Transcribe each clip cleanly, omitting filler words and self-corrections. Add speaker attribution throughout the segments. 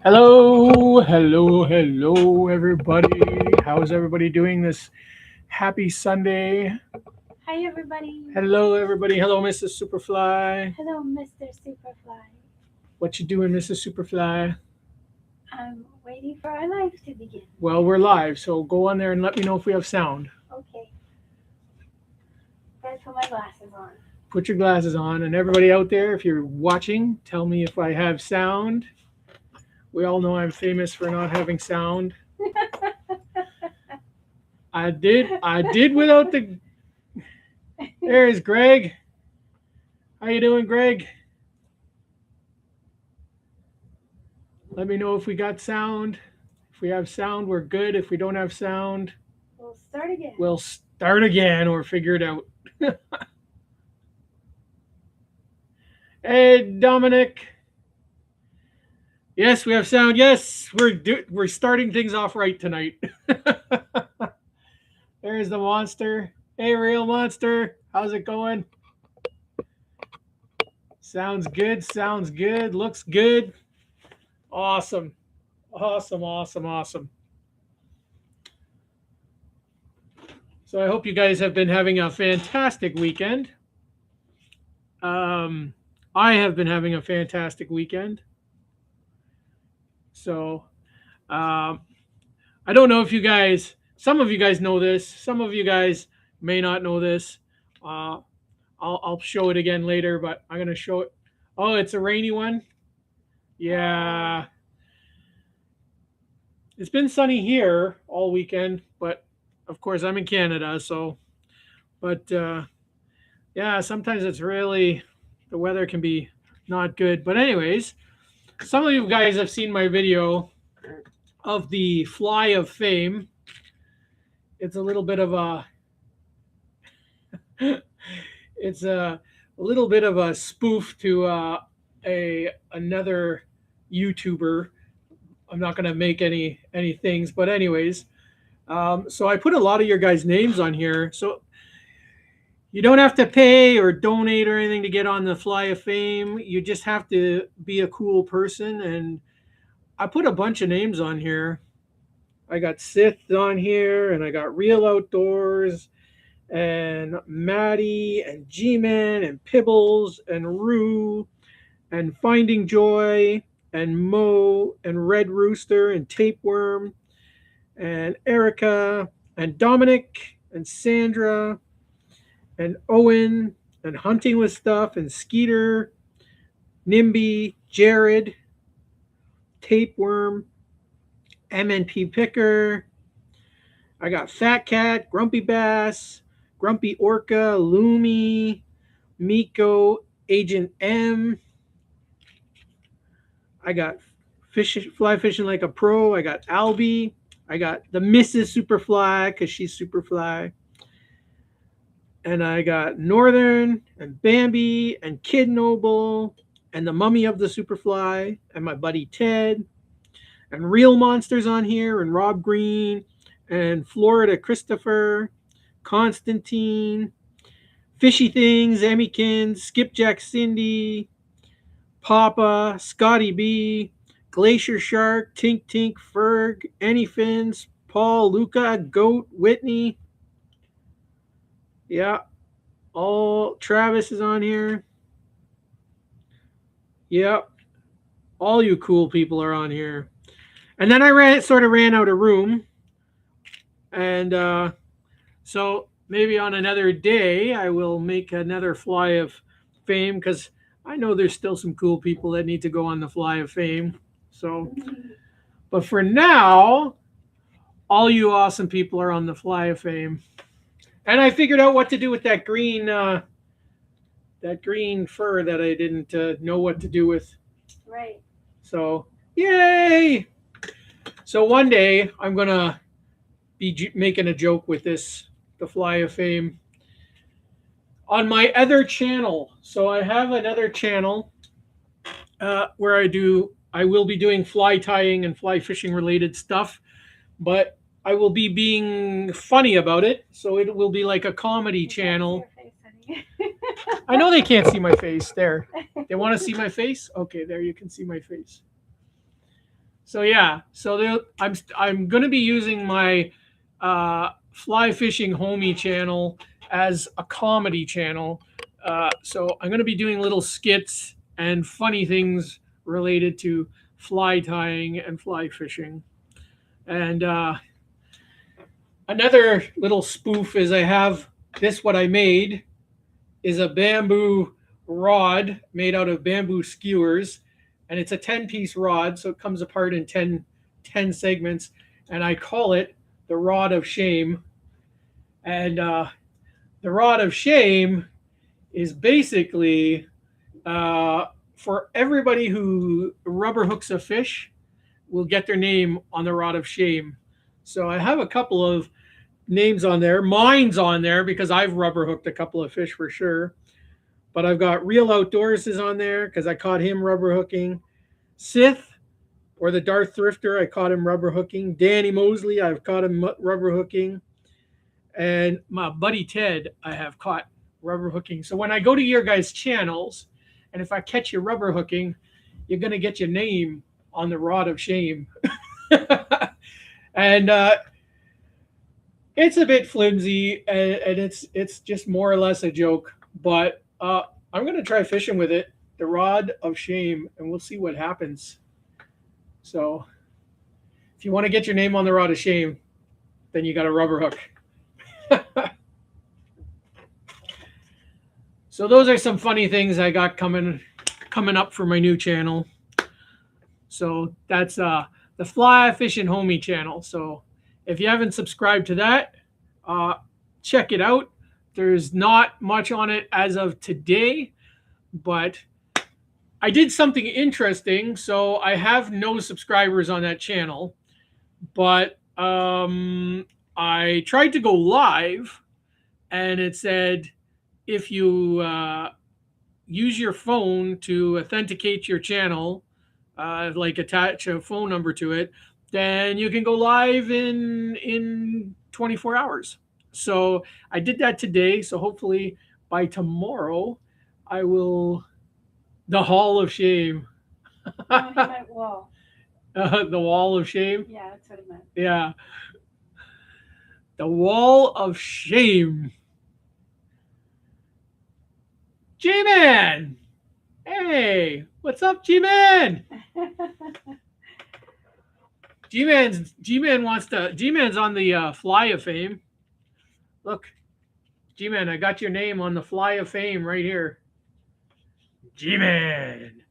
Speaker 1: Hello, everybody. How's everybody doing this happy Sunday?
Speaker 2: Hi, everybody.
Speaker 1: Hello, everybody. Hello, Mrs. Superfly.
Speaker 2: Hello, Mr. Superfly.
Speaker 1: What you doing, Mrs. Superfly?
Speaker 2: I'm waiting for our life to begin.
Speaker 1: Well, we're live, so go on there and let me know if we have sound.
Speaker 2: Okay, gotta put my glasses on.
Speaker 1: Put your glasses on, and everybody out there, if you're watching, tell me if I have sound. We all know I'm famous for not having sound. I did without the. There's Greg. How you doing, Greg? Let me know if we got sound. If we have sound, we're good. If we don't have sound,
Speaker 2: We'll start again.
Speaker 1: we'll start again or figure it out. Hey, Dominic. Yes, we have sound. Yes, we're starting things off right tonight. There's the monster. Hey, real monster. How's it going? Sounds good. Sounds good. Looks good. Awesome. Awesome. So I hope you guys have been having a fantastic weekend. Um, I have been having a fantastic weekend. So um, I don't know if you guys, some of you guys know this, some of you guys may not know this. Uh, I'll show it again later, but I'm gonna show it. Oh, it's a rainy one. Yeah, it's been sunny here all weekend, but of course I'm in Canada, so. But yeah, sometimes it's really the weather can be not good. But anyways, some of you guys have seen my video of the Fly of Fame. It's a little bit of a it's a little bit of a spoof to a another YouTuber. I'm not going to make any things, but anyways, so I put a lot of your guys' names on here. So you don't have to pay or donate or anything to get on the Fly of Fame. You just have to be a cool person. And I put a bunch of names on here. I got Sith on here, and I got Real Outdoors, and Maddie, and G-Man, and Pibbles, and Rue, and Finding Joy, and Mo, and Red Rooster, and Tapeworm, and Erica, and Dominic, and Sandra, and Owen, and Hunting with Stuff, and Skeeter, Nimby, Jared, Tapeworm, MNP Picker. I got Fat Cat, Grumpy Bass, Grumpy Orca, Loomy, Miko, Agent M. I got Fly Fishing Like a Pro. I got Albie. I got the Mrs. Superfly because she's Superfly. And I got Northern and Bambi and Kid Noble and the Mummy of the Superfly and my buddy Ted and Real Monsters on here and Rob Green and Florida Christopher, Constantine, Fishy Things, Emmykins, Skipjack Cindy, Papa, Scotty B, Glacier Shark, Tink Tink, Ferg, Annie Fins, Paul, Luca, Goat, Whitney. Yeah, all Travis is on here. Yep, all you cool people are on here. And then I sort of ran out of room, and so maybe on another day I will make another Fly of Fame because I know there's still some cool people that need to go on the Fly of Fame. So, but for now, all you awesome people are on the Fly of Fame. And I figured out what to do with that green fur that I didn't know what to do with.
Speaker 2: Right.
Speaker 1: So, yay! So one day I'm gonna be making a joke with this, the Fly of Fame, on my other channel. So I have another channel where I will be doing fly tying and fly fishing related stuff, but I will be being funny about it. So it will be like a comedy
Speaker 2: You can't see
Speaker 1: channel.
Speaker 2: your face, honey.
Speaker 1: I know they can't see my face. There. They want to see my face? Okay, there you can see my face. So yeah, so I'm going to be using my fly fishing homie channel as a comedy channel. So I'm going to be doing little skits and funny things related to fly tying and fly fishing. And another little spoof is I have this. What I made is a bamboo rod made out of bamboo skewers, and it's a 10-piece rod, so it comes apart in 10 segments, and I call it the rod of shame. And the rod of shame is basically for everybody who rubber hooks a fish will get their name on the rod of shame. So I have a couple of names on there. Mine's on there because I've rubber hooked a couple of fish for sure. But I've got Real Outdoors is on there because I caught him rubber hooking. Sith, or the Darth Thrifter, I caught him rubber hooking. Danny Mosley, I've caught him rubber hooking. And my buddy Ted, I have caught rubber hooking. So when I go to your guys' channels, and if I catch you rubber hooking, you're going to get your name on the rod of shame. And it's a bit flimsy, and it's just more or less a joke. But I'm going to try fishing with it, the rod of shame, and we'll see what happens. So if you want to get your name on the rod of shame, then you got a rubber hook. So those are some funny things I got coming up for my new channel. So that's the Fly Fishing Homie channel. So if you haven't subscribed to that, check it out. There's not much on it as of today, but I did something interesting. So I have no subscribers on that channel, but I tried to go live, and it said if you use your phone to authenticate your channel, like attach a phone number to it, then you can go live in 24 hours. So I did that today. So hopefully by tomorrow, I will. The Hall of Shame.
Speaker 2: No, he meant wall.
Speaker 1: The Wall of Shame.
Speaker 2: Yeah, that's what he meant.
Speaker 1: Yeah. The Wall of Shame. G-Man. Hey, what's up, G-Man? G-Man's on the Fly of Fame. Look, G-Man, I got your name on the Fly of Fame right here. G-Man.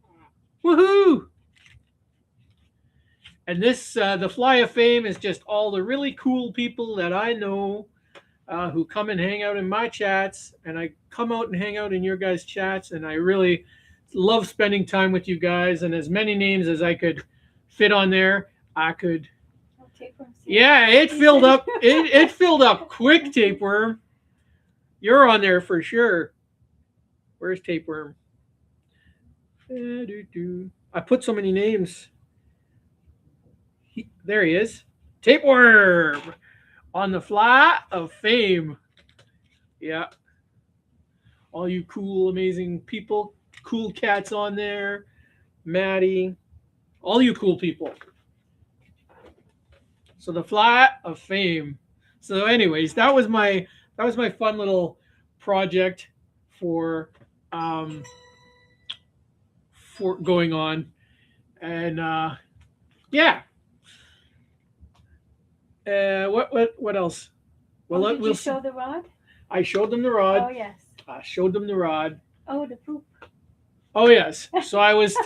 Speaker 1: Woohoo! And this, the Fly of Fame is just all the really cool people that I know who come and hang out in my chats, and I come out and hang out in your guys' chats, and I really love spending time with you guys, and as many names as I could fit on there, I could. Yeah, it filled up. It filled up quick, Tapeworm. You're on there for sure. Where's Tapeworm? I put so many names. There he is. Tapeworm on the Fly of Fame. Yeah. All you cool, amazing people. Cool cats on there. Maddie. All you cool people. So the Fly of Fame. So anyways, that was my fun little project for going on. And yeah. What else? Well,
Speaker 2: did you show the rod?
Speaker 1: I showed them the rod.
Speaker 2: Oh yes.
Speaker 1: I showed them the rod.
Speaker 2: Oh, the poop.
Speaker 1: Oh yes. So I was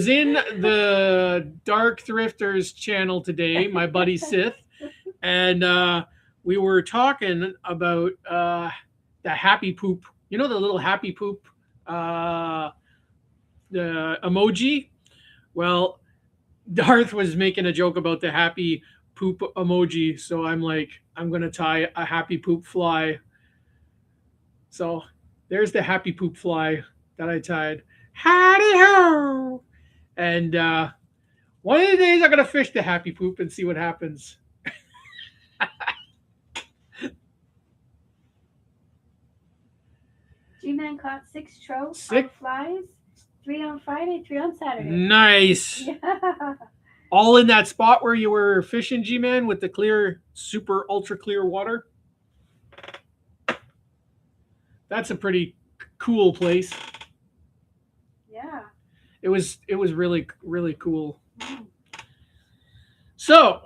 Speaker 1: in the Dark Thrifters channel today, my buddy Sith, and we were talking about the happy poop. You know the little happy poop, the emoji. Well, Darth was making a joke about the happy poop emoji, so I'm like, I'm gonna tie a happy poop fly. So there's the happy poop fly that I tied. Howdy ho! And one of the days I'm gonna fish the happy poop and see what happens.
Speaker 2: G-Man caught 6 flies, 3 on Friday, 3 on Saturday.
Speaker 1: Nice.
Speaker 2: Yeah.
Speaker 1: All in that spot where you were fishing, G-Man, with the clear, super ultra clear water. That's a pretty cool place.
Speaker 2: Yeah.
Speaker 1: It was really really cool.
Speaker 2: Mm.
Speaker 1: So,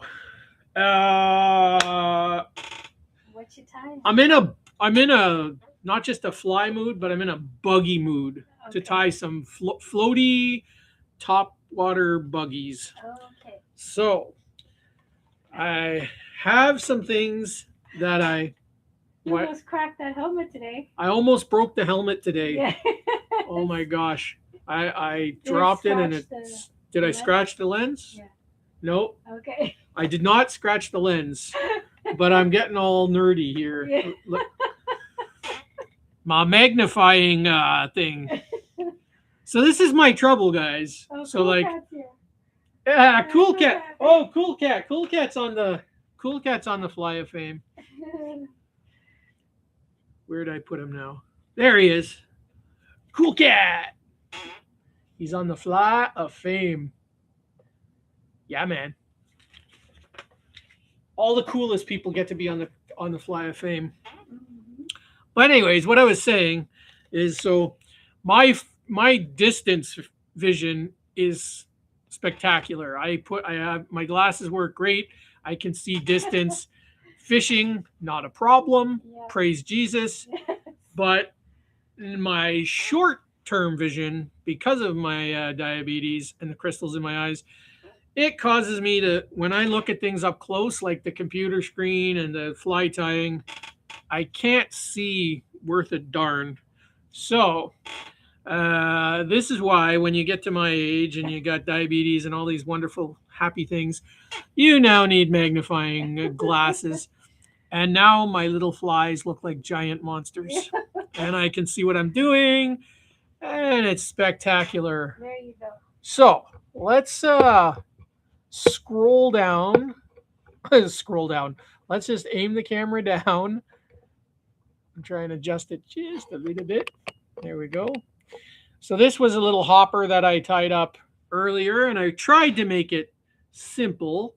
Speaker 2: What you tying?
Speaker 1: I'm in a not just a fly mood, but I'm in a buggy mood to tie some floaty top water buggies.
Speaker 2: Okay.
Speaker 1: So, I have some things that
Speaker 2: You almost cracked that helmet today.
Speaker 1: I almost broke the helmet today.
Speaker 2: Yeah.
Speaker 1: Oh my gosh. I
Speaker 2: Did
Speaker 1: dropped it and
Speaker 2: scratch
Speaker 1: it did I scratch the lens?
Speaker 2: Yeah.
Speaker 1: Nope.
Speaker 2: Okay.
Speaker 1: I did not scratch the lens, but I'm getting all nerdy here.
Speaker 2: Yeah.
Speaker 1: Look, my magnifying thing. So this is my trouble, guys.
Speaker 2: Oh,
Speaker 1: so
Speaker 2: cool
Speaker 1: like,
Speaker 2: cat's here.
Speaker 1: yeah, cool cat. Oh, cool cat. Cool cat's on the Fly of Fame. Where did I put him now? There he is. Cool cat. He's on the Fly of Fame. Yeah, man. All the coolest people get to be on the Fly of Fame.
Speaker 2: Mhm.
Speaker 1: But anyways, what I was saying is, so my distance vision is spectacular. I have my glasses work great. I can see distance. Fishing, not a problem.
Speaker 2: Yeah.
Speaker 1: Praise Jesus. But in my short-term vision, because of my diabetes and the crystals in my eyes, it causes me to, when I look at things up close, like the computer screen and the fly tying, I can't see worth a darn. So this is why when you get to my age and you got diabetes and all these wonderful happy things, you now need magnifying glasses. And now my little flies look like giant monsters. And I can see what I'm doing. And it's spectacular.
Speaker 2: There you go.
Speaker 1: So let's scroll down. Scroll down. Let's just aim the camera down. I'm trying to adjust it just a little bit. There we go. So this was a little hopper that I tied up earlier, and I tried to make it simple,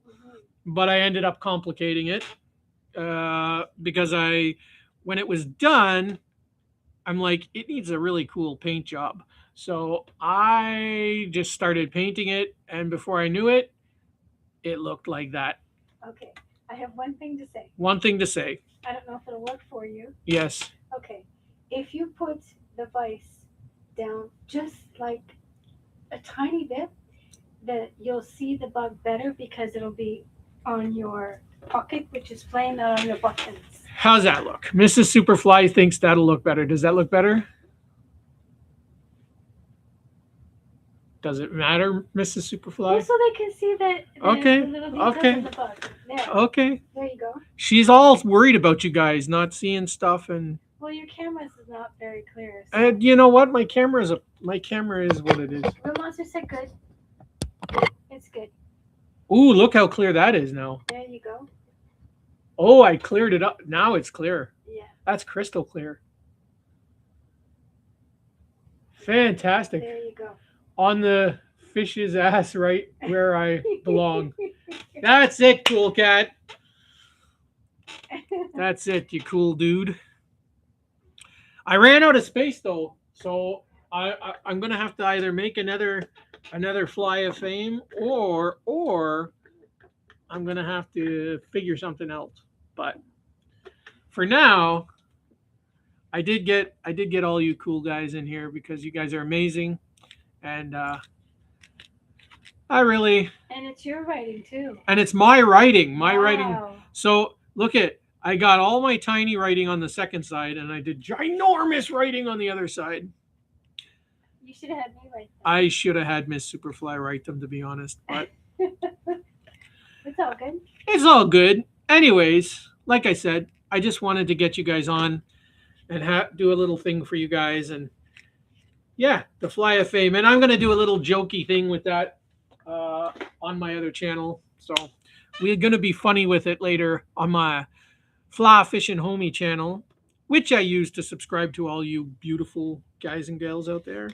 Speaker 1: but I ended up complicating it because when it was done, I'm like, it needs a really cool paint job. So I just started painting it, and before I knew it, it looked like that.
Speaker 2: Okay. I have one thing to say.
Speaker 1: One thing to say.
Speaker 2: I don't know if it'll work for you.
Speaker 1: Yes.
Speaker 2: Okay. If you put the vise down just like a tiny bit, that you'll see the bug better because it'll be on your pocket, which is plain, not on your buttons.
Speaker 1: How's that look? Mrs. Superfly thinks that'll look better. Does that look better? Does it matter, Mrs. Superfly?
Speaker 2: Well, so they can see that.
Speaker 1: Okay.
Speaker 2: The little details
Speaker 1: Okay.
Speaker 2: of the bug. There.
Speaker 1: Okay.
Speaker 2: There you go.
Speaker 1: She's all worried about you guys not seeing stuff, and
Speaker 2: Well, your camera is not very clear. So.
Speaker 1: and you know what? My camera is what it is.
Speaker 2: The monster said good. It's good.
Speaker 1: Ooh, look how clear that is now.
Speaker 2: There you go.
Speaker 1: Oh, I cleared it up. Now it's clear.
Speaker 2: Yeah.
Speaker 1: That's crystal clear. Fantastic.
Speaker 2: There you go.
Speaker 1: On the fish's ass, right where I belong. That's it, cool cat. That's it, you cool dude. I ran out of space though, so I'm gonna have to either make another Fly of Fame, or I'm gonna have to figure something else. But for now, I did get all you cool guys in here because you guys are amazing, and I really.
Speaker 2: And it's your writing too.
Speaker 1: And it's my writing, writing.
Speaker 2: Wow.
Speaker 1: So look at. I got all my tiny writing on the second side, and I did ginormous writing on the other side.
Speaker 2: You should have had me write them.
Speaker 1: I should have had Miss Superfly write them, to be honest, but
Speaker 2: It's all good.
Speaker 1: it's all good. Anyways, like I said, I just wanted to get you guys on and do a little thing for you guys, and yeah, the Fly of Fame. And I'm going to do a little jokey thing with that on my other channel. So we're going to be funny with it later on my Fly Fishing Homie channel, which I use to subscribe to all you beautiful guys and gals out there.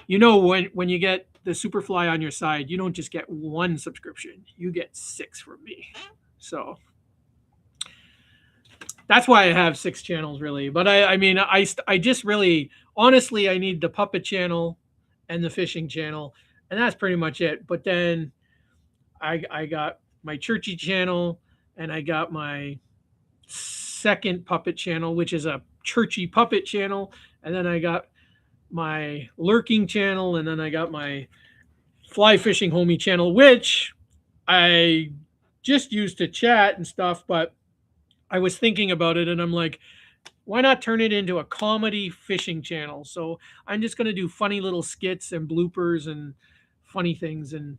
Speaker 1: You know, when you get the Superfly on your side, you don't just get one subscription, you get 6 from me. So that's why I have 6 channels really. But I mean, I just really, honestly, I need the puppet channel and the fishing channel, and that's pretty much it. But then I got my churchy channel, and I got my second puppet channel, which is a churchy puppet channel, and then I got my lurking channel, and then I got my fly fishing homie channel, which I just used to chat and stuff, but I was thinking about it and I'm like, why not turn it into a comedy fishing channel? So I'm just going to do funny little skits and bloopers and funny things, and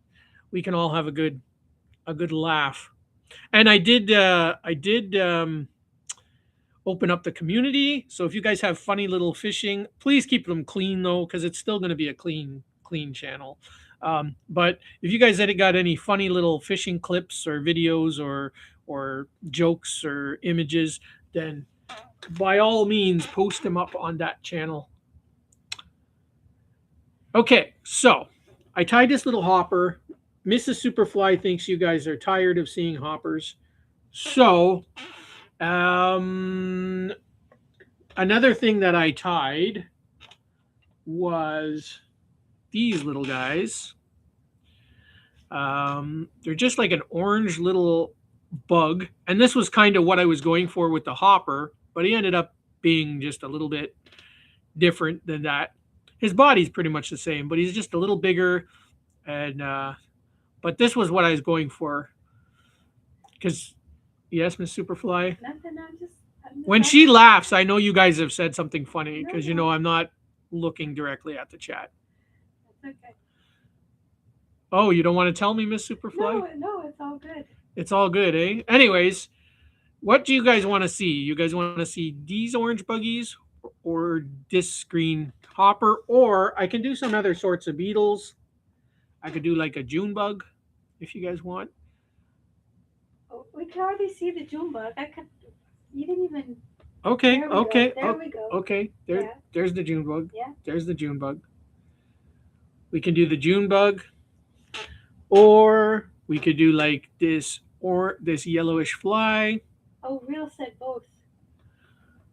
Speaker 1: we can all have a good laugh. And I did open up the community. So if you guys have funny little fishing, please keep them clean though, because it's still going to be a clean channel. But if you guys had got any funny little fishing clips or videos or jokes or images, then by all means post them up on that channel. Okay, so I tied this little hopper. Mrs. Superfly thinks you guys are tired of seeing hoppers. So another thing that I tied was these little guys. They're just like an orange little bug. And this was kind of what I was going for with the hopper, but he ended up being just a little bit different than that. His body's pretty much the same, but he's just a little bigger. And but this was what I was going for. Because, yes, Miss Superfly?
Speaker 2: Nothing, I'm just
Speaker 1: When she laughs, I know you guys have said something funny because you
Speaker 2: No.
Speaker 1: know I'm not looking directly at the chat.
Speaker 2: That's okay.
Speaker 1: Oh, you don't want to tell me, Miss Superfly?
Speaker 2: No, it's all good.
Speaker 1: It's all good, eh? Anyways, what do you guys want to see? You guys want to see these orange buggies or this green hopper? Or I can do some other sorts of beetles. I could do like a June bug if you guys want.
Speaker 2: Oh, we can already see the June bug. You didn't even.
Speaker 1: Okay,
Speaker 2: There we
Speaker 1: okay,
Speaker 2: go. There we go.
Speaker 1: okay.
Speaker 2: Yeah.
Speaker 1: There's the June bug.
Speaker 2: Yeah.
Speaker 1: There's the June bug. We can do the June bug, or we could do like this or this yellowish fly.
Speaker 2: Oh, Real said both.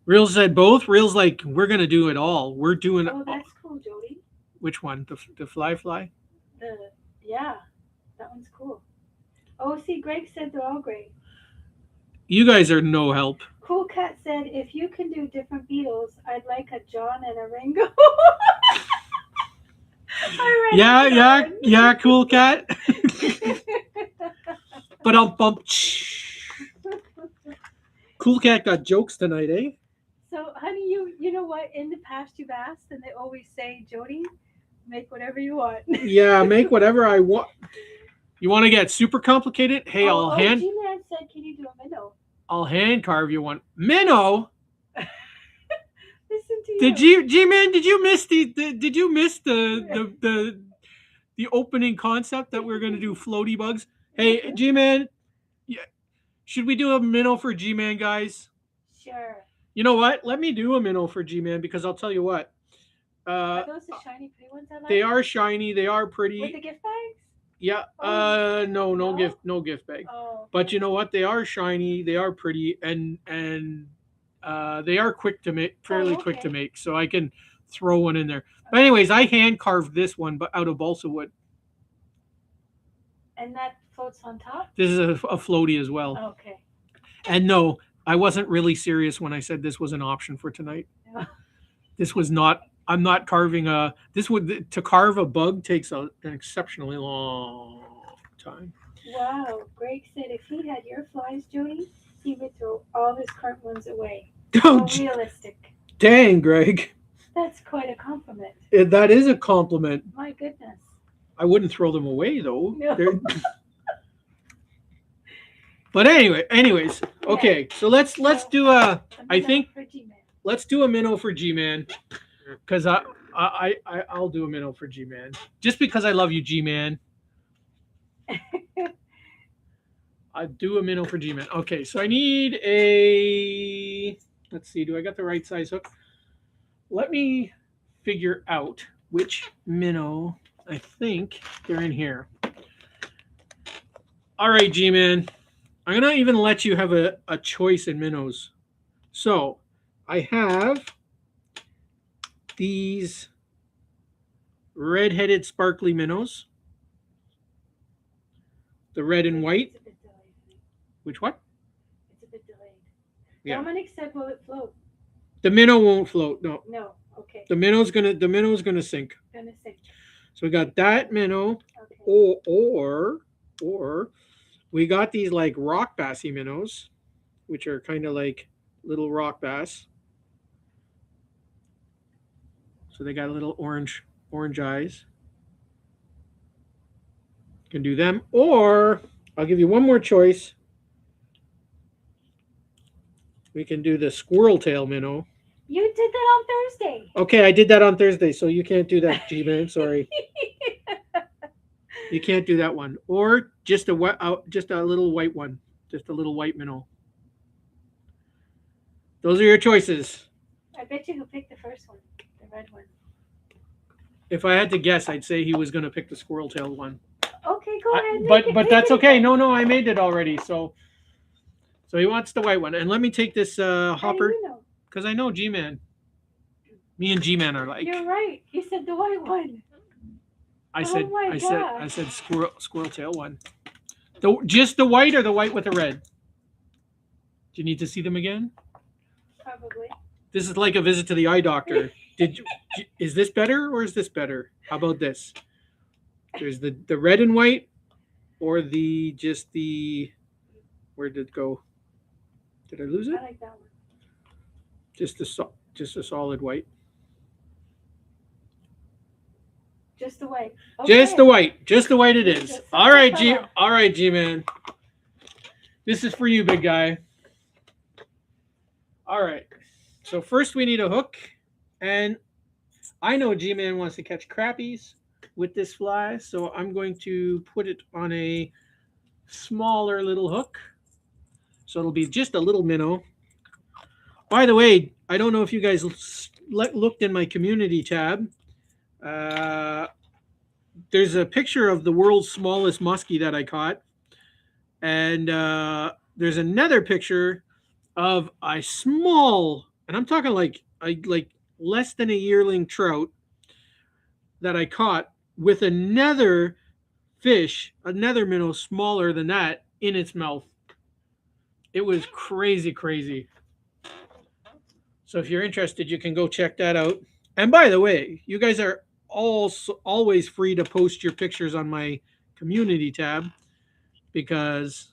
Speaker 1: Reels said both. Reels like we're gonna do it all. We're doing
Speaker 2: Oh, that's cool, Jody.
Speaker 1: which one? The fly?
Speaker 2: Yeah, that one's cool. Oh, see, Greg said they're all great.
Speaker 1: You guys are no help.
Speaker 2: Cool Cat said, if you can do different beetles, I'd like a John and a Ringo.
Speaker 1: Yeah, cool cat. But I'll bump. Cool cat got jokes tonight, eh?
Speaker 2: So, honey, you know what? In the past, you've asked, and they always say, Jody, make whatever you want.
Speaker 1: Yeah, make whatever I want. You want to get super complicated? Hey,
Speaker 2: G-Man said, can you do a minnow?
Speaker 1: I'll hand carve you one. Minnow?
Speaker 2: Listen to you.
Speaker 1: Did you, G-Man? Did you miss the opening concept that we're gonna do floaty bugs? Hey, G-Man, yeah, should we do a minnow for G-Man, guys?
Speaker 2: Sure.
Speaker 1: You know what? Let me do a minnow for G-Man because I'll tell you what.
Speaker 2: Are those the shiny pretty ones I like?
Speaker 1: They are shiny. They are pretty.
Speaker 2: With the gift bags?
Speaker 1: Yeah. No gift bag.
Speaker 2: Oh.
Speaker 1: But you know what? They are shiny. They are pretty, and they are quick to make, fairly quick to make. So I can throw one in there. But anyways, I hand carved this one, but out of balsa wood.
Speaker 2: And that floats on top?
Speaker 1: This is a floaty as well.
Speaker 2: Okay.
Speaker 1: And no, I wasn't really serious when I said this was an option for tonight.
Speaker 2: No.
Speaker 1: This was not. I'm not carving a. To carve a bug takes an exceptionally long time.
Speaker 2: Wow. Greg said if he had your flies, Jody, he would throw all his current ones away.
Speaker 1: Oh,
Speaker 2: So realistic.
Speaker 1: dang, Greg.
Speaker 2: That's quite a compliment.
Speaker 1: That is a compliment.
Speaker 2: My goodness.
Speaker 1: I wouldn't throw them away though.
Speaker 2: No.
Speaker 1: But anyways, okay. So let's do a. I think let's do a minnow for G-Man, because I'll do a minnow for G-Man just because I love you, G-Man. I do a minnow for G-Man. Okay, so I need a. Let's see. Do I got the right size hook? Let me figure out which minnow I think they're in here. All right, G-Man. I'm going to even let you have a choice in minnows. So I have these red-headed sparkly minnows. The red and white.
Speaker 2: It's a bit delayed.
Speaker 1: Which one?
Speaker 2: It's a bit delayed.
Speaker 1: Yeah.
Speaker 2: Dominic said, "Will it float?"
Speaker 1: The minnow won't float. No.
Speaker 2: No. Okay.
Speaker 1: The minnow's gonna sink.
Speaker 2: Gonna sink.
Speaker 1: So we got that minnow,
Speaker 2: Okay.
Speaker 1: or we got these like rock bassy minnows, which are kind of like little rock bass. So they got little orange eyes. Can do them, or I'll give you one more choice. We can do the squirrel tail minnow.
Speaker 2: You did that on Thursday.
Speaker 1: Okay, I did that on Thursday, so you can't do that, G-Man. Sorry. You can't do that one. Or just a little white one. Just a little white minnow. Those are your choices.
Speaker 2: I bet you he'll pick the first one, the red one.
Speaker 1: If I had to guess, I'd say he was going to pick the squirrel tail one.
Speaker 2: Okay, go ahead.
Speaker 1: But that's okay. No, I made it already. So he wants the white one. And let me take this hopper.
Speaker 2: How do you know?
Speaker 1: Because I know G-Man. Me and G-Man are like.
Speaker 2: You're right. He said the white one.
Speaker 1: I
Speaker 2: my
Speaker 1: said squirrel tail one. Just the white or the white with the red? Do you need to see them again?
Speaker 2: Probably.
Speaker 1: This is like a visit to the eye doctor. Is this better or is this better? How about this? There's the red and white, or just the where did it go? Did I lose it?
Speaker 2: I like that one.
Speaker 1: Just a solid white.
Speaker 2: Just the white. Okay.
Speaker 1: Just the white. Just the white it is.
Speaker 2: Just
Speaker 1: All right,
Speaker 2: the
Speaker 1: G-Man. This is for you, big guy. All right. So first we need a hook, and I know G-Man wants to catch crappies with this fly, so I'm going to put it on a smaller little hook. So it'll be just a little minnow. By the way, I don't know if you guys looked in my community tab. There's a picture of the world's smallest muskie that I caught, and there's another picture of a small, and I'm talking like less than a yearling trout that I caught with another fish, another minnow smaller than that in its mouth. It was crazy. So if you're interested, you can go check that out. And by the way, you guys are always free to post your pictures on my community tab, because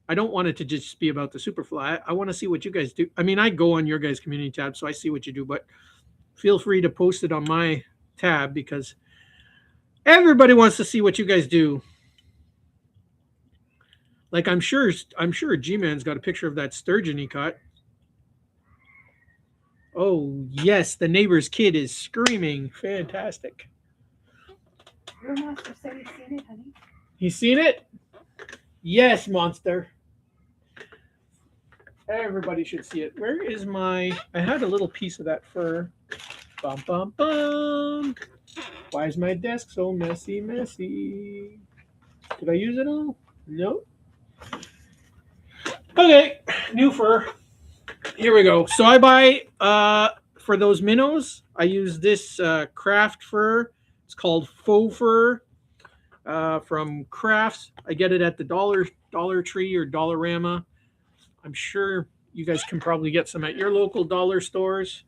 Speaker 1: I don't want it to just be about the Superfly. I want to see what you guys do. I mean, I go on your guys' community tab, so I see what you do, but feel free to post it on my tab, because everybody wants to see what you guys do. Like I'm sure G-Man's got a picture of that sturgeon he caught. Oh, yes, the neighbor's kid is screaming. Fantastic.
Speaker 2: Brewmaster said he's seen it, honey.
Speaker 1: He's seen it? Yes, monster. Everybody should see it. Where is I had a little piece of that fur. Bum, bum, bum. Why is my desk so messy? Did I use it all? Nope. Okay, new fur. Here we go. So I buy, for those minnows, I use this craft fur. It's called faux fur from Crafts. I get it at the Dollar Tree or Dollarama. I'm sure you guys can probably get some at your local dollar stores.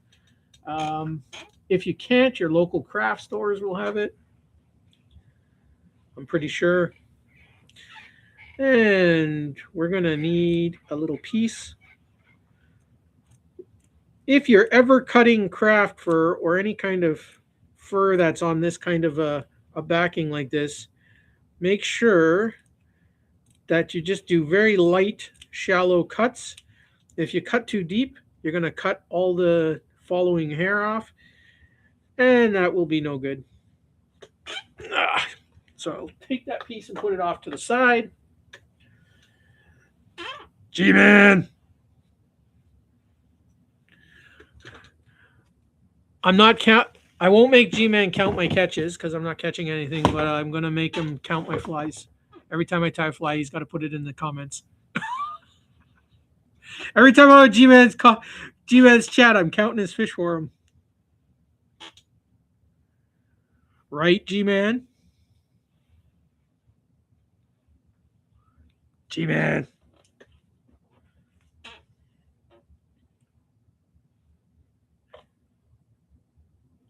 Speaker 1: If you can't, your local craft stores will have it. I'm pretty sure. And we're going to need a little piece. If you're ever cutting craft fur or any kind of fur that's on this kind of a backing like this, make sure that you just do very light, shallow cuts. If you cut too deep, you're going to cut all the following hair off, and that will be no good. So I'll take that piece and put it off to the side. G-Man! I'm not I won't make G-Man count my catches because I'm not catching anything, but I'm gonna make him count my flies. Every time I tie a fly, he's got to put it in the comments. Every time I'm on G-Man's chat, I'm counting his fish for him. Right, G-Man? G-Man.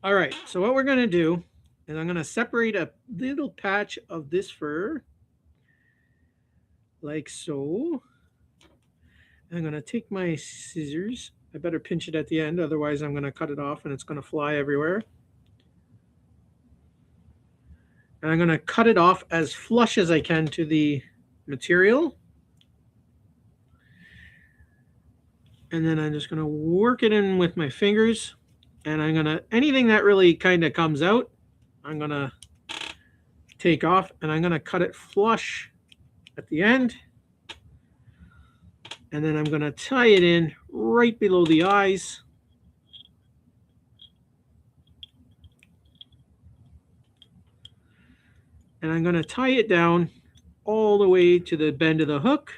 Speaker 1: All right, so what we're going to do is I'm going to separate a little patch of this fur, like so. I'm going to take my scissors. I better pinch it at the end, otherwise I'm going to cut it off and it's going to fly everywhere. And I'm going to cut it off as flush as I can to the material. And then I'm just going to work it in with my fingers. And I'm going to, anything that really kind of comes out, I'm going to take off and I'm going to cut it flush at the end. And then I'm going to tie it in right below the eyes. And I'm going to tie it down all the way to the bend of the hook.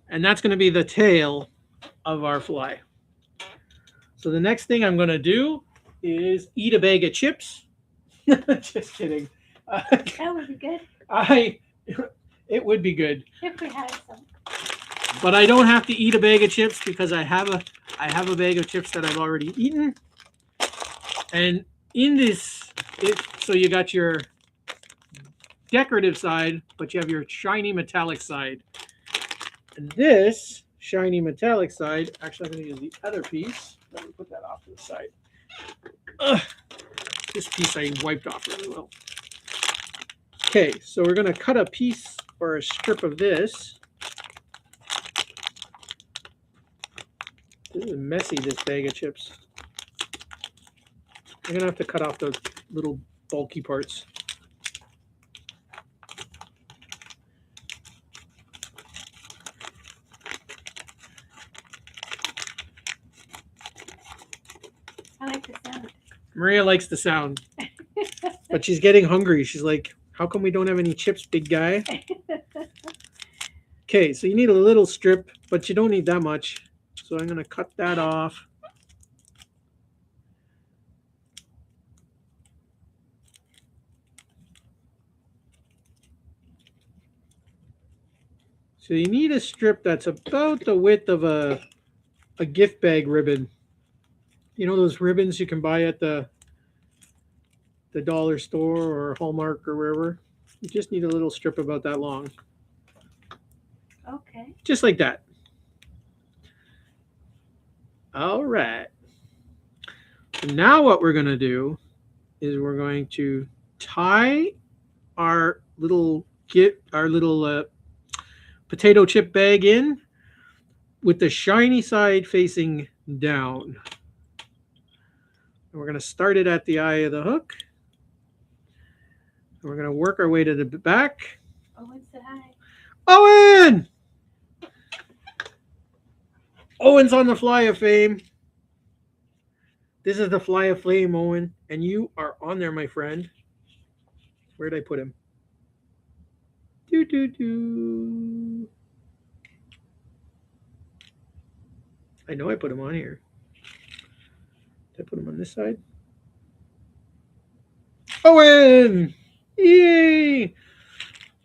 Speaker 1: And that's going to be the tail of our fly. So the next thing I'm going to do is eat a bag of chips. Just kidding.
Speaker 2: That would be good
Speaker 1: It would be good.
Speaker 2: if we had some.
Speaker 1: But I don't have to eat a bag of chips because I have a bag of chips that I've already eaten. And in this, so you got your decorative side, but you have your shiny metallic side. And this shiny metallic side, actually I'm going to use the other piece. Let me put that off to the side. Ugh. This piece I wiped off really well. Okay, so we're going to cut a piece or a strip of this. This is messy, this bag of chips. I'm going to have to cut off those little bulky parts.
Speaker 2: I like the sound.
Speaker 1: Maria likes the sound, but she's getting hungry. She's like, how come we don't have any chips, big guy? Okay, so you need a little strip, but you don't need that much. So I'm going to cut that off. So you need a strip that's about the width of a gift bag ribbon. You know those ribbons you can buy at the dollar store or Hallmark or wherever? You just need a little strip about that long.
Speaker 2: Okay.
Speaker 1: Just like that. All right. Now what we're going to do is we're going to tie our little potato chip bag in with the shiny side facing down. And we're going to start it at the eye of the hook. And we're going to work our way to the back.
Speaker 2: Owen said hi.
Speaker 1: Owen! Owen's on the Fly of Fame. This is the Fly of Flame, Owen. And you are on there, my friend. Where'd I put him? Do. I know I put him on here. Did I put him on this side? Owen! Yay!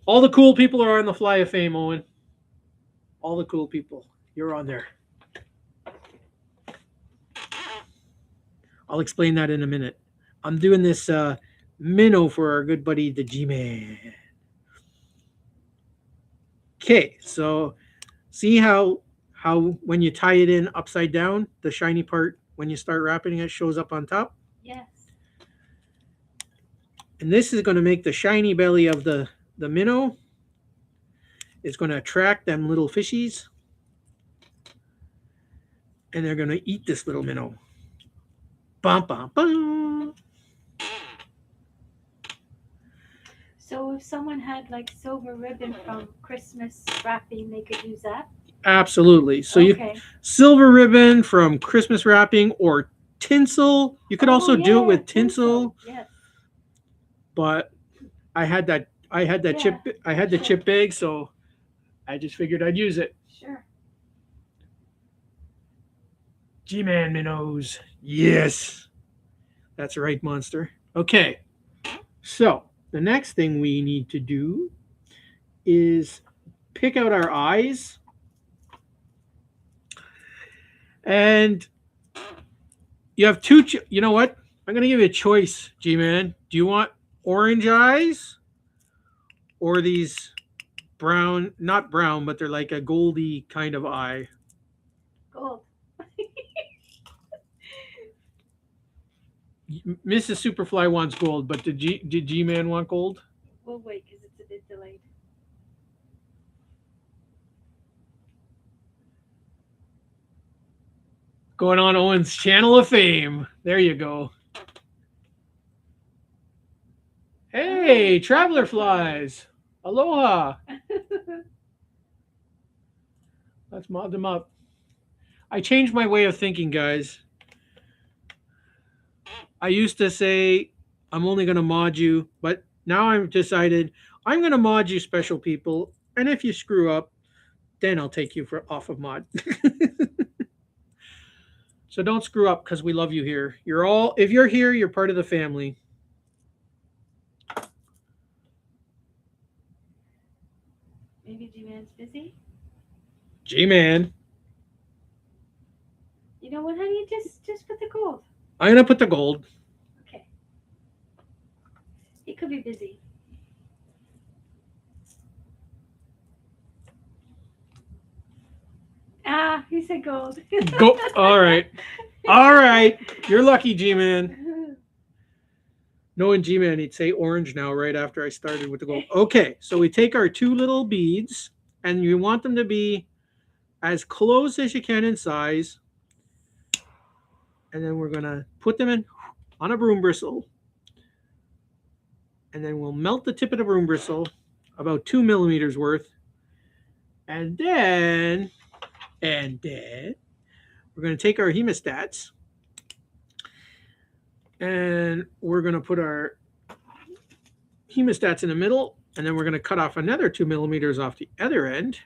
Speaker 1: All the cool people are on the Fly of Fame, Owen. All the cool people. You're on there. I'll explain that in a minute. I'm doing this minnow for our good buddy, the G-Man. Okay, so see how when you tie it in upside down, the shiny part, when you start wrapping it, shows up on top?
Speaker 2: Yes.
Speaker 1: And this is going to make the shiny belly of the minnow. It's going to attract them little fishies. And they're going to eat this little minnow. Bum, bum, bum.
Speaker 2: So if someone had like silver ribbon from Christmas wrapping, they could use that?
Speaker 1: Absolutely. So you
Speaker 2: Okay.
Speaker 1: silver ribbon from Christmas wrapping or tinsel. You could
Speaker 2: Oh
Speaker 1: also do it
Speaker 2: yeah,
Speaker 1: with
Speaker 2: tinsel.
Speaker 1: tinsel,
Speaker 2: Yes.
Speaker 1: but I had that
Speaker 2: Yeah.
Speaker 1: chip I had the
Speaker 2: Sure.
Speaker 1: chip bag, so I just figured I'd use it.
Speaker 2: Sure.
Speaker 1: G-Man minnows. Yes. That's right, monster. Okay. So, the next thing we need to do is pick out our eyes. And you have two. You know what? I'm going to give you a choice, G Man. Do you want orange eyes or these brown, not brown, but they're like a goldy kind of eye?
Speaker 2: Gold.
Speaker 1: Mrs. Superfly wants gold, but did G Man want gold?
Speaker 2: We'll wait because it's a bit delayed.
Speaker 1: Going on Owen's channel of fame. There you go. Hey,
Speaker 2: Oh,
Speaker 1: traveler
Speaker 2: Superfly.
Speaker 1: flies. Aloha. Let's mod them up. I changed my way of thinking, guys. I used to say I'm only going to mod you, but now I've decided I'm going to mod you, special people. And if you screw up, then I'll take you for off of mod. So don't screw up because we love you here. You're all, if you're here, you're part of the family.
Speaker 2: Maybe G-Man's busy.
Speaker 1: G Man.
Speaker 2: You know what, honey? Just put the gold.
Speaker 1: I'm going to put the gold.
Speaker 2: Okay. He could be busy. Ah, he said gold.
Speaker 1: Go. All right. All right. You're lucky, G Man. Knowing G Man, he'd say orange now, right after I started with the gold. Okay, so we take our two little beads, and you want them to be as close as you can in size. And then we're going to put them in on a broom bristle. And then we'll melt the tip of the broom bristle, about 2 millimeters worth. And then we're going to take our hemostats and we're going to put our hemostats in the middle. And then we're going to cut off another 2 millimeters off the other end.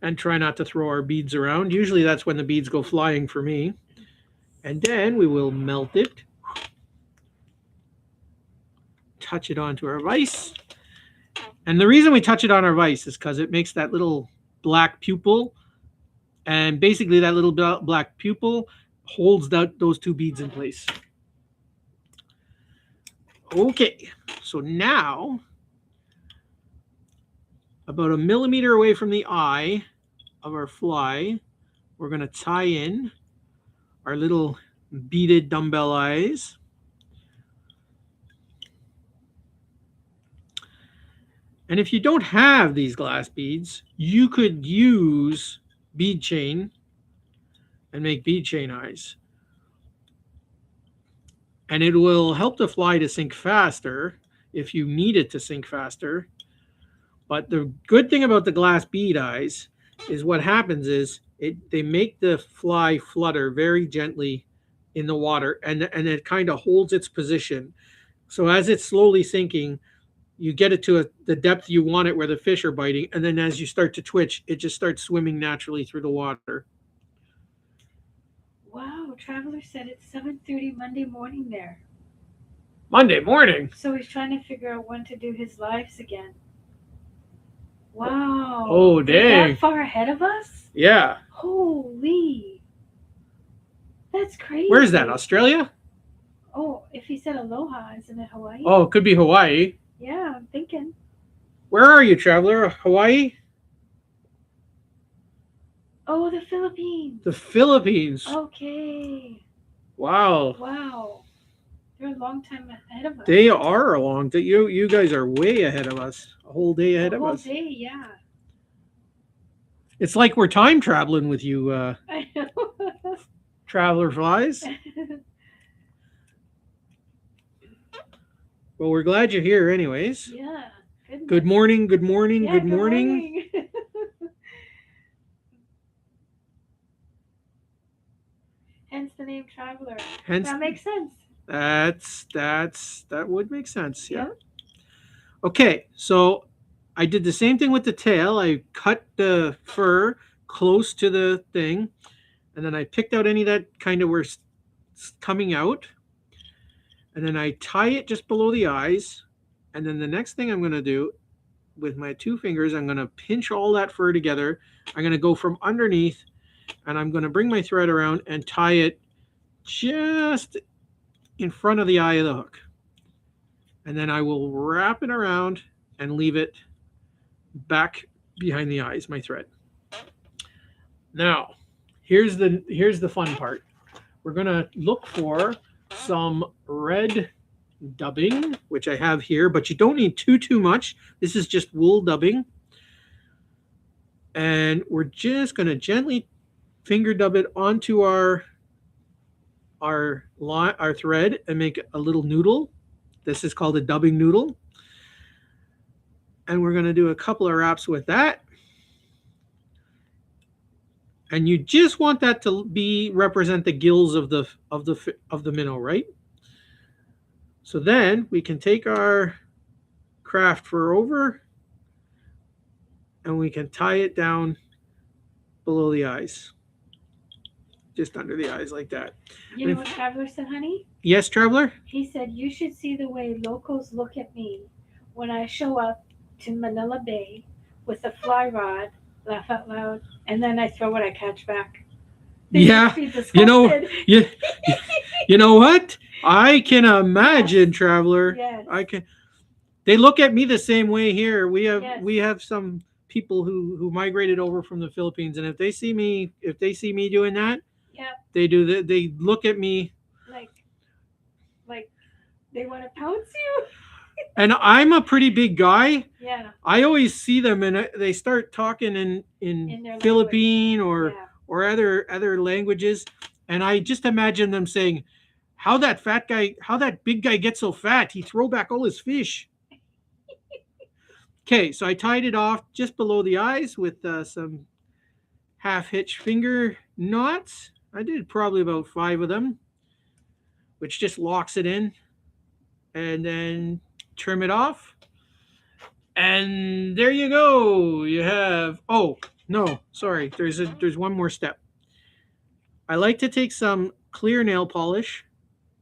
Speaker 1: And try not to throw our beads around. Usually that's when the beads go flying for me. And then we will melt it. Touch it onto our vise. And the reason we touch it on our vise is because it makes that little black pupil. And basically that little black pupil holds those two beads in place. Okay, so now, about 1 millimeter away from the eye of our fly, we're going to tie in our little beaded dumbbell eyes. And if you don't have these glass beads, you could use bead chain and make bead chain eyes. And it will help the fly to sink faster if you need it to sink faster. But the good thing about the glass bead eyes is what happens is they make the fly flutter very gently in the water, and it kind of holds its position. So as it's slowly sinking, you get it to the depth you want it where the fish are biting, and then as you start to twitch, it just starts swimming naturally through the water.
Speaker 2: Wow, Traveler said it's 7:30 Monday morning there.
Speaker 1: Monday morning.
Speaker 2: So he's trying to figure out when to do his lives again. Wow.
Speaker 1: Oh,
Speaker 2: They're
Speaker 1: dang.
Speaker 2: that far ahead of us?
Speaker 1: Yeah.
Speaker 2: Holy. That's crazy.
Speaker 1: Where is that? Australia?
Speaker 2: Oh, if he said aloha, isn't it Hawaii?
Speaker 1: Oh, it could be Hawaii.
Speaker 2: Yeah, I'm thinking.
Speaker 1: Where are you, traveler? Hawaii?
Speaker 2: Oh, the Philippines.
Speaker 1: The Philippines.
Speaker 2: Okay.
Speaker 1: Wow.
Speaker 2: Wow. They're a long time ahead of us.
Speaker 1: They are along. You guys are way ahead of us. A whole day ahead of us.
Speaker 2: A whole day, yeah.
Speaker 1: It's like we're time traveling with you,
Speaker 2: I know.
Speaker 1: traveler flies. Well, we're glad you're here anyways.
Speaker 2: Yeah, goodness.
Speaker 1: Good morning, good morning,
Speaker 2: Yeah,
Speaker 1: good morning.
Speaker 2: Hence the name Traveler.
Speaker 1: Hence,
Speaker 2: That makes sense.
Speaker 1: that would make sense. Yeah.
Speaker 2: Yep.
Speaker 1: Okay, so I did the same thing with the tail. I cut the fur close to the thing, and then I picked out any that kind of were coming out, and then I tie it just below the eyes. And then the next thing I'm going to do with my two fingers, I'm going to pinch all that fur together. I'm going to go from underneath, and I'm going to bring my thread around and tie it just in front of the eye of the hook. And then I will wrap it around and leave it back behind the eyes, my thread. Now, here's the fun part. We're going to look for some red dubbing, which I have here, but you don't need too much. This is just wool dubbing. And we're just going to gently finger dub it onto our thread and make a little noodle. This is called a dubbing noodle. And we're going to do a couple of wraps with that. And you just want that to represent the gills of the minnow, right? So then we can take our craft fur over and we can tie it down below the eyes. Just under the eyes like that.
Speaker 2: You know what Traveler said, honey?
Speaker 1: Yes, Traveler?
Speaker 2: He said, you should see the way locals look at me when I show up to Manila Bay with a fly rod, laugh out loud, and then I throw what I catch back.
Speaker 1: Yeah, you know what? I can imagine, yes. Traveler.
Speaker 2: Yes.
Speaker 1: I can. They look at me the same way here. We have some people who migrated over from the Philippines, and if they see me doing that,
Speaker 2: yeah,
Speaker 1: they do that. They look at me
Speaker 2: like they want to pounce you.
Speaker 1: And I'm a pretty big guy.
Speaker 2: Yeah.
Speaker 1: I always see them and they start talking in Philippine or other languages, and I just imagine them saying, how that big guy gets so fat? He throw back all his fish. Okay, so I tied it off just below the eyes with some half-hitch finger knots. I did probably about 5 of them, which just locks it in, and then trim it off. And there you go. You have, oh, no, sorry. There's one more step. I like to take some clear nail polish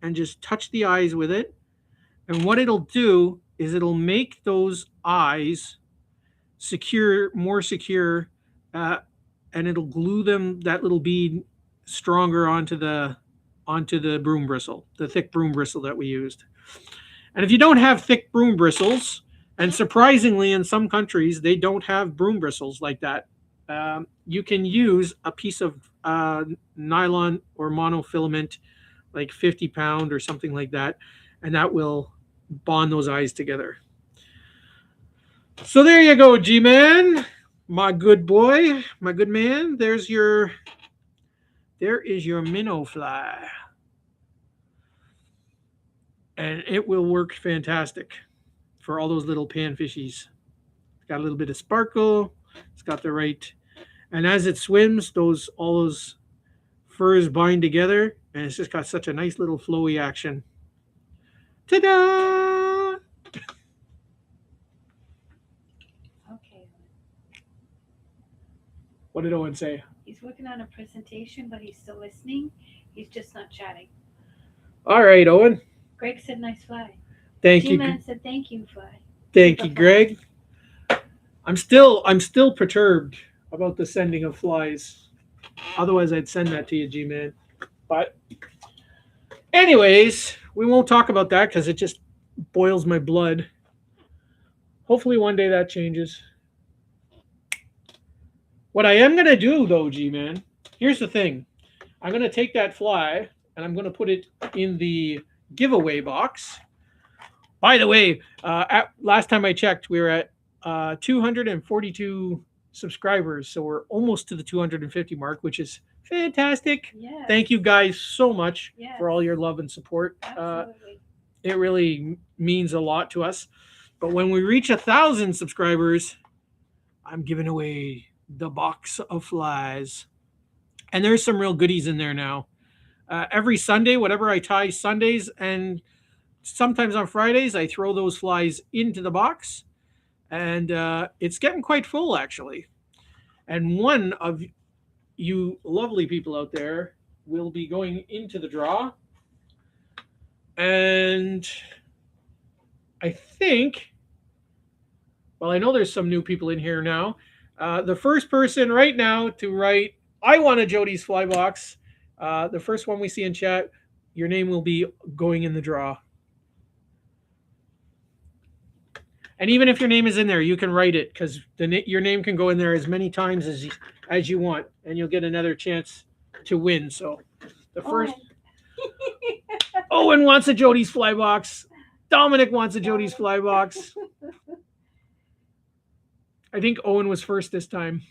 Speaker 1: and just touch the eyes with it. And what it'll do is it'll make those eyes more secure, and it'll glue that little bead stronger onto the broom bristle, the thick broom bristle that we used. And if you don't have thick broom bristles, and surprisingly in some countries they don't have broom bristles like that, you can use a piece of nylon or monofilament, like 50 pound or something like that, and that will bond those eyes together. So there you go, G-Man, my good boy, my good man. There is your minnow fly, and it will work fantastic for all those little panfishies. It's got a little bit of sparkle. It's got the right, and as it swims, all those furs bind together, and it's just got such a nice little flowy action. Ta-da!
Speaker 2: Okay.
Speaker 1: What did Owen say?
Speaker 2: He's working on a presentation, but he's still listening. He's just not chatting.
Speaker 1: All right, Owen.
Speaker 2: Greg said, "Nice fly."
Speaker 1: Thank you.
Speaker 2: G-Man said, "Thank you, fly."
Speaker 1: Thank you, Greg. I'm still perturbed about the sending of flies. Otherwise, I'd send that to you, G-Man. But anyways, we won't talk about that because it just boils my blood. Hopefully one day that changes. What I am going to do, though, G-Man, here's the thing. I'm going to take that fly and I'm going to put it in the giveaway box. By the way, last time I checked, we were at 242 subscribers, so we're almost to the 250 mark, which is fantastic.
Speaker 2: Yes.
Speaker 1: Thank you guys so much for all your love and support.
Speaker 2: Absolutely.
Speaker 1: It really means a lot to us. But when we reach 1,000 subscribers, I'm giving away the box of flies. And there's some real goodies in there now. Every Sunday, whatever I tie Sundays and sometimes on Fridays, I throw those flies into the box. And it's getting quite full, actually. And one of you lovely people out there will be going into the draw. And I think, well, I know there's some new people in here now. The first person right now to write, I want a Jody's Fly Box, the first one we see in chat, your name will be going in the draw. And even if your name is in there, you can write it because your name can go in there as many times as you want, and you'll get another chance to win. So the first, Owen wants a Jody's Fly Box. Dominic wants a Jody's Fly Box. I think Owen was first this time.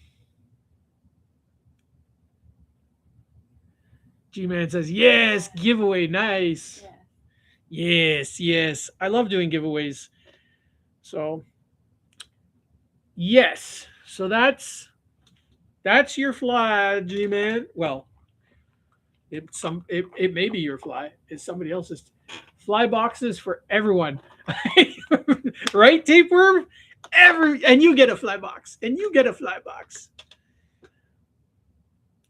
Speaker 1: G-Man says, yes, giveaway, nice. Yeah. Yes. I love doing giveaways. So, yes. So that's your fly, G-Man. Well, it may be your fly. It's somebody else's. Fly boxes for everyone. Right, Tapeworm? And you get a fly box. And you get a fly box.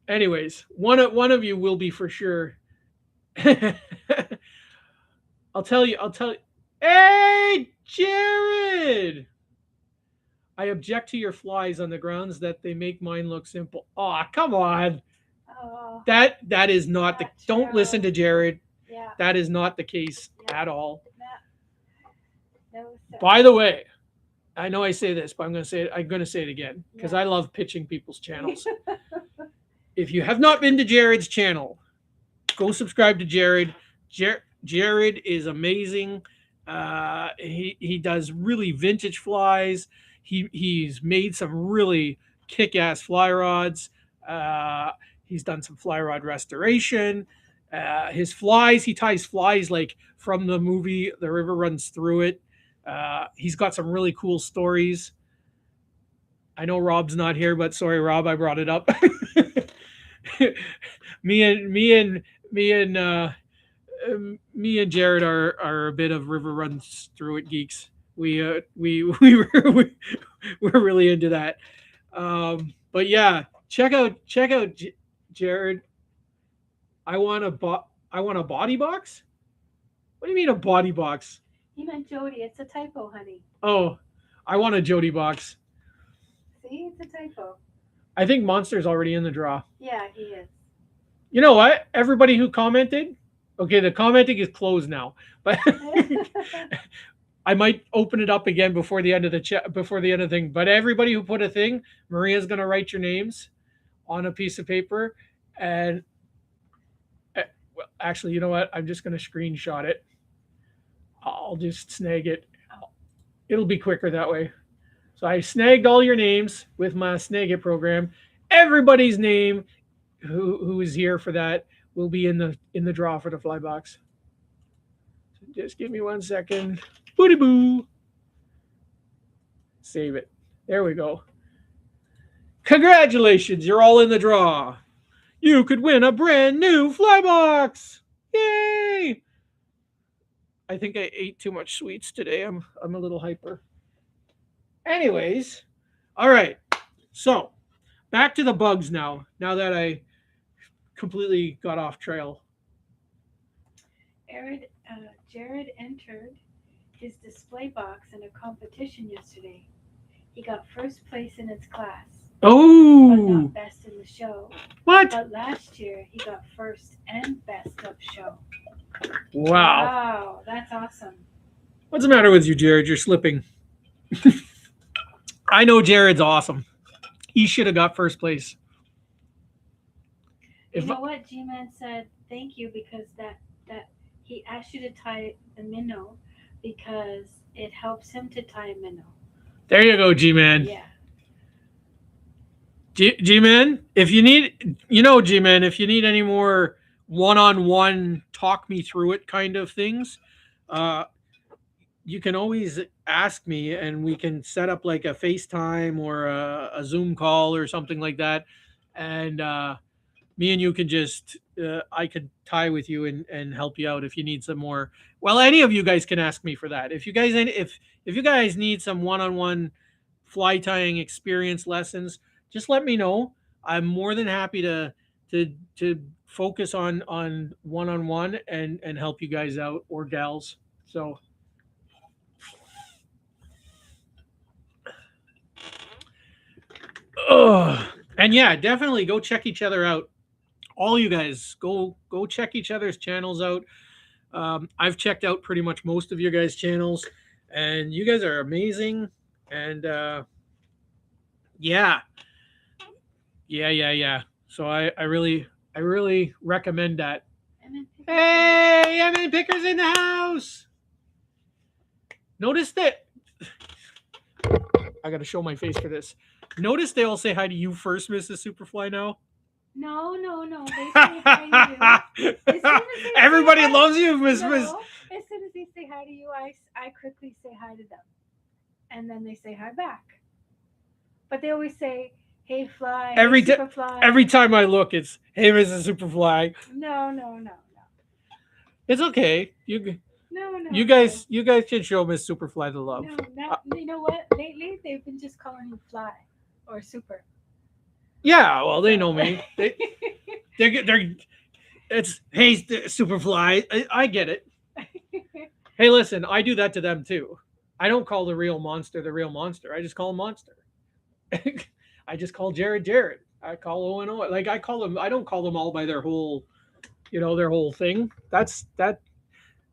Speaker 1: Anyways, one of you will be for sure. I'll tell you. Hey, Jared! I object to your flies on the grounds that they make mine look simple. Oh, come on.
Speaker 2: Oh,
Speaker 1: That is not the. Don't
Speaker 2: true.
Speaker 1: listen to Jared.
Speaker 2: Yeah.
Speaker 1: That is not the case at all.
Speaker 2: No,
Speaker 1: By the way, I know I say this, but I'm going to say it again because I love pitching people's channels. If you have not been to Jared's channel, go subscribe to Jared. Jared is amazing. He does really vintage flies. He's made some really kick-ass fly rods. He's done some fly rod restoration. His flies, he ties flies like from the movie The River Runs Through It. He's got some really cool stories. I know Rob's not here, but sorry, Rob, I brought it up. me and Jared are a bit of River Runs Through It geeks. We're really into that. But yeah, check out Jared. I want a body box. What do you mean a body box?
Speaker 2: He meant Jody. It's a typo, honey.
Speaker 1: Oh, I want a Jody box.
Speaker 2: See, it's a typo.
Speaker 1: I think Monster's already in the draw.
Speaker 2: Yeah, he is.
Speaker 1: You know what? Everybody who commented, okay, the commenting is closed now, but I might open it up again before the end of the thing. But everybody who put a thing, Maria's gonna write your names on a piece of paper, and well, actually, you know what? I'm just gonna screenshot it. I'll just snag it. It'll be quicker that way. So I snagged all your names with my Snag It program. Everybody's name who is here for that will be in the draw for the fly box. So just give me 1 second. Booty boo. Save it. There we go. Congratulations, you're all in the draw. You could win a brand new fly box. Yay! I think I ate too much sweets today. I'm a little hyper. Anyways, all right. So back to the bugs now. Now that I completely got off trail.
Speaker 2: Jared entered his display box in a competition yesterday. He got first place in his class.
Speaker 1: Oh,
Speaker 2: but not best in the show.
Speaker 1: What?
Speaker 2: But last year he got first and best of show.
Speaker 1: Wow,
Speaker 2: that's awesome.
Speaker 1: What's the matter with you, Jared? You're slipping. I know Jared's awesome. He should have got first place.
Speaker 2: You know what? G-Man said thank you because that he asked you to tie the minnow because it helps him to tie a minnow.
Speaker 1: There you go, G-Man.
Speaker 2: Yeah.
Speaker 1: G-Man, if you need, G-Man, if you need any more one-on-one talk me through it kind of things, you can always ask me, and we can set up like a FaceTime or a Zoom call or something like that, and me and you can just I could tie with you and help you out if you need some more. Well, any of you guys can ask me for that. If you guys need some one-on-one fly tying experience lessons, just let me know. I'm more than happy to focus on one-on-one and help you guys out, or gals. So and yeah, definitely go check each other out. All you guys go check each other's channels out. I've checked out pretty much most of your guys' channels, and you guys are amazing. And yeah, yeah. So I really recommend that. Hey, Evan Picker's in the house. Notice that I got to show my face for this. Notice they all say hi to you first, Mrs. Superfly. Now.
Speaker 2: No. They say hi to you. As soon as they
Speaker 1: Everybody
Speaker 2: say hi,
Speaker 1: loves you, Miss.
Speaker 2: no, as soon as they say hi to you, I quickly say hi to them, and then they say hi back. But they always say, "Hey, Fly."
Speaker 1: Every
Speaker 2: hey,
Speaker 1: time,
Speaker 2: Superfly.
Speaker 1: every time I look, it's "Hey, Mrs. Superfly."
Speaker 2: No.
Speaker 1: It's okay.
Speaker 2: No.
Speaker 1: You guys can show Miss Superfly the love.
Speaker 2: No, you know what? Lately, they've been just calling you Fly or Super.
Speaker 1: Yeah, well, they know me. They're it's hey Superfly. I get it. Hey, listen, I do that to them too. I don't call the real monster the real monster. I just call him Monster. I just call Jared. I call Owen. Like I call them. I don't call them all by their whole, their whole thing. That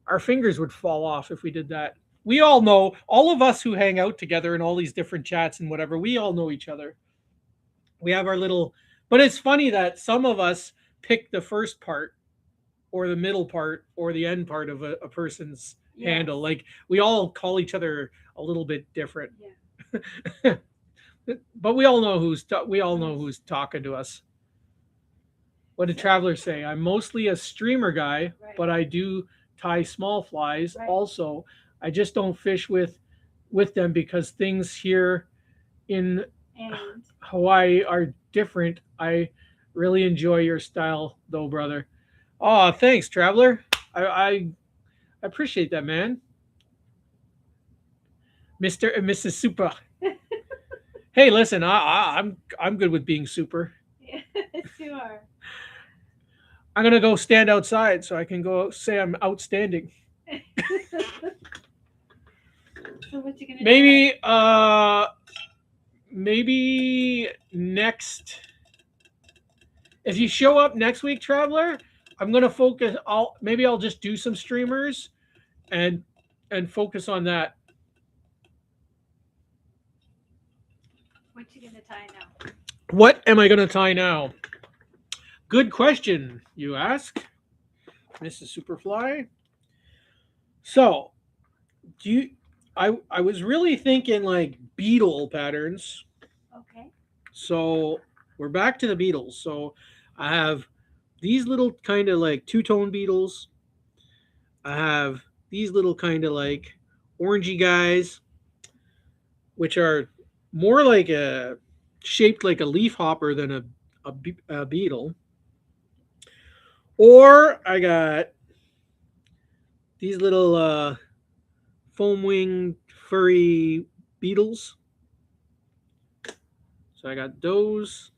Speaker 1: our fingers would fall off if we did that. We all know, all of us who hang out together in all these different chats and whatever, we all know each other. We have our little, but it's funny that some of us pick the first part or the middle part or the end part of a person's handle. Like we all call each other a little bit different.
Speaker 2: Yeah.
Speaker 1: But we all know who's talking to us. What did Traveler say? I'm mostly a streamer guy,
Speaker 2: Right.
Speaker 1: but I do tie small flies
Speaker 2: Right.
Speaker 1: also. I just don't fish with them because things here in
Speaker 2: And
Speaker 1: Hawaii are different. I really enjoy your style though, brother. Oh, thanks, Traveler. I appreciate that, man. Mr. and Mrs. Super. Hey, listen, I'm good with being super.
Speaker 2: yes, you are.
Speaker 1: I'm gonna go stand outside so I can go say I'm outstanding.
Speaker 2: So what you gonna
Speaker 1: Maybe next, if you show up next week, Traveler, I'm gonna focus. I'll just do some streamers, and focus on that.
Speaker 2: What you gonna tie now?
Speaker 1: What am I gonna tie now? Good question, you ask, Mrs. Superfly. So, do you? I was really thinking like beetle patterns.
Speaker 2: Okay.
Speaker 1: So we're back to the beetles. So I have these little kind of like two-tone beetles. I have these little kind of like orangey guys, which are more like a shaped like a leaf hopper than a beetle. Or I got these little foam wing furry beetles. So I got those.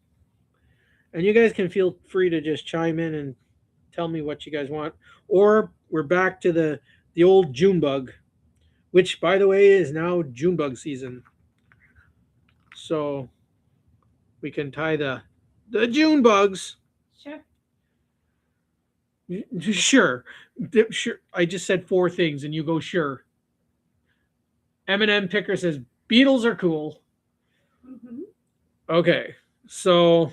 Speaker 1: And you guys can feel free to just chime in and tell me what you guys want. Or we're back to the old June bug, which by the way is now June bug season. So we can tie the June bugs.
Speaker 2: Sure.
Speaker 1: Sure. Sure. I just said four things and you go sure. M&M Picker says beetles are cool.
Speaker 2: Mm-hmm.
Speaker 1: Okay. So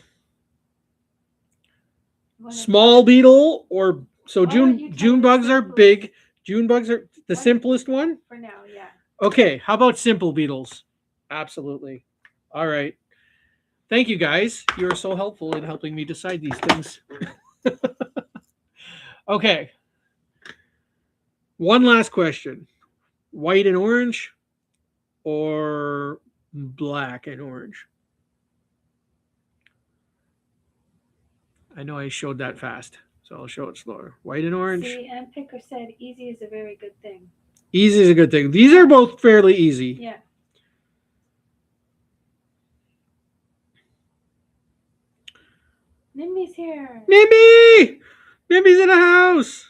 Speaker 1: small beetle or so June bugs are big. June bugs are the simplest one?
Speaker 2: For now, yeah.
Speaker 1: Okay, how about simple beetles? Absolutely. All right. Thank you guys. You're so helpful in helping me decide these things. Okay. One last question. white and orange or black and orange? I know I showed that fast, so I'll show it slower. White and orange.
Speaker 2: See, Ann Picker said easy is a very good thing.
Speaker 1: Easy is a good thing. These are both fairly easy.
Speaker 2: Yeah. Nimby's here.
Speaker 1: Nimby! Nimby's in the house.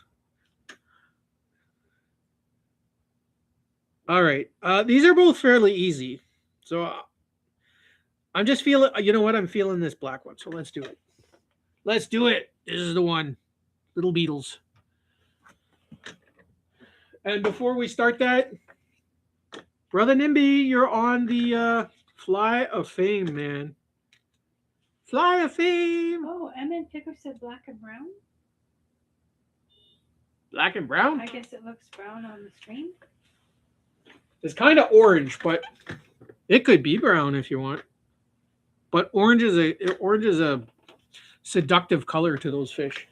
Speaker 1: All right. These are both fairly easy. So I'm just feeling, you know what? I'm feeling this black one. So let's do it. Let's do it. This is the one. Little Beetles. And before we start that, Brother Nimby, you're on the Fly of Fame, man. Fly of Fame.
Speaker 2: Oh, Ann Picker said black and brown.
Speaker 1: Black and brown?
Speaker 2: I guess it looks brown on the screen.
Speaker 1: It's kind of orange, but it could be brown if you want. But orange is a seductive color to those fish.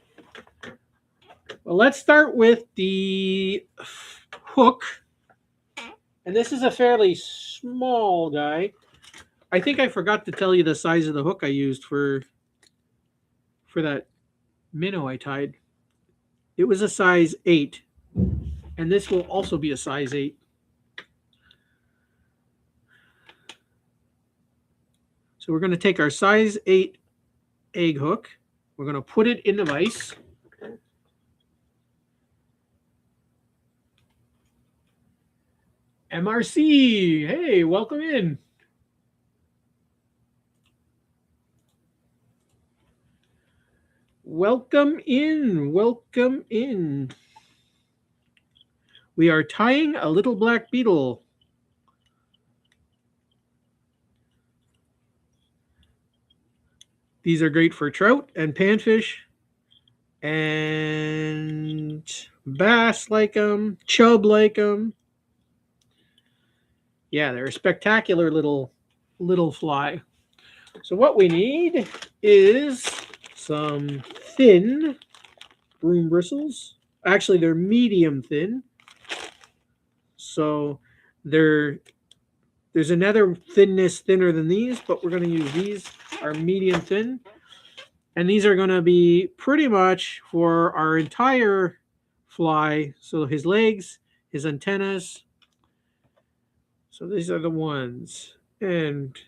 Speaker 1: Well, let's start with the hook. And this is a fairly small guy. I think I forgot to tell you the size of the hook I used for that minnow I tied. It was a size 8. And this will also be a size 8. So we're going to take our size 8 egg hook. We're going to put it in the vise. MRC, hey, welcome in. Welcome in, welcome in. We are tying a little black beetle. These are great for trout and panfish, and bass like them, chub like them. Yeah, they're a spectacular little fly. So what we need is some thin broom bristles. Actually, they're medium thin. So there's another thinness thinner than these, but we're going to use these. Are medium thin, and these are going to be pretty much for our entire fly. So his legs, his antennas. So these are the ones, and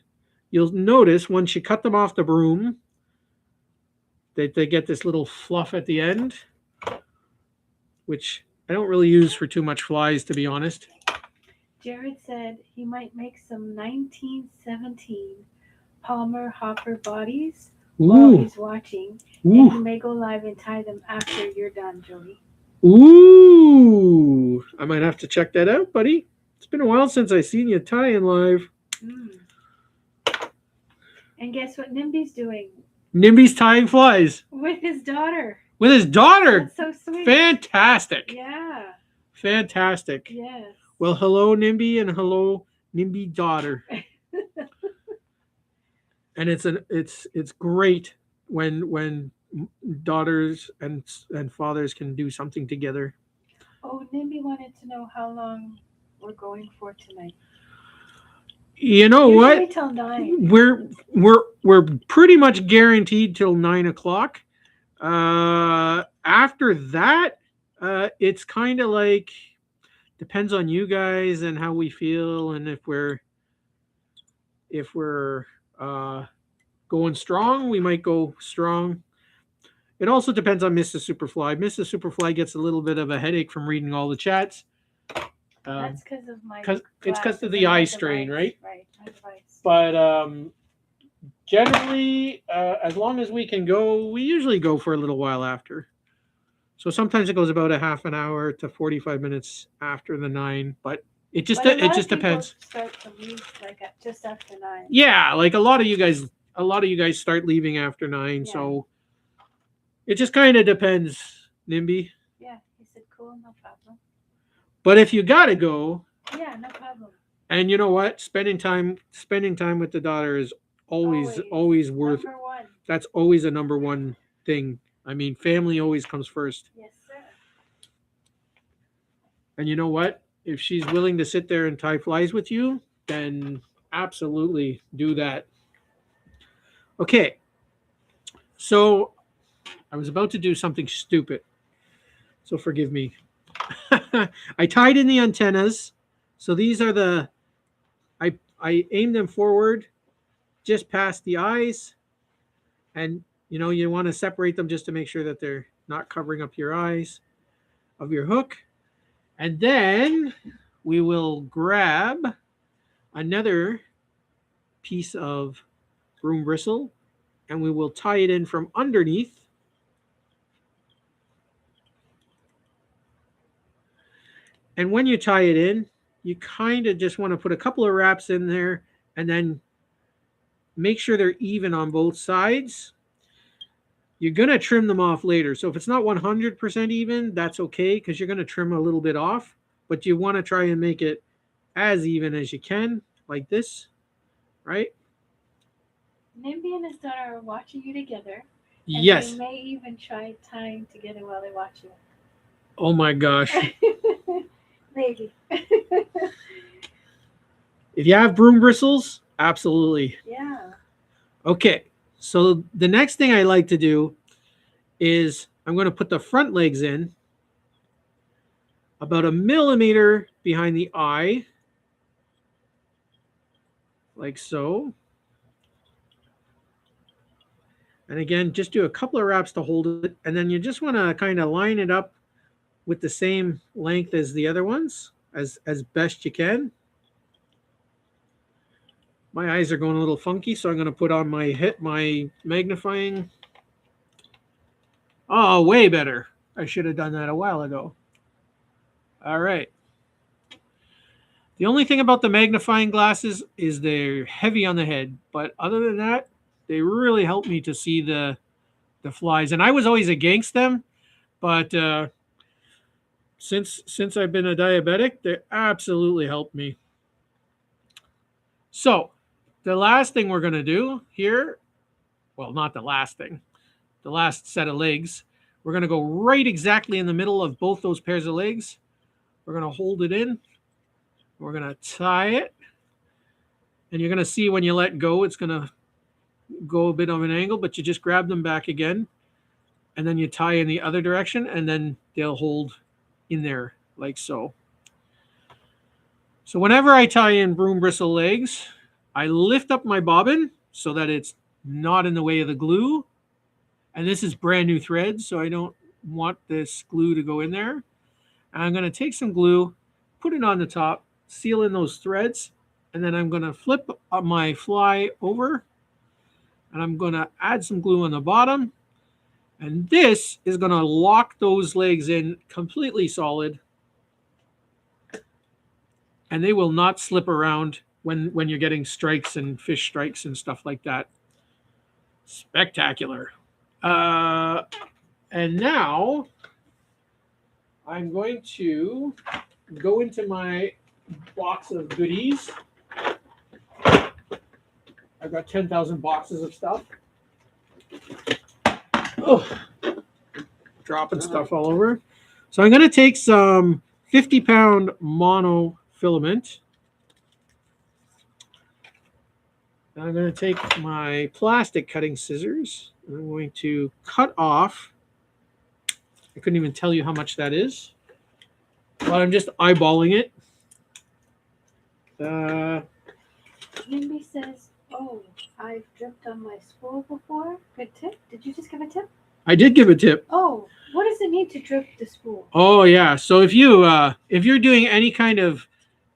Speaker 1: you'll notice once you cut them off the broom that they get this little fluff at the end, which I don't really use for too much flies, to be honest.
Speaker 2: Jared said he might make some 1917 Palmer Hopper bodies while he's watching. And he may go live and tie them after you're done, Jody.
Speaker 1: Ooh, I might have to check that out, buddy. It's been a while since I seen you tying live.
Speaker 2: And guess what Nimby's doing?
Speaker 1: Nimby's tying flies.
Speaker 2: With his daughter.
Speaker 1: With his daughter?
Speaker 2: That's so sweet.
Speaker 1: Fantastic.
Speaker 2: Yeah.
Speaker 1: Fantastic.
Speaker 2: Yes.
Speaker 1: Well, hello, Nimby, and hello, Nimby daughter. And it's great when daughters and fathers can do something together.
Speaker 2: Oh, Nimby wanted to know how long we're going for tonight.
Speaker 1: You know
Speaker 2: Usually
Speaker 1: what?
Speaker 2: Till 9.
Speaker 1: We're pretty much guaranteed till 9 o'clock. After that, it's kind of like depends on you guys and how we feel, and if we're going strong, we might go strong. It also depends on Mrs. Superfly. Mrs. Superfly gets a little bit of a headache from reading all the chats.
Speaker 2: That's because of my.
Speaker 1: It's because of the eye strain, right?
Speaker 2: Right, my device.
Speaker 1: But generally, as long as we can go, we usually go for a little while after. So sometimes it goes about a half an hour to 45 minutes after the 9, but it just depends.
Speaker 2: Start to leave like just after 9.
Speaker 1: Yeah, like a lot of you guys start leaving after 9, so it just kind of depends, Nimby.
Speaker 2: Yeah, he said cool, no problem.
Speaker 1: But if you gotta go,
Speaker 2: yeah, no problem.
Speaker 1: And you know what? Spending time with the daughter is always worth.
Speaker 2: Number one.
Speaker 1: That's always a number one thing. I mean, family always comes first.
Speaker 2: Yes, sir.
Speaker 1: And you know what? if she's willing to sit there and tie flies with you, then absolutely do that. Okay, so I was about to do something stupid, so forgive me. I tied in the antennas. So these are I aimed them forward just past the eyes, and you want to separate them just to make sure that they're not covering up your eyes of your hook. And then we will grab another piece of broom bristle and we will tie it in from underneath. And when you tie it in, you kind of just want to put a couple of wraps in there and then make sure they're even on both sides. You're going to trim them off later. So if it's not 100% even, that's okay because you're going to trim a little bit off. But you want to try and make it as even as you can, like this, right?
Speaker 2: Nimby and his daughter are watching you together. And
Speaker 1: Yes.
Speaker 2: they may even try tying together while they watch you.
Speaker 1: Oh my gosh.
Speaker 2: Maybe.
Speaker 1: If you have broom bristles, absolutely.
Speaker 2: Yeah.
Speaker 1: Okay. So the next thing I like to do is I'm going to put the front legs in about 1 millimeter behind the eye, like so. And again, just do a couple of wraps to hold it. And then you just want to kind of line it up with the same length as the other ones as best you can. My eyes are going a little funky, so I'm going to put on my magnifying. Oh, way better. I should have done that a while ago. All right. The only thing about the magnifying glasses is they're heavy on the head, but other than that, they really help me to see the flies. And I was always against them, but since I've been a diabetic, they absolutely helped me. So the last thing we're going to do here, well, not the last thing, the last set of legs, we're going to go right exactly in the middle of both those pairs of legs. We're going to hold it in. We're going to tie it. And you're going to see when you let go, it's going to go a bit of an angle, but you just grab them back again. And then you tie in the other direction, and then they'll hold in there like so. So whenever I tie in broom bristle legs, I lift up my bobbin so that it's not in the way of the glue. And this is brand new thread, so I don't want this glue to go in there. And I'm going to take some glue, put it on the top, seal in those threads, and then I'm going to flip my fly over, and I'm going to add some glue on the bottom. And this is going to lock those legs in completely solid. And they will not slip around when you're getting strikes and fish strikes and stuff like that. Spectacular. And now I'm going to go into my box of goodies. I've got 10,000 boxes of stuff. Oh, dropping stuff all over. So I'm going to take some 50-pound mono filament. I'm going to take my plastic cutting scissors. I'm going to cut off. I couldn't even tell you how much that is, but I'm just eyeballing it.
Speaker 2: Nimby says, "Oh, I've dripped on my spool before." Good tip. Did you just give a tip?
Speaker 1: I did give a tip.
Speaker 2: Oh, what does it need to drip the spool?
Speaker 1: Oh yeah. So if you're doing any kind of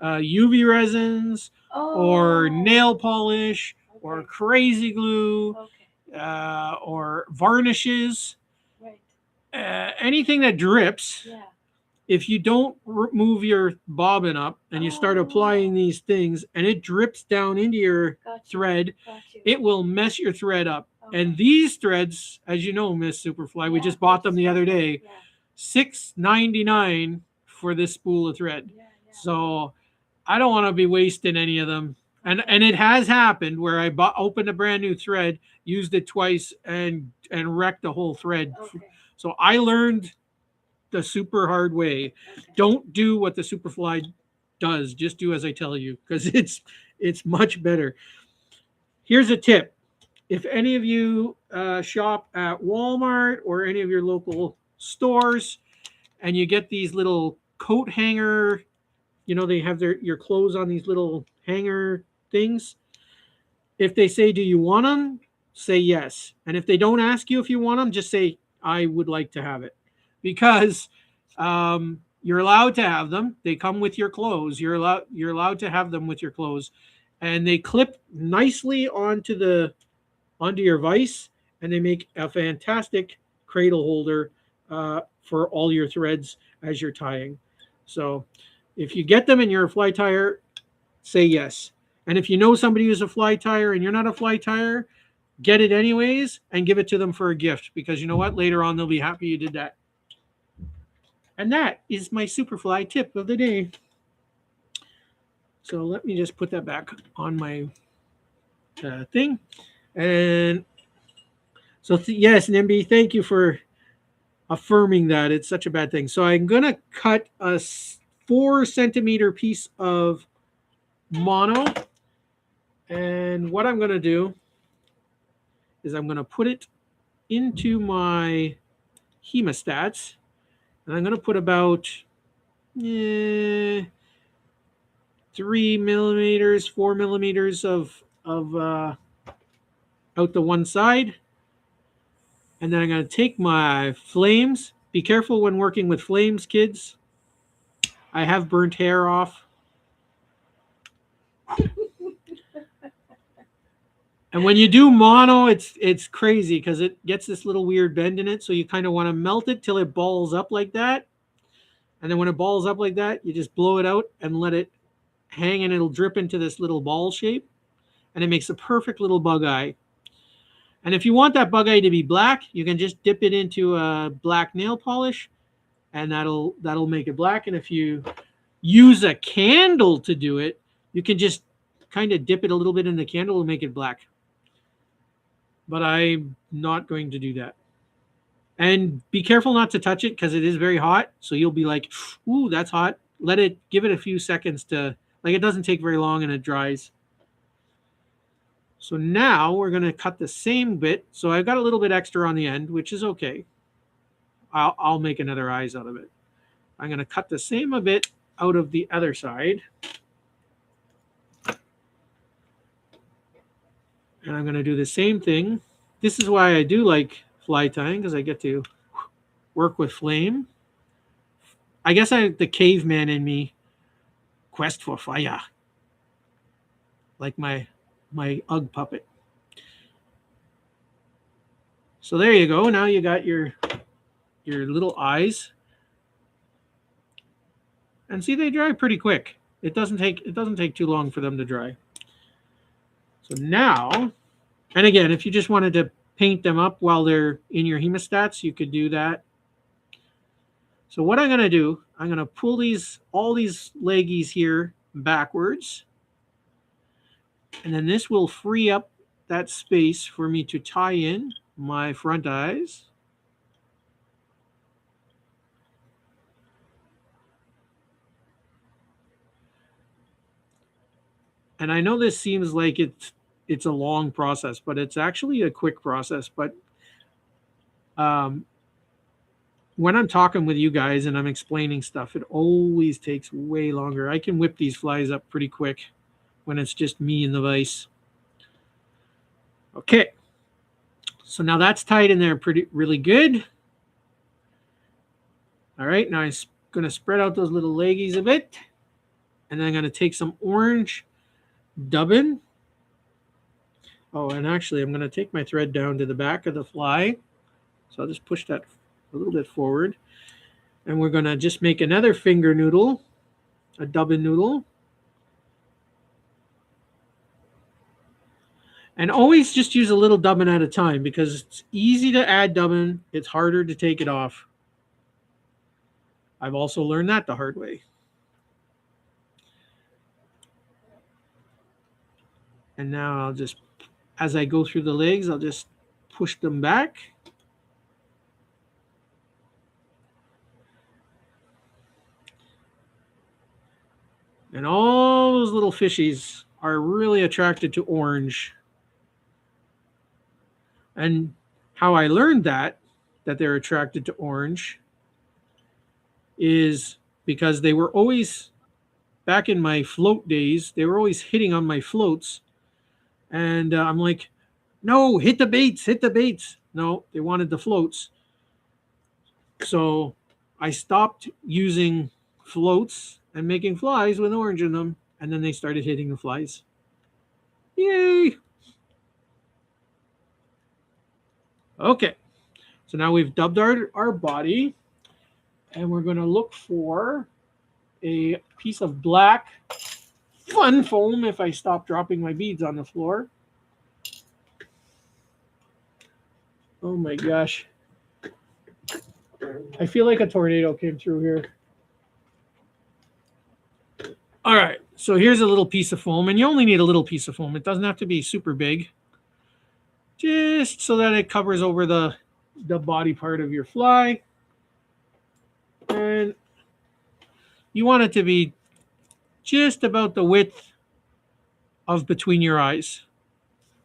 Speaker 1: UV resins or nail polish or crazy glue or varnishes,
Speaker 2: right.
Speaker 1: Anything that drips,
Speaker 2: Yeah.
Speaker 1: if you don't move your bobbin up and you start applying these things and it drips down into your thread, it will mess your thread up. Okay. And these threads, as you know, Miss Superfly, we just bought them the other day, $6.99 for this spool of thread. Yeah. So I don't want to be wasting any of them. And it has happened where I opened a brand new thread, used it twice, and wrecked the whole thread. Okay. So I learned the super hard way. Don't do what the Superfly does. Just do as I tell you because it's much better. Here's a tip: if any of you shop at Walmart or any of your local stores, and you get these little coat hanger, they have your clothes on these little hanger things. If they say, "Do you want them?" say yes. And if they don't ask you if you want them, just say, "I would like to have it," because you're allowed to have them. They come with your clothes. You're allowed to have them with your clothes, and they clip nicely onto your vise, and they make a fantastic cradle holder for all your threads as you're tying. So if you get them and you're a fly tyer, say yes. And if you know somebody who's a fly tyer and you're not a fly tyer, get it anyways and give it to them for a gift, because you know what? Later on, they'll be happy you did that. And that is my Superfly tip of the day. So let me just put that back on my thing. And so, yes, NMB, thank you for affirming that. It's such a bad thing. So I'm going to cut a 4 centimeter piece of mono. And what I'm going to do is I'm going to put it into my hemostats. And I'm going to put about 3 millimeters, 4 millimeters of out the one side. And then I'm going to take my flames. Be careful when working with flames, kids. I have burnt hair off. And when you do mono, it's crazy because it gets this little weird bend in it. So you kind of want to melt it till it balls up like that. And then when it balls up like that, you just blow it out and let it hang, and it'll drip into this little ball shape. And it makes a perfect little bug eye. And if you want that bug eye to be black, you can just dip it into a black nail polish, and that'll make it black. And if you use a candle to do it, you can just kind of dip it a little bit in the candle and make it black. But I'm not going to do that. And be careful not to touch it because it is very hot. So you'll be like, "Ooh, that's hot." Give it a few seconds it doesn't take very long and it dries. So now we're going to cut the same bit. So I've got a little bit extra on the end, which is okay. I'll make another eyes out of it. I'm going to cut the same a bit out of the other side. And I'm going to do the same thing. This is why I do like fly tying, because I get to work with flame. I guess the caveman in me, quest for fire. Like my Ugg puppet. So there you go. Now you got your little eyes. And see, they dry pretty quick. It doesn't take too long for them to dry. So now, and again, if you just wanted to paint them up while they're in your hemostats, you could do that. So what I'm going to do, I'm going to pull all these leggies here backwards. And then this will free up that space for me to tie in my front eyes. And I know this seems like it's a long process, but it's actually a quick process. But when I'm talking with you guys and I'm explaining stuff, it always takes way longer. I can whip these flies up pretty quick when it's just me and the vise. Okay. So now that's tied in there really good. All right. Now I'm going to spread out those little leggies a bit. And then I'm going to take some orange dubbin. Oh, and actually, I'm going to take my thread down to the back of the fly. So I'll just push that a little bit forward. And we're going to just make another finger noodle, a dubbin noodle. And always just use a little dubbin at a time, because it's easy to add dubbin. It's harder to take it off. I've also learned that the hard way. And now I'll just, as I go through the legs, I'll just push them back. And all those little fishies are really attracted to orange. And how I learned that they're attracted to orange, is because they were always, back in my float days, they were always hitting on my floats. And I'm like, no, hit the baits, hit the baits. No, they wanted the floats. So I stopped using floats and making flies with orange in them. And then they started hitting the flies. Yay! Okay, so now we've dubbed our body, and we're going to look for a piece of black fun foam if I stop dropping my beads on the floor. Oh my gosh. I feel like a tornado came through here. All right, so here's a little piece of foam, and you only need a little piece of foam. It doesn't have to be super big, just so that it covers over the body part of your fly. And you want it to be just about the width of between your eyes.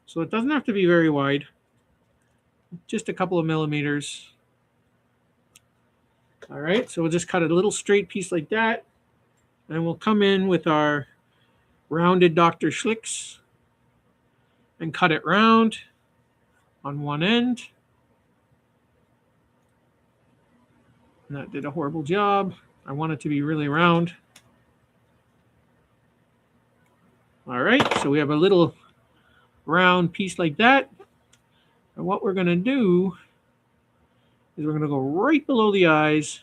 Speaker 1: So it doesn't have to be very wide, just a couple of millimeters. All right, so we'll just cut a little straight piece like that, and we'll come in with our rounded Dr. Schlicks and cut it round on one end. And that did a horrible job. I want it to be really round. All right, so we have a little round piece like that. And what we're going to do is we're going to go right below the eyes,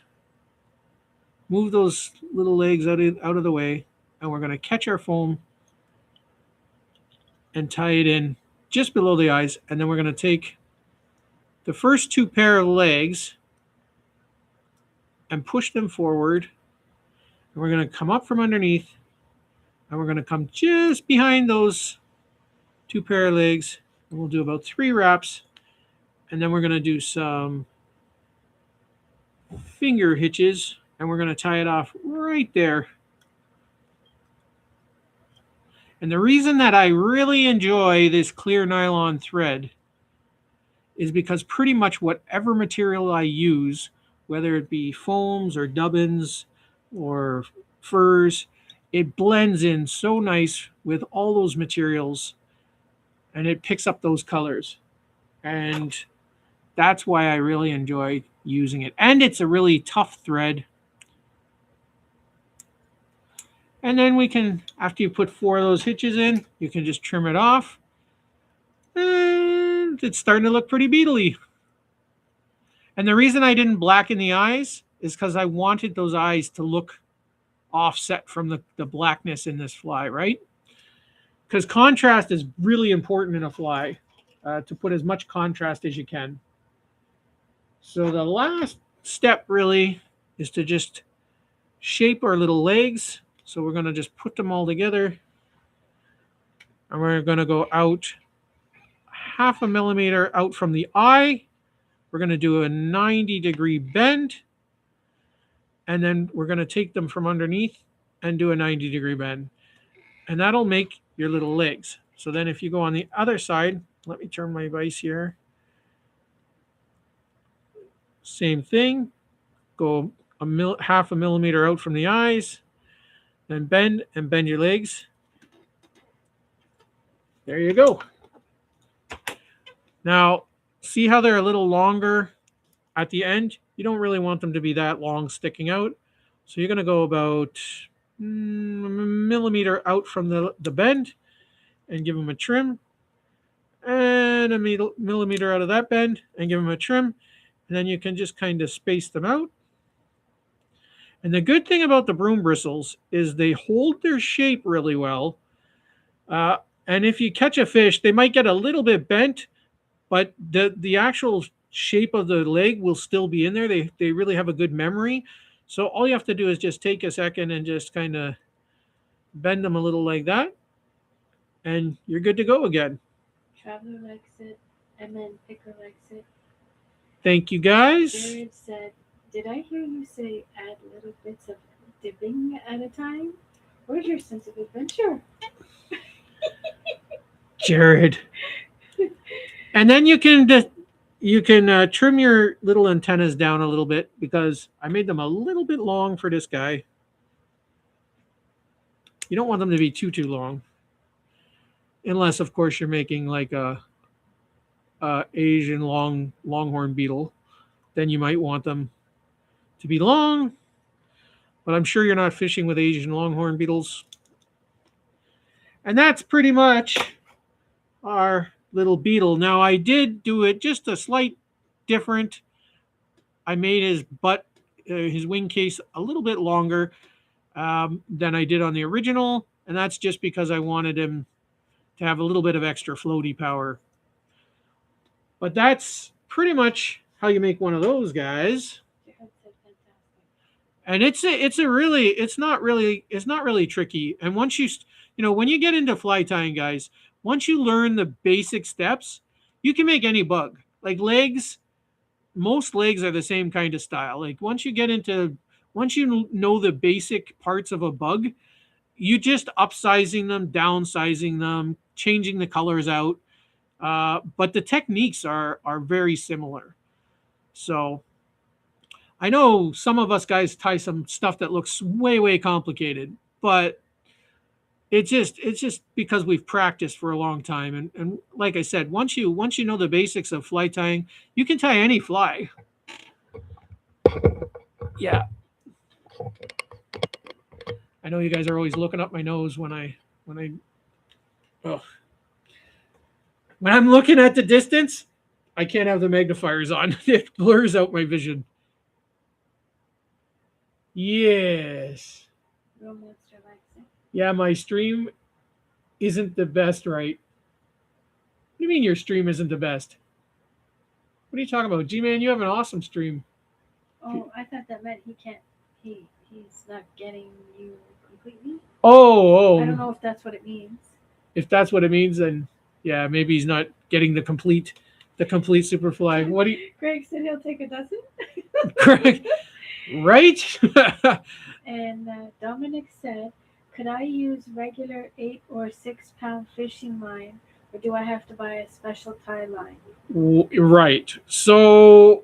Speaker 1: move those little legs out of the way, and we're going to catch our foam and tie it in just below the eyes. And then we're going to take the first two pair of legs and push them forward. And we're going to come up from underneath, and we're going to come just behind those two pair of legs, and we'll do about 3 wraps. And then we're going to do some finger hitches, and we're going to tie it off right there. And the reason that I really enjoy this clear nylon thread is because pretty much whatever material I use, whether it be foams or dubbins or furs, it blends in so nice with all those materials, and it picks up those colors. And that's why I really enjoy using it. And it's a really tough thread. And then we can, after you put 4 of those hitches in, you can just trim it off. And it's starting to look pretty beetly. And the reason I didn't blacken the eyes is because I wanted those eyes to look offset from the blackness in this fly, right? Because contrast is really important in a fly, to put as much contrast as you can. So the last step really is to just shape our little legs. So we're going to just put them all together, and we're going to go out 0.5 millimeter out from the eye. We're going to do a 90-degree bend, and then we're going to take them from underneath and do a 90-degree bend. And that'll make your little legs. So then if you go on the other side, let me turn my vise here. Same thing. Go 0.5 millimeter out from the eyes, then bend and bend your legs. There you go. Now, see how they're a little longer at the end? You don't really want them to be that long sticking out. So you're going to go about a millimeter out from the bend and give them a trim. And a millimeter out of that bend and give them a trim. And then you can just kind of space them out. And the good thing about the broom bristles is they hold their shape really well. And if you catch a fish, they might get a little bit bent, but the actual shape of the leg will still be in there. They really have a good memory. So all you have to do is just take a second and just kind of bend them a little like that, and you're good to go again.
Speaker 2: Traveler likes it, and then Picker likes it.
Speaker 1: Thank you, guys.
Speaker 2: Jared said, did I hear you say add little bits of dipping at a time? Where's your sense of adventure?
Speaker 1: Jared. And then you can trim your little antennas down a little bit because I made them a little bit long for this guy. You don't want them to be too long, unless of course you're making like a Asian longhorn beetle. Then you might want them to be long, but I'm sure you're not fishing with Asian longhorn beetles. And that's pretty much our little beetle. Now I did do it just a slight different. I made his his wing case a little bit longer than I did on the original, and that's just because I wanted him to have a little bit of extra floaty power. But that's pretty much how you make one of those guys. And it's not really tricky. And once when you get into fly tying, guys, once you learn the basic steps, you can make any bug. Like legs, most legs are the same kind of style. Like once you know the basic parts of a bug, you just upsizing them, downsizing them, changing the colors out. But the techniques are very similar. So I know some of us guys tie some stuff that looks way complicated, but it's just because we've practiced for a long time. And like I said, once you know the basics of fly tying, you can tie any fly. Yeah. I know you guys are always looking up my nose when I'm looking at the distance. I can't have the magnifiers on. It blurs out my vision. Yes. Yeah, my stream isn't the best, right? What do you mean your stream isn't the best? What are you talking about? G-Man, you have an awesome stream.
Speaker 2: Oh, I thought that meant he's not getting you completely.
Speaker 1: Oh.
Speaker 2: I don't know if that's what it means.
Speaker 1: If that's what it means, then yeah, maybe he's not getting the complete Superfly. What do you
Speaker 2: Greg said he'll take a dozen.
Speaker 1: Greg, right?
Speaker 2: And Dominic said, could I use regular 8 or 6 pound fishing line, or do I have to buy a special tie line?
Speaker 1: Right. So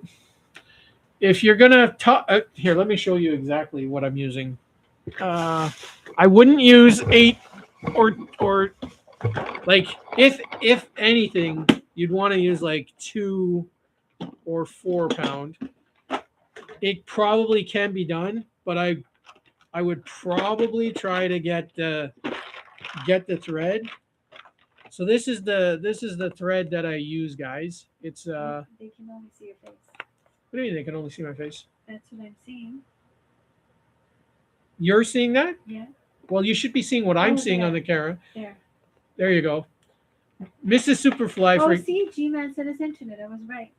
Speaker 1: if you're gonna here, let me show you exactly what I'm using. I wouldn't use 8 or like if anything, you'd want to use like 2 or 4 pound. It probably can be done, but I would probably try to get the thread. So this is the thread that I use, guys. It's
Speaker 2: They can only see your face.
Speaker 1: What do you mean they can only see my face?
Speaker 2: That's what I'm seeing.
Speaker 1: You're seeing that?
Speaker 2: Yeah.
Speaker 1: Well, you should be seeing what I'm seeing on the camera. There you go. Mrs. Superfly.
Speaker 2: Oh, see, G-Man said his internet. I was right.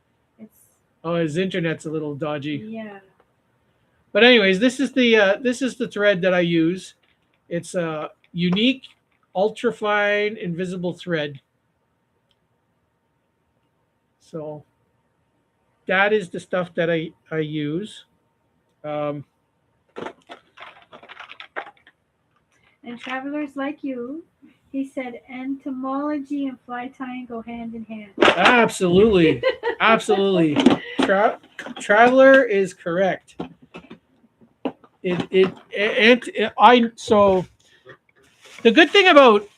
Speaker 1: His internet's a little dodgy.
Speaker 2: Yeah.
Speaker 1: But anyways, this is the thread that I use. It's a unique, ultrafine, invisible thread. So that is the stuff that I use.
Speaker 2: And travelers like you, he said, entomology and fly tying go hand in hand.
Speaker 1: Absolutely. Traveler is correct. So the good thing about,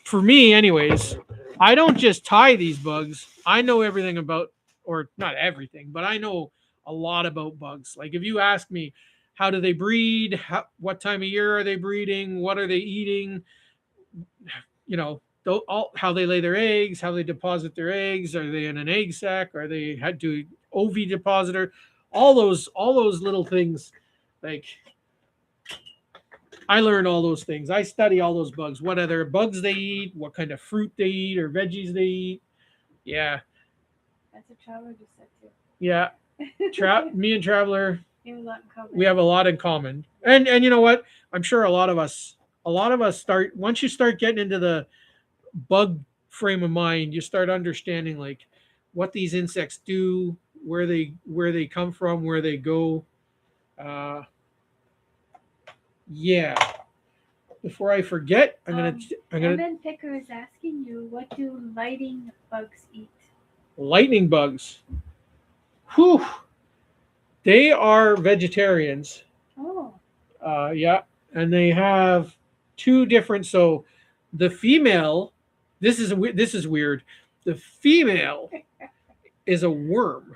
Speaker 1: for me anyways, I don't just tie these bugs. I know everything about, or not everything, but I know a lot about bugs. Like if you ask me, how do they breed? What time of year are they breeding? What are they eating? How they lay their eggs, how they deposit their eggs. Are they in an egg sac? Are they had to ovidepositor? All those little things. Like I learn all those things. I study all those bugs. What other bugs they eat? What kind of fruit they eat or veggies they eat? Yeah.
Speaker 2: That's what Traveler just said too.
Speaker 1: Yeah. Me and Traveler.
Speaker 2: We
Speaker 1: have a lot in common. And you know what? I'm sure a lot of us start, once you start getting into the bug frame of mind, you start understanding like what these insects do, where they come from, where they go. Yeah. before I forget, I'm gonna
Speaker 2: Evan Picker is asking you, what do lighting bugs eat?
Speaker 1: lightning bugs. Whew, they are vegetarians.
Speaker 2: Oh,
Speaker 1: Yeah, and they have two different. So the female, this is weird. The female is a worm,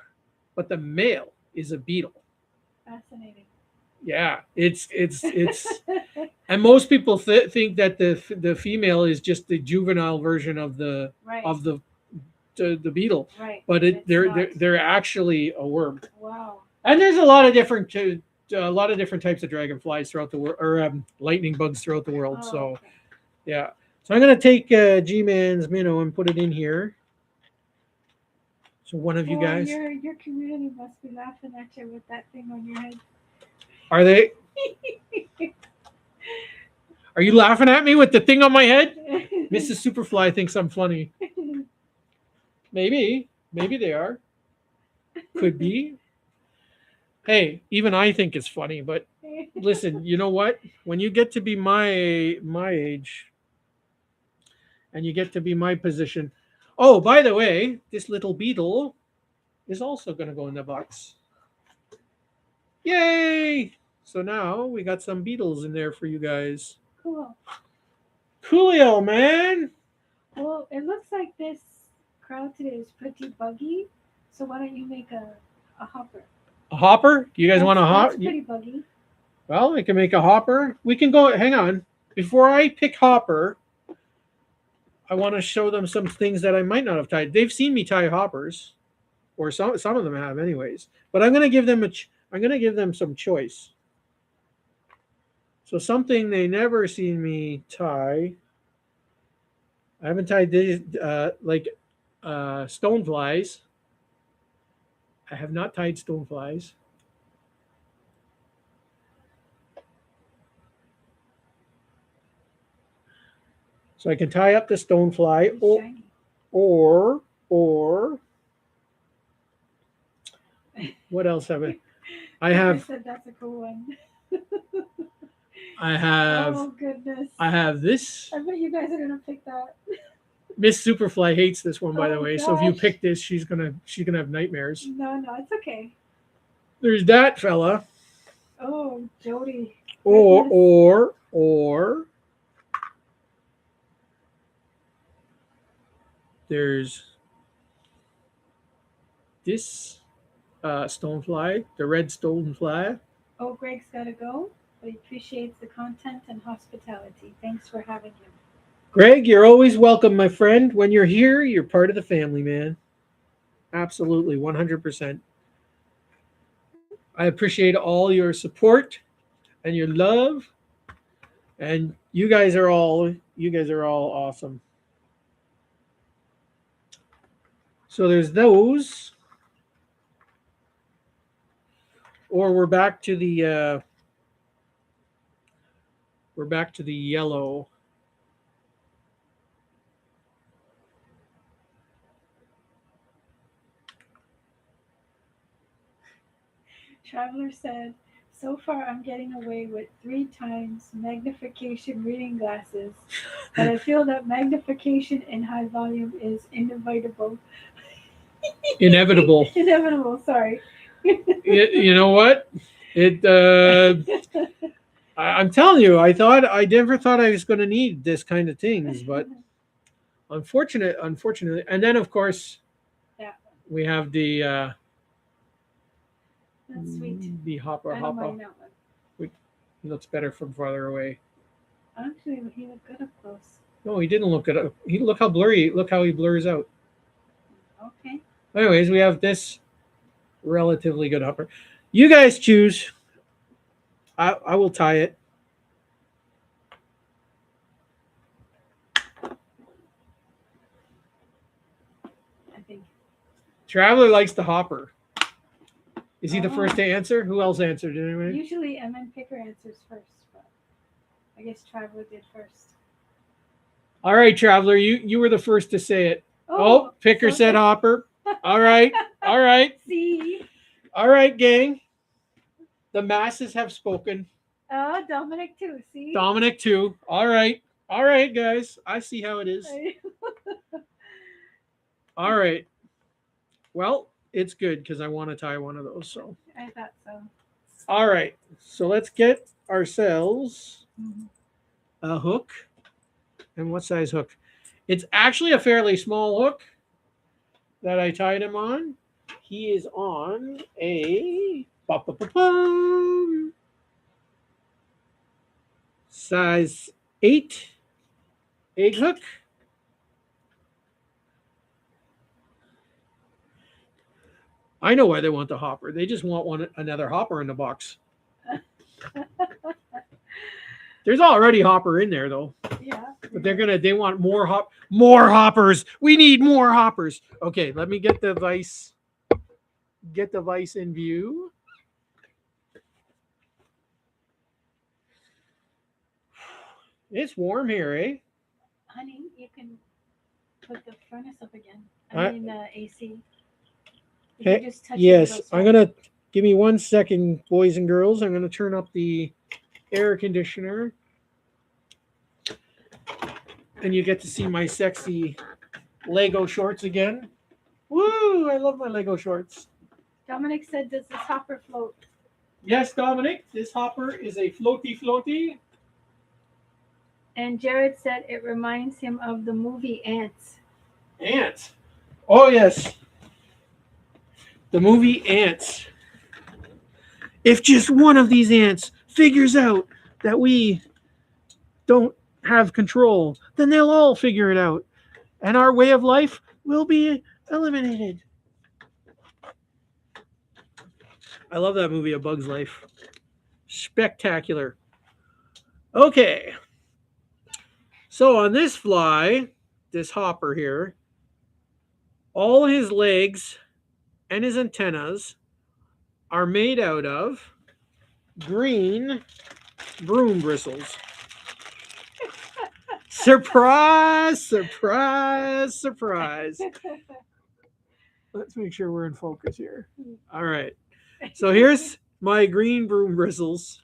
Speaker 1: but the male is a beetle.
Speaker 2: fascinating.
Speaker 1: Yeah, it's and most people think that the female is just the juvenile version of the
Speaker 2: Right,
Speaker 1: of the beetle,
Speaker 2: right.
Speaker 1: but
Speaker 2: It's not.
Speaker 1: they're actually a worm.
Speaker 2: Wow.
Speaker 1: And there's a lot of different types of dragonflies throughout the world, or lightning bugs throughout the world.
Speaker 2: Oh,
Speaker 1: So
Speaker 2: okay.
Speaker 1: yeah, so I'm gonna take G-Man's minnow and put it in here. So one of you
Speaker 2: Boy,
Speaker 1: guys,
Speaker 2: your community must be laughing at you with that thing on your head.
Speaker 1: are they? Are you laughing at me with the thing on my head? Mrs. Superfly thinks I'm funny. Maybe they are. Could be. Hey, even I think it's funny, but listen, you know what? When you get to be my age and you get to be my position. Oh, by the way, this little beetle is also going to go in the box. Yay! So now we got some beetles in there for you guys.
Speaker 2: Cool.
Speaker 1: Coolio, man.
Speaker 2: Well, it looks like this crowd today is pretty buggy. So why don't you make a hopper?
Speaker 1: A hopper? Do you guys want a hop?
Speaker 2: That's pretty buggy.
Speaker 1: Well, we can make a hopper. We can go. Hang on. Before I pick hopper, I want to show them some things that I might not have tied. They've seen me tie hoppers, or some of them have, anyways. But I'm going to give them I'm going to give them some choice. So something they never seen me tie. I haven't tied these like stoneflies. I have not tied stoneflies. So I can tie up the stonefly,
Speaker 2: It's shiny.
Speaker 1: or what else have I? I
Speaker 2: Like
Speaker 1: have
Speaker 2: said that's a cool one.
Speaker 1: I have
Speaker 2: Oh goodness.
Speaker 1: I have this.
Speaker 2: I bet you guys are gonna pick that.
Speaker 1: Miss Superfly hates this one, by the
Speaker 2: Oh,
Speaker 1: way. So if you
Speaker 2: gosh.
Speaker 1: pick this, she's gonna have nightmares.
Speaker 2: No, it's okay.
Speaker 1: There's that fella.
Speaker 2: Oh, Jody.
Speaker 1: Or
Speaker 2: Goodness.
Speaker 1: or there's this stonefly, the red stonefly.
Speaker 2: Oh, Greg's gotta go, but he appreciates the content and hospitality. Thanks for having him.
Speaker 1: Greg, you're always welcome, my friend. When you're here, you're part of the family, man. Absolutely, 100%. I appreciate all your support and your love, and you guys are all awesome. So there's those, or we're back to the yellow.
Speaker 2: Traveler said, so far I'm getting away with 3 times magnification reading glasses, but I feel that magnification in high volume is inevitable.
Speaker 1: Inevitable.
Speaker 2: Inevitable, sorry.
Speaker 1: You know what? It. I'm telling you, I never thought I was going to need this kind of things, but unfortunately, and then of course
Speaker 2: Yeah,
Speaker 1: we have the
Speaker 2: that's sweet.
Speaker 1: the hopper.
Speaker 2: I don't mind that one.
Speaker 1: He looks better from farther away.
Speaker 2: Actually, he looked good up close.
Speaker 1: No, he didn't look good. Look how blurry. Look how he blurs out.
Speaker 2: Okay.
Speaker 1: Anyways, we have this relatively good hopper. You guys choose. I will tie it.
Speaker 2: I think.
Speaker 1: Traveler likes the hopper. Is he the
Speaker 2: Oh.
Speaker 1: first to answer? Who else answered? Anyway.
Speaker 2: Usually M.N. Picker answers first, but I guess Traveler did first.
Speaker 1: All right, Traveler, you were the first to say it. Oh, Picker
Speaker 2: so-
Speaker 1: said hopper. All right, all right,
Speaker 2: See?
Speaker 1: all right, gang. The masses have spoken.
Speaker 2: Dominic too. See.
Speaker 1: Dominic too. All right. All right, guys. I see how it is. All right. Well, it's good because I want to tie one of those. So,
Speaker 2: I thought so.
Speaker 1: all right. So let's get ourselves
Speaker 2: Mhm.
Speaker 1: a hook. And what size hook? It's actually a fairly small hook that I tied him on. He is on a size 8 egg hook. I know why they want the hopper. They just want another hopper in the box. There's already hopper in there though.
Speaker 2: Yeah.
Speaker 1: But they want more hoppers. We need more hoppers. Okay, let me get the vise in view. It's warm here, eh?
Speaker 2: Honey, you can put the furnace up again.
Speaker 1: I-
Speaker 2: I mean the AC. You
Speaker 1: Hey,
Speaker 2: can just touch
Speaker 1: yes,
Speaker 2: it.
Speaker 1: I'm gonna give me 1 second, boys and girls. I'm gonna turn up the air conditioner, and you get to see my sexy Lego shorts again. Woo! I love my Lego shorts.
Speaker 2: Dominic said, "Does this hopper float?"
Speaker 1: Yes, Dominic, this hopper is a floaty.
Speaker 2: And Jared said it reminds him of the movie Ants.
Speaker 1: Ants. Oh yes, the movie Ants. If just one of these ants figures out that we don't have control, then they'll all figure it out, and our way of life will be eliminated. I love that movie, A Bug's Life. Spectacular. Okay. So on this fly, this hopper here, all his legs and his antennas are made out of green broom bristles. Surprise, surprise, surprise. Let's make sure we're in focus here. All right. So here's my green broom bristles.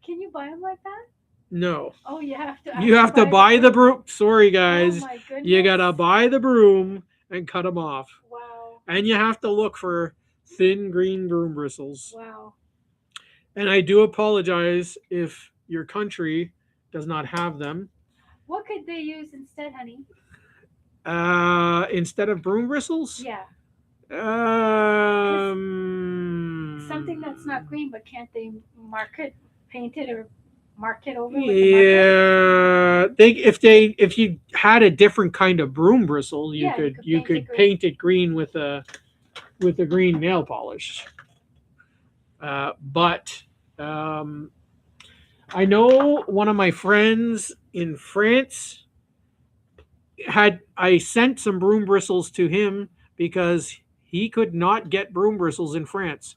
Speaker 2: Can you buy them like that?
Speaker 1: No.
Speaker 2: Oh, you have to.
Speaker 1: You have to buy the broom. Sorry, guys.
Speaker 2: Oh my goodness.
Speaker 1: You got to buy the broom and cut them off.
Speaker 2: Wow.
Speaker 1: And you have to look for thin green broom bristles.
Speaker 2: Wow.
Speaker 1: And I do apologize if your country does not have them.
Speaker 2: What could they use instead, honey?
Speaker 1: Instead of broom bristles?
Speaker 2: Yeah. Something that's not green, but can't they paint it or mark it over with the
Speaker 1: Yeah, if you had a different kind of broom bristle, you could paint it green with a green nail polish. But I know one of my friends in France I sent some broom bristles to him because he could not get broom bristles in France.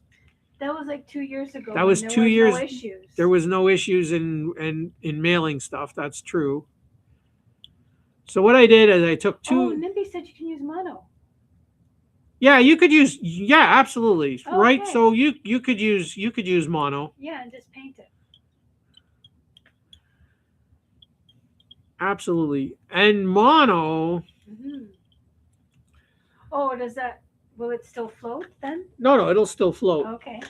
Speaker 2: That was like 2 years ago.
Speaker 1: That was 2 years.
Speaker 2: No issues.
Speaker 1: There was no issues in mailing stuff. That's true. So what I did is I took two.
Speaker 2: Oh, Nimby said you can use mono.
Speaker 1: Yeah, you could use. Yeah, absolutely.
Speaker 2: Okay.
Speaker 1: Right. So you could use mono.
Speaker 2: Yeah, and just paint it.
Speaker 1: Absolutely. And mono.
Speaker 2: Mm-hmm. Oh, will it still float then?
Speaker 1: No, it'll still float.
Speaker 2: Okay.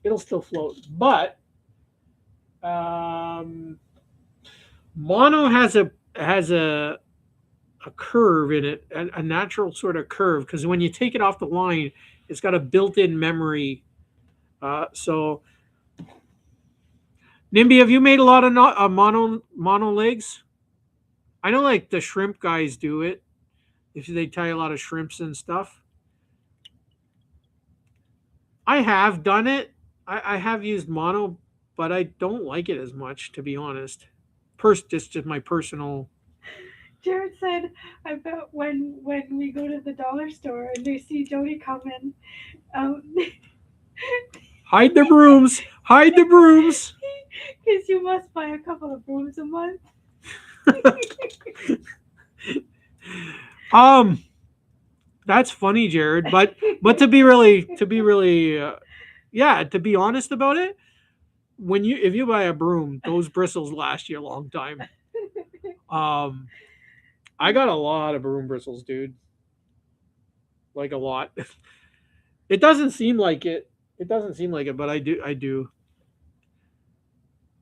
Speaker 1: It'll still float. But mono has a curve in it, a natural sort of curve, because when you take it off the line, it's got a built-in memory. So Nimby, have you made a lot of mono legs? I know, like the shrimp guys do it. If they tie a lot of shrimps and stuff. I have done it. I have used mono, but I don't like it as much, to be honest. Just my personal.
Speaker 2: Jared said, "I bet when we go to the dollar store and they see Jody coming,
Speaker 1: hide the brooms, hide the brooms."
Speaker 2: Because you must buy a couple of brooms a month.
Speaker 1: That's funny, Jared. But to be really, yeah, to be honest about it, if you buy a broom, those bristles last you a long time. Um, I got a lot of broom bristles, dude. Like a lot. It doesn't seem like it. It doesn't seem like it, but I do. I do.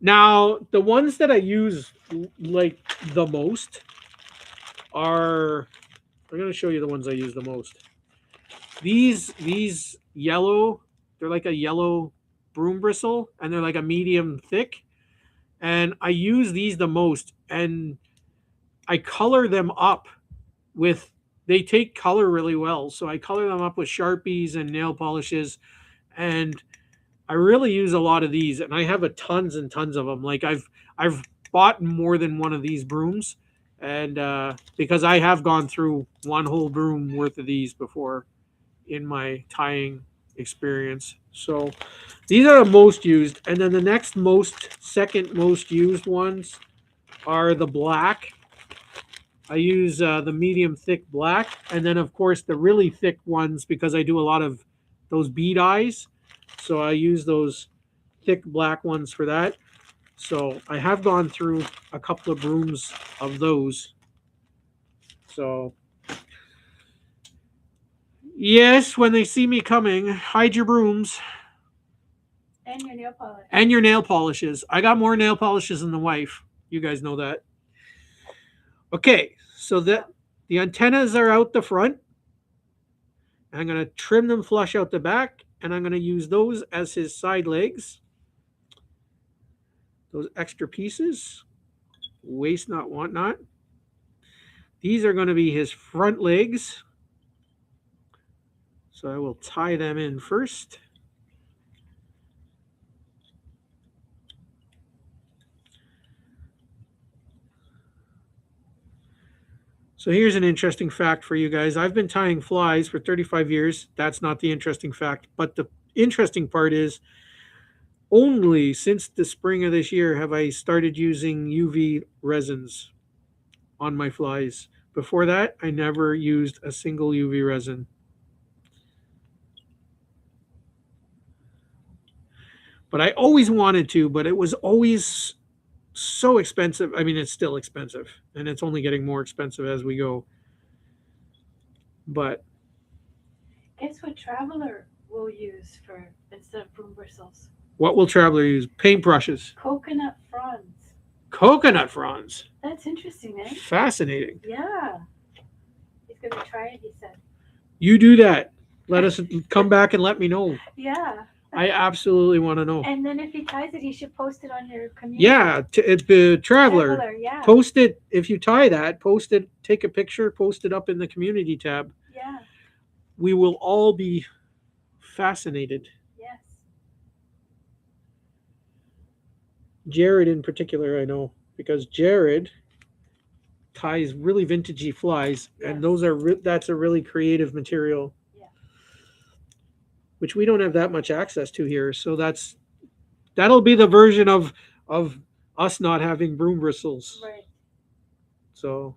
Speaker 1: Now, the ones that I use like the most are. I'm gonna show you the ones I use the most. These yellow. They're like a yellow broom bristle, and they're like a medium thick. And I use these the most, and I color them up with. They take color really well, so I color them up with Sharpies and nail polishes, and I really use a lot of these, and I have a tons and tons of them. Like I've bought more than one of these brooms, and because I have gone through one whole broom worth of these before in my tying experience. So these are the most used, and then the next second most used ones are the black. I use the medium thick black, and then of course the really thick ones because I do a lot of those bead eyes. So I use those thick black ones for that. So I have gone through a couple of brooms of those. So yes, when they see me coming, hide your brooms
Speaker 2: And your nail polish.
Speaker 1: and your nail polishes. I got more nail polishes than the wife. You guys know that. Okay, so the antennas are out the front. I'm going to trim them flush out the back, and I'm going to use those as his side legs. Those extra pieces, waste not, want not. These are going to be his front legs. So I will tie them in first. So here's an interesting fact for you guys. I've been tying flies for 35 years. That's not the interesting fact. But the interesting part is only since the spring of this year have I started using UV resins on my flies. Before that, I never used a single UV resin. But I always wanted to, but it was always so expensive. I mean, it's still expensive, and it's only getting more expensive as we go. But
Speaker 2: Guess what Traveler will use for instead of broom bristles?
Speaker 1: what will Traveler use? Paintbrushes.
Speaker 2: Coconut fronds.
Speaker 1: Coconut fronds.
Speaker 2: That's interesting, eh?
Speaker 1: Fascinating.
Speaker 2: Yeah. He's gonna try it, he said.
Speaker 1: You do that. Let us come back and let me know.
Speaker 2: Yeah.
Speaker 1: I absolutely want to know.
Speaker 2: And then if he ties it, he should post it on your community.
Speaker 1: Yeah, Traveler.
Speaker 2: Yeah.
Speaker 1: Post it if you tie that. Post it. Take a picture. Post it up in the community tab.
Speaker 2: Yeah.
Speaker 1: We will all be fascinated.
Speaker 2: Yes.
Speaker 1: Jared in particular, I know, because Jared ties really vintagey flies, and
Speaker 2: Yes.
Speaker 1: those are that's a really creative material.
Speaker 2: Yeah.
Speaker 1: Which we don't have that much access to here. So that'll be the version of us not having broom bristles.
Speaker 2: Right.
Speaker 1: So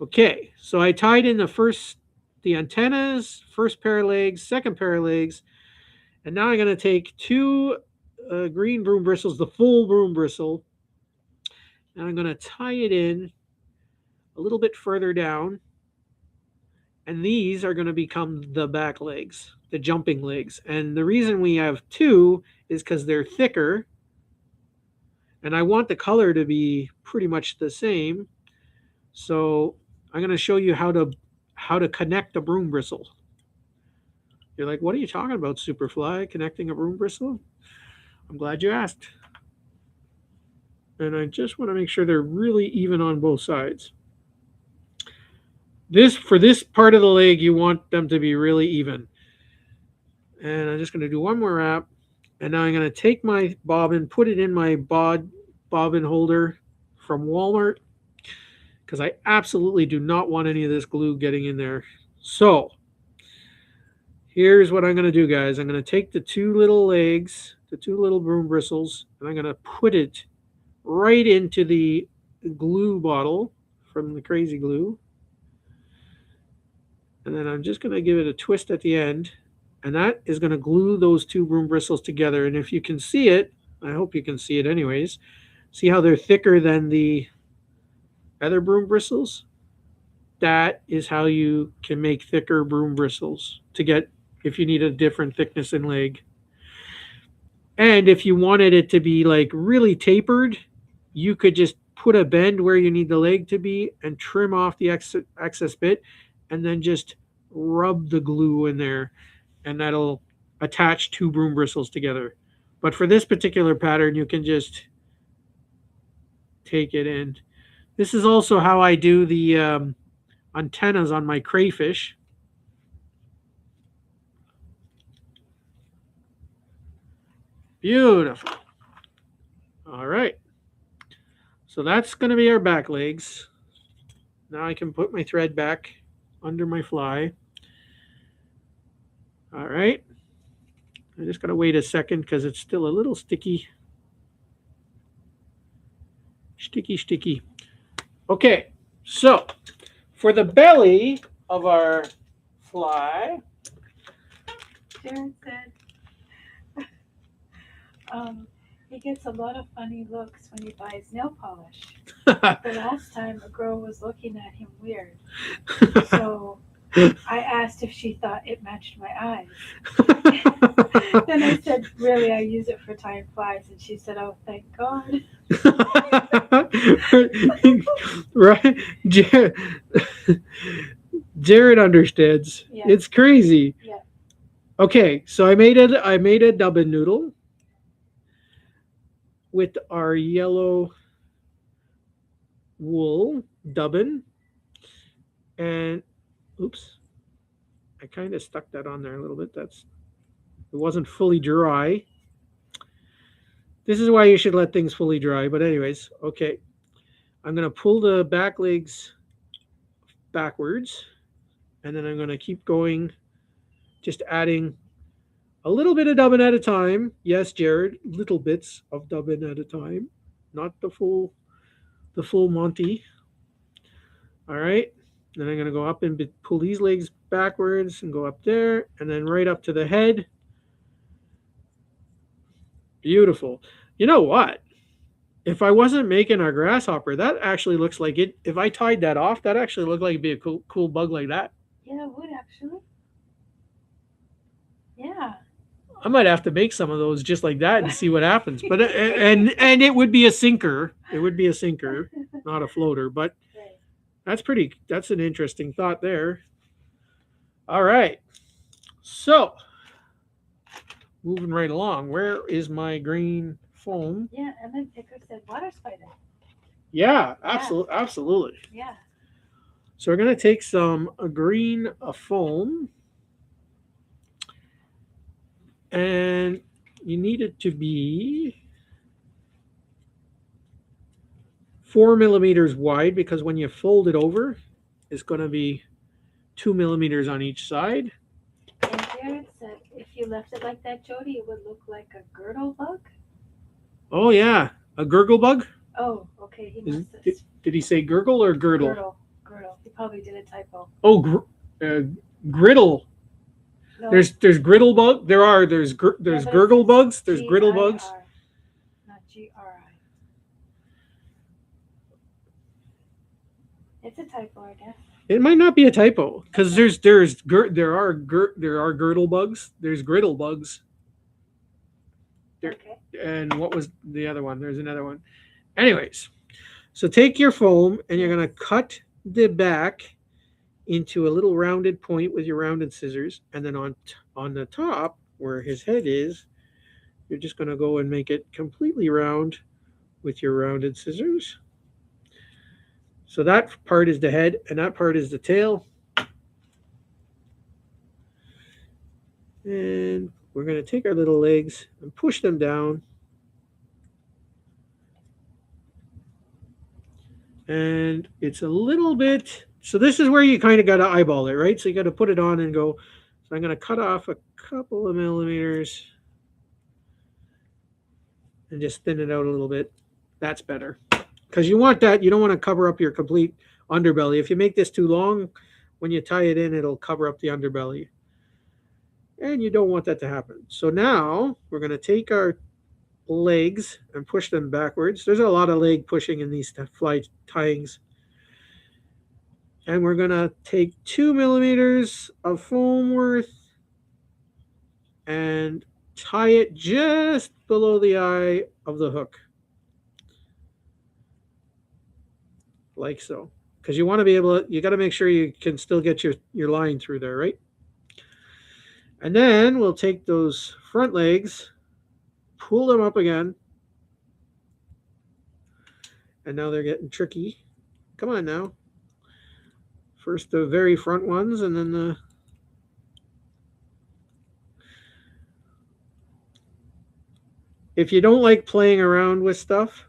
Speaker 1: okay, so I tied in the antennas, first pair of legs, second pair of legs, and now I'm going to take two green broom bristles, the full broom bristle, and I'm going to tie it in a little bit further down, and these are going to become the back legs, the jumping legs. And the reason we have two is because they're thicker, and I want the color to be pretty much the same. So I'm going to show you how to connect a broom bristle. You're like, what are you talking about, Superfly? Connecting a broom bristle? I'm glad you asked. And I just want to make sure they're really even on both sides. For this part of the leg, you want them to be really even. And I'm just going to do one more wrap. And now I'm going to take my bobbin, put it in my bobbin holder from Walmart, because I absolutely do not want any of this glue getting in there. So here's what I'm going to do, guys. I'm going to take the two little legs, the two little broom bristles, and I'm going to put it right into the glue bottle from the Crazy Glue. And then I'm just going to give it a twist at the end. And that is going to glue those two broom bristles together. And if you can see it, I hope you can see it anyways. See how they're thicker than the other broom bristles? That is how you can make thicker broom bristles to get if you need a different thickness in leg. And if you wanted it to be like really tapered, you could just put a bend where you need the leg to be and trim off the excess bit and then just rub the glue in there and that'll attach two broom bristles together. But for this particular pattern, you can just take it in. This is also how I do the antennas on my crayfish. Beautiful. All right. So that's going to be our back legs. Now I can put my thread back under my fly. All right. I just got to wait a second because it's still a little sticky. Sticky. Okay. So for the belly of our fly.
Speaker 2: Jared said he gets a lot of funny looks when he buys nail polish. The last time a girl was looking at him weird. So I asked if she thought it matched my eyes. Then I said, really, I use it for tying flies. And she said, oh, thank God.
Speaker 1: Right? Jared understands.
Speaker 2: Yeah.
Speaker 1: It's crazy.
Speaker 2: Yeah.
Speaker 1: Okay, so I made a dubbin noodle with our yellow wool dubbin. And oops, I kind of stuck that on there a little bit. It wasn't fully dry. This is why you should let things fully dry. But anyways, okay. I'm going to pull the back legs backwards. And then I'm going to keep going, just adding a little bit of dubbin at a time. Yes, Jared, little bits of dubbin at a time. Not the full Monty. All right. Then I'm going to go up and pull these legs backwards and go up there. And then right up to the head. Beautiful. You know what? If I wasn't making our grasshopper, that actually looks like it. If I tied that off, that actually looked like it'd be a cool bug like that.
Speaker 2: Yeah, it would actually. Yeah.
Speaker 1: I might have to make some of those just like that and see what happens. But and it would be a sinker. It would be a sinker, not a floater. But that's an interesting thought there. All right. So moving right along. Where is my green foam?
Speaker 2: Yeah, and then Picker said water spider.
Speaker 1: Yeah, absolutely.
Speaker 2: Yeah.
Speaker 1: So we're going to take some green foam. And you need it to be 4 millimeters wide because when you fold it over, it's going to be 2 millimeters on each side.
Speaker 2: And Jared said if you left it like that, Jody, it would look like a girdle bug.
Speaker 1: Oh, yeah. A gurgle bug?
Speaker 2: Oh, okay. He must have.
Speaker 1: Did he say gurgle or girdle?
Speaker 2: Girdle. He probably did a typo.
Speaker 1: Oh, griddle. No. There's griddle bug. There's gurgle bugs. There's griddle bugs.
Speaker 2: Not GRI. It's a typo, I guess.
Speaker 1: It might not be a typo because there are girdle bugs. There's griddle bugs.
Speaker 2: Okay.
Speaker 1: And what was the other one? There's another one. Anyways, so take your foam and you're gonna cut the back into a little rounded point with your rounded scissors, and then on the top where his head is, you're just going to go and make it completely round with your rounded scissors. So that part is the head and that part is the tail. And we're going to take our little legs and push them down. And it's a little bit. So this is where you kind of got to eyeball it, right? So you got to put it on and go. So I'm going to cut off a couple of millimeters and just thin it out a little bit. That's better because you want that. You don't want to cover up your complete underbelly. If you make this too long, when you tie it in, it'll cover up the underbelly. And you don't want that to happen. So now we're going to take our legs and push them backwards. There's a lot of leg pushing in these fly tyings. And we're going to take 2 millimeters of foam worth and tie it just below the eye of the hook. Like so. Because you want to be able to, you got to make sure you can still get your line through there, right? And then we'll take those front legs, pull them up again. And now they're getting tricky. Come on now. First the very front ones, and then the... If you don't like playing around with stuff,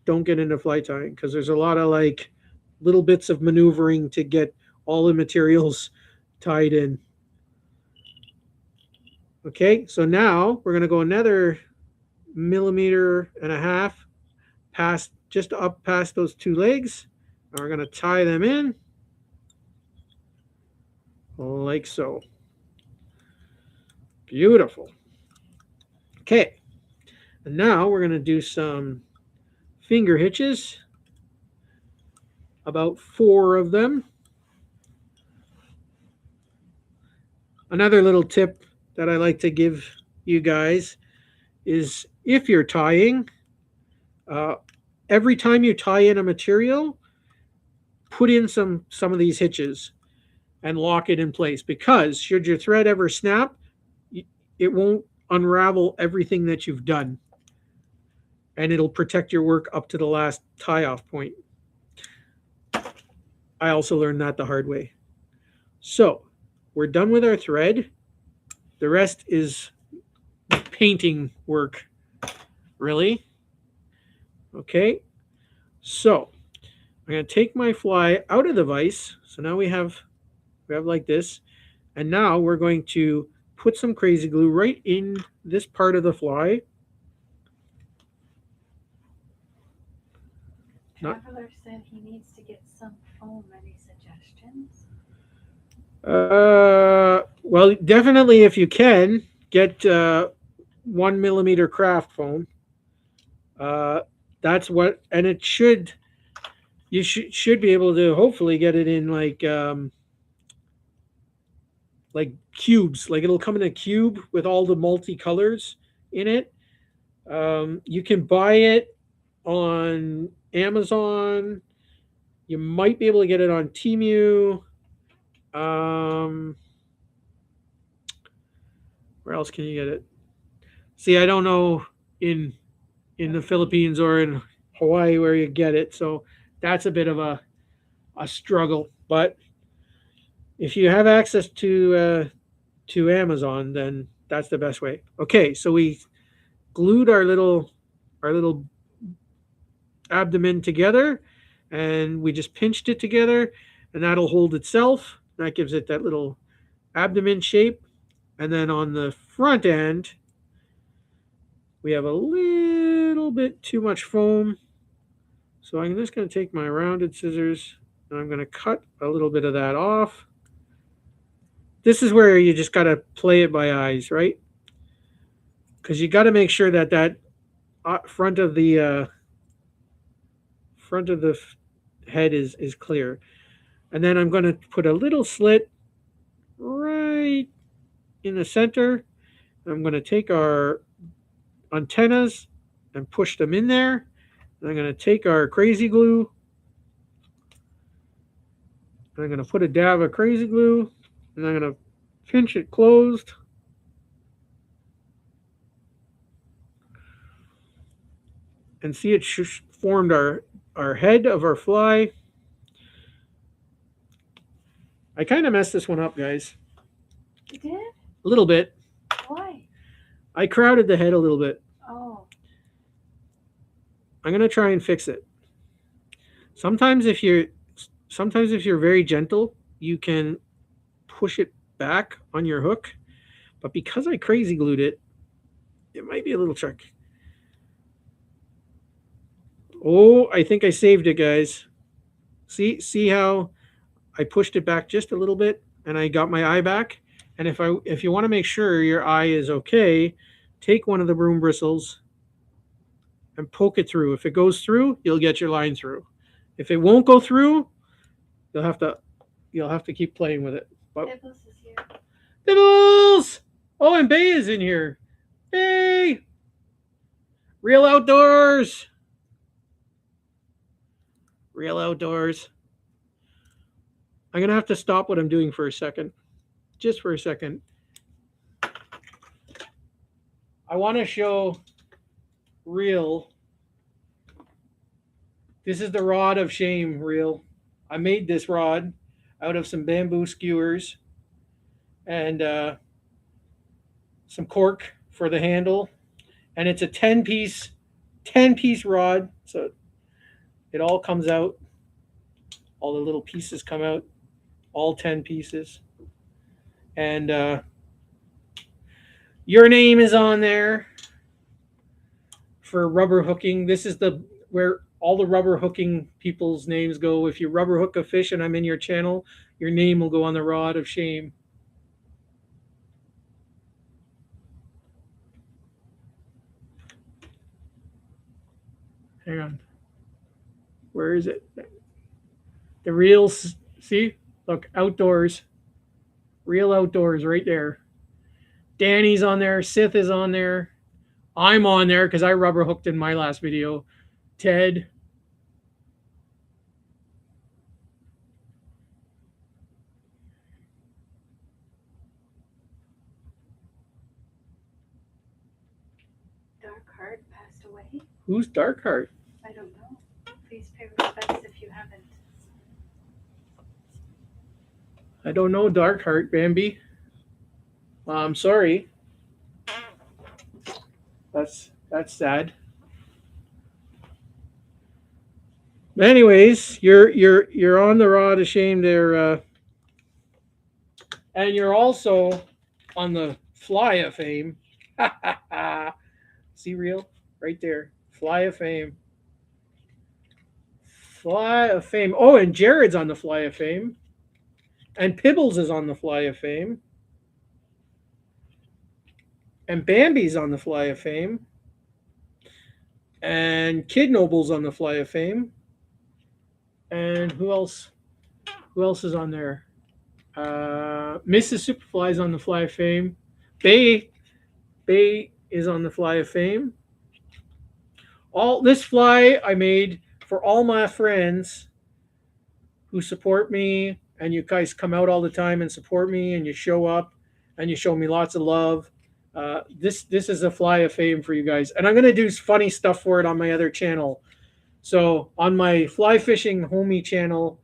Speaker 1: don't get into fly tying, because there's a lot of like little bits of maneuvering to get all the materials tied in. Okay, so now we're going to go another 1.5 millimeters past, just up past those two legs, and we're going to tie them in like so. Beautiful. Okay, and now we're going to do some finger hitches, about 4 of them. Another little tip that I like to give you guys is, if you're tying, every time you tie in a material, put in some of these hitches and lock it in place, because should your thread ever snap, it won't unravel everything that you've done, and it'll protect your work up to the last tie off point. I also learned that the hard way. So we're done with our thread. The rest is painting work, really. Okay, so I'm going to take my fly out of the vise. So now we have like this, and now we're going to put some crazy glue right in this part of the fly.
Speaker 2: Traveler said he needs to get some foam. Any suggestions?
Speaker 1: Well, definitely, if you can get 1 millimeter craft foam. That's what, and it should, you should be able to hopefully get it in like cubes. Like, it'll come in a cube with all the multicolors in it. You can buy it on Amazon. You might be able to get it on Temu. Where else can you get it? See, I don't know in the Philippines or in Hawaii where you get it, so that's a bit of a struggle. But if you have access to Amazon, then that's the best way. Okay, so we glued our little abdomen together, and we just pinched it together, and that'll hold itself. That gives it that little abdomen shape. And then on the front end, we have a little bit too much foam. So I'm just going to take my rounded scissors, and I'm going to cut a little bit of that off. This is where you just got to play it by eyes, right? Because you got to make sure that front of the head is clear. And then I'm going to put a little slit right in the center. I'm going to take our antennas and push them in there. And I'm going to take our crazy glue. I'm going to put a dab of crazy glue, and I'm going to pinch it closed. And see, it formed our head of our fly. I kind of messed this one up, guys.
Speaker 2: You did?
Speaker 1: A little bit.
Speaker 2: Why?
Speaker 1: I crowded the head a little bit.
Speaker 2: Oh.
Speaker 1: I'm going to try and fix it. Sometimes if you're very gentle, you can push it back on your hook. But because I crazy glued it, it might be a little trick. Oh, I think I saved it, guys. See how I pushed it back just a little bit, and I got my eye back? And if you want to make sure your eye is okay, take one of the broom bristles and poke it through. If it goes through, you'll get your line through. If it won't go through, you'll have to keep playing with it. But
Speaker 2: Bibbles is here.
Speaker 1: Bibbles! Oh, and Bay is in here. Bay! Real outdoors! Real outdoors. I'm going to have to stop what I'm doing for a second. Just for a second. I want to show Real. This is the rod of shame, Real. I made this rod out of some bamboo skewers and some cork for the handle. And it's a 10-piece rod. So it all comes out. All the little pieces come out. All 10 pieces. And your name is on there for rubber hooking. This is where all the rubber hooking people's names go. If you rubber hook a fish and I'm in your channel, your name will go on the rod of shame. Hang on. Where is it? The reels. See? Look, outdoors. Real outdoors right there. Danny's on there. Sith is on there. I'm on there because I rubber hooked in my last video. Ted.
Speaker 2: Darkheart passed away.
Speaker 1: Who's Darkheart?
Speaker 2: I don't know. Please pay respects if you haven't.
Speaker 1: I don't know Darkheart, Bambi. I'm sorry. That's sad. But anyways, you're on the rod of shame there, and you're also on the fly of fame. See, Real right there, fly of fame. Fly of fame. Oh, and Jared's on the fly of fame, and Pibbles is on the fly of fame, and Bambi's on the fly of fame, and Kid Noble's on the fly of fame. And who else? Who else is on there? Mrs. Superfly's on the Fly of Fame. Bay is on the Fly of Fame. All this fly I made for all my friends who support me, and you guys come out all the time and support me, and you show up, and you show me lots of love. This is a Fly of Fame for you guys, and I'm gonna do funny stuff for it on my other channel. So on my fly fishing homie channel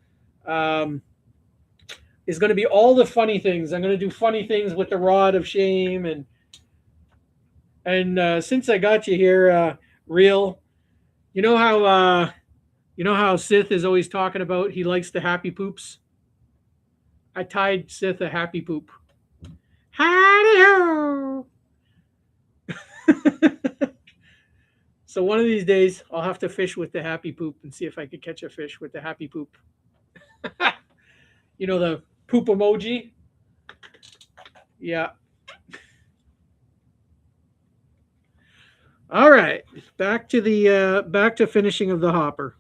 Speaker 1: is going to be all the funny things. I'm going to do funny things with the rod of shame, and since I got you here, Real, you know how Sith is always talking about he likes the happy poops. I tied Sith a happy poop. Howdy-ho! So one of these days, I'll have to fish with the happy poop and see if I could catch a fish with the happy poop. You know the poop emoji? Yeah. All right, back to finishing of the hopper.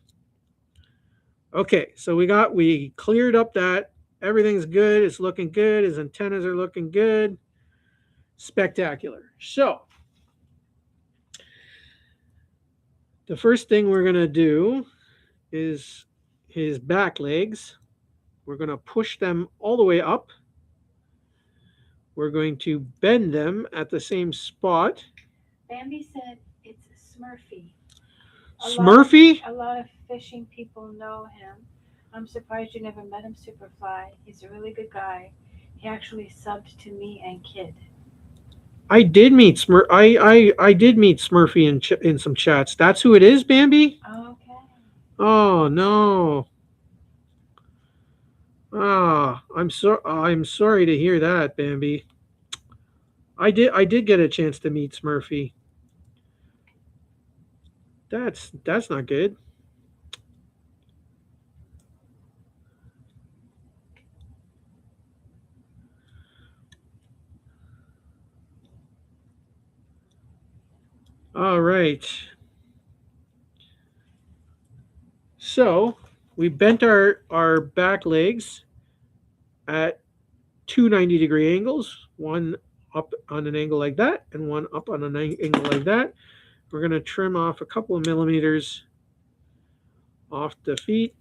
Speaker 1: Okay, so we cleared up that. Everything's good. It's looking good. His antennas are looking good. Spectacular. So the first thing we're going to do is his back legs. We're going to push them all the way up. We're going to bend them at the same spot.
Speaker 2: Bambi said it's Smurfy.
Speaker 1: Smurfy?
Speaker 2: A lot of fishing people know him. I'm surprised you never met him, Superfly. He's a really good guy. He actually subbed to me and Kid.
Speaker 1: I did meet I did meet Smurfy in some chats. That's who it is, Bambi?
Speaker 2: Okay.
Speaker 1: Oh no. Ah, I'm sorry to hear that, Bambi. I did get a chance to meet Smurfy. That's not good. right. So we bent our back legs at two 90-degree angles, one up on an angle like that and one up on an angle like that. We're going to trim off a couple of millimeters off the feet.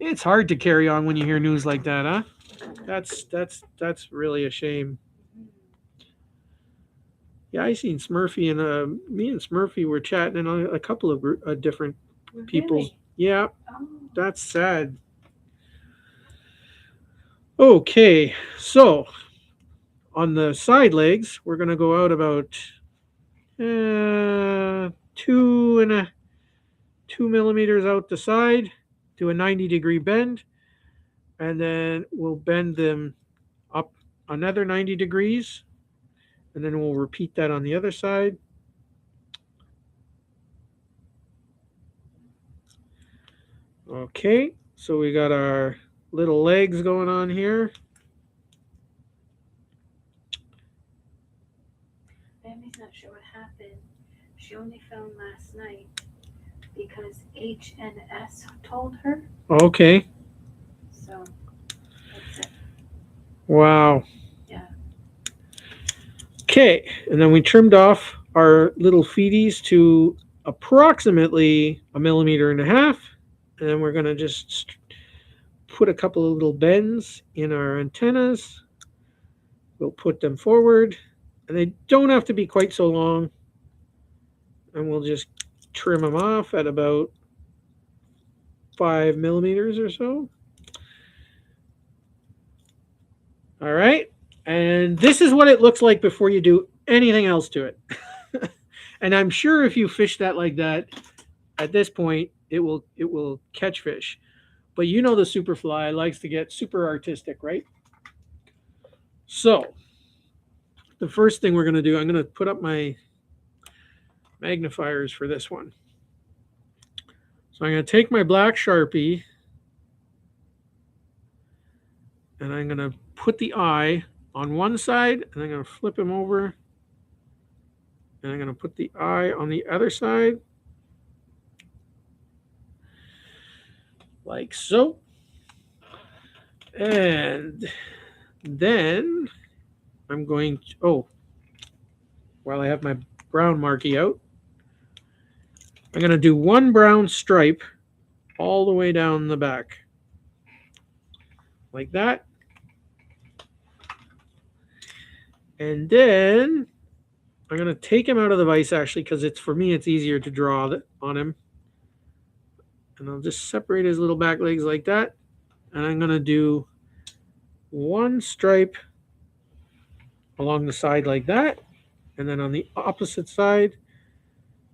Speaker 1: It's hard to carry on when you hear news like that, huh? That's really a shame. Yeah, I seen Smurfy and me and Smurfy were chatting and a couple of different people.
Speaker 2: Really?
Speaker 1: Yeah,
Speaker 2: Oh.
Speaker 1: that's sad. Okay, so on the side legs, we're gonna go out about 2 millimeters out the side, do a 90-degree bend, and then we'll bend them up another 90 degrees, and then we'll repeat that on the other side. Okay, so we got our little legs going on here.
Speaker 2: Bammy's not sure what happened. She only filmed last night because HNS told her.
Speaker 1: Okay.
Speaker 2: So that's it.
Speaker 1: Wow.
Speaker 2: Yeah.
Speaker 1: Okay, and then we trimmed off our little feeties to approximately 1.5 millimeters, and then we're going to just put a couple of little bends in our antennas. We'll put them forward, and they don't have to be quite so long, and we'll just trim them off at about 5 millimeters or so. All right, and this is what it looks like before you do anything else to it. And I'm sure if you fish that like that, at this point, it will catch fish. But you know the Superfly likes to get super artistic, right? So the first thing we're going to do, I'm going to put up my magnifiers for this one. So I'm going to take my black Sharpie and I'm going to put the eye on one side and I'm going to flip him over and I'm going to put the eye on the other side like so. And then I'm going to, while I have my brown marquee out, I'm going to do one brown stripe all the way down the back. Like that. And then I'm going to take him out of the vise actually because for me it's easier to draw on him. And I'll just separate his little back legs like that. And I'm going to do one stripe along the side like that. And then on the opposite side,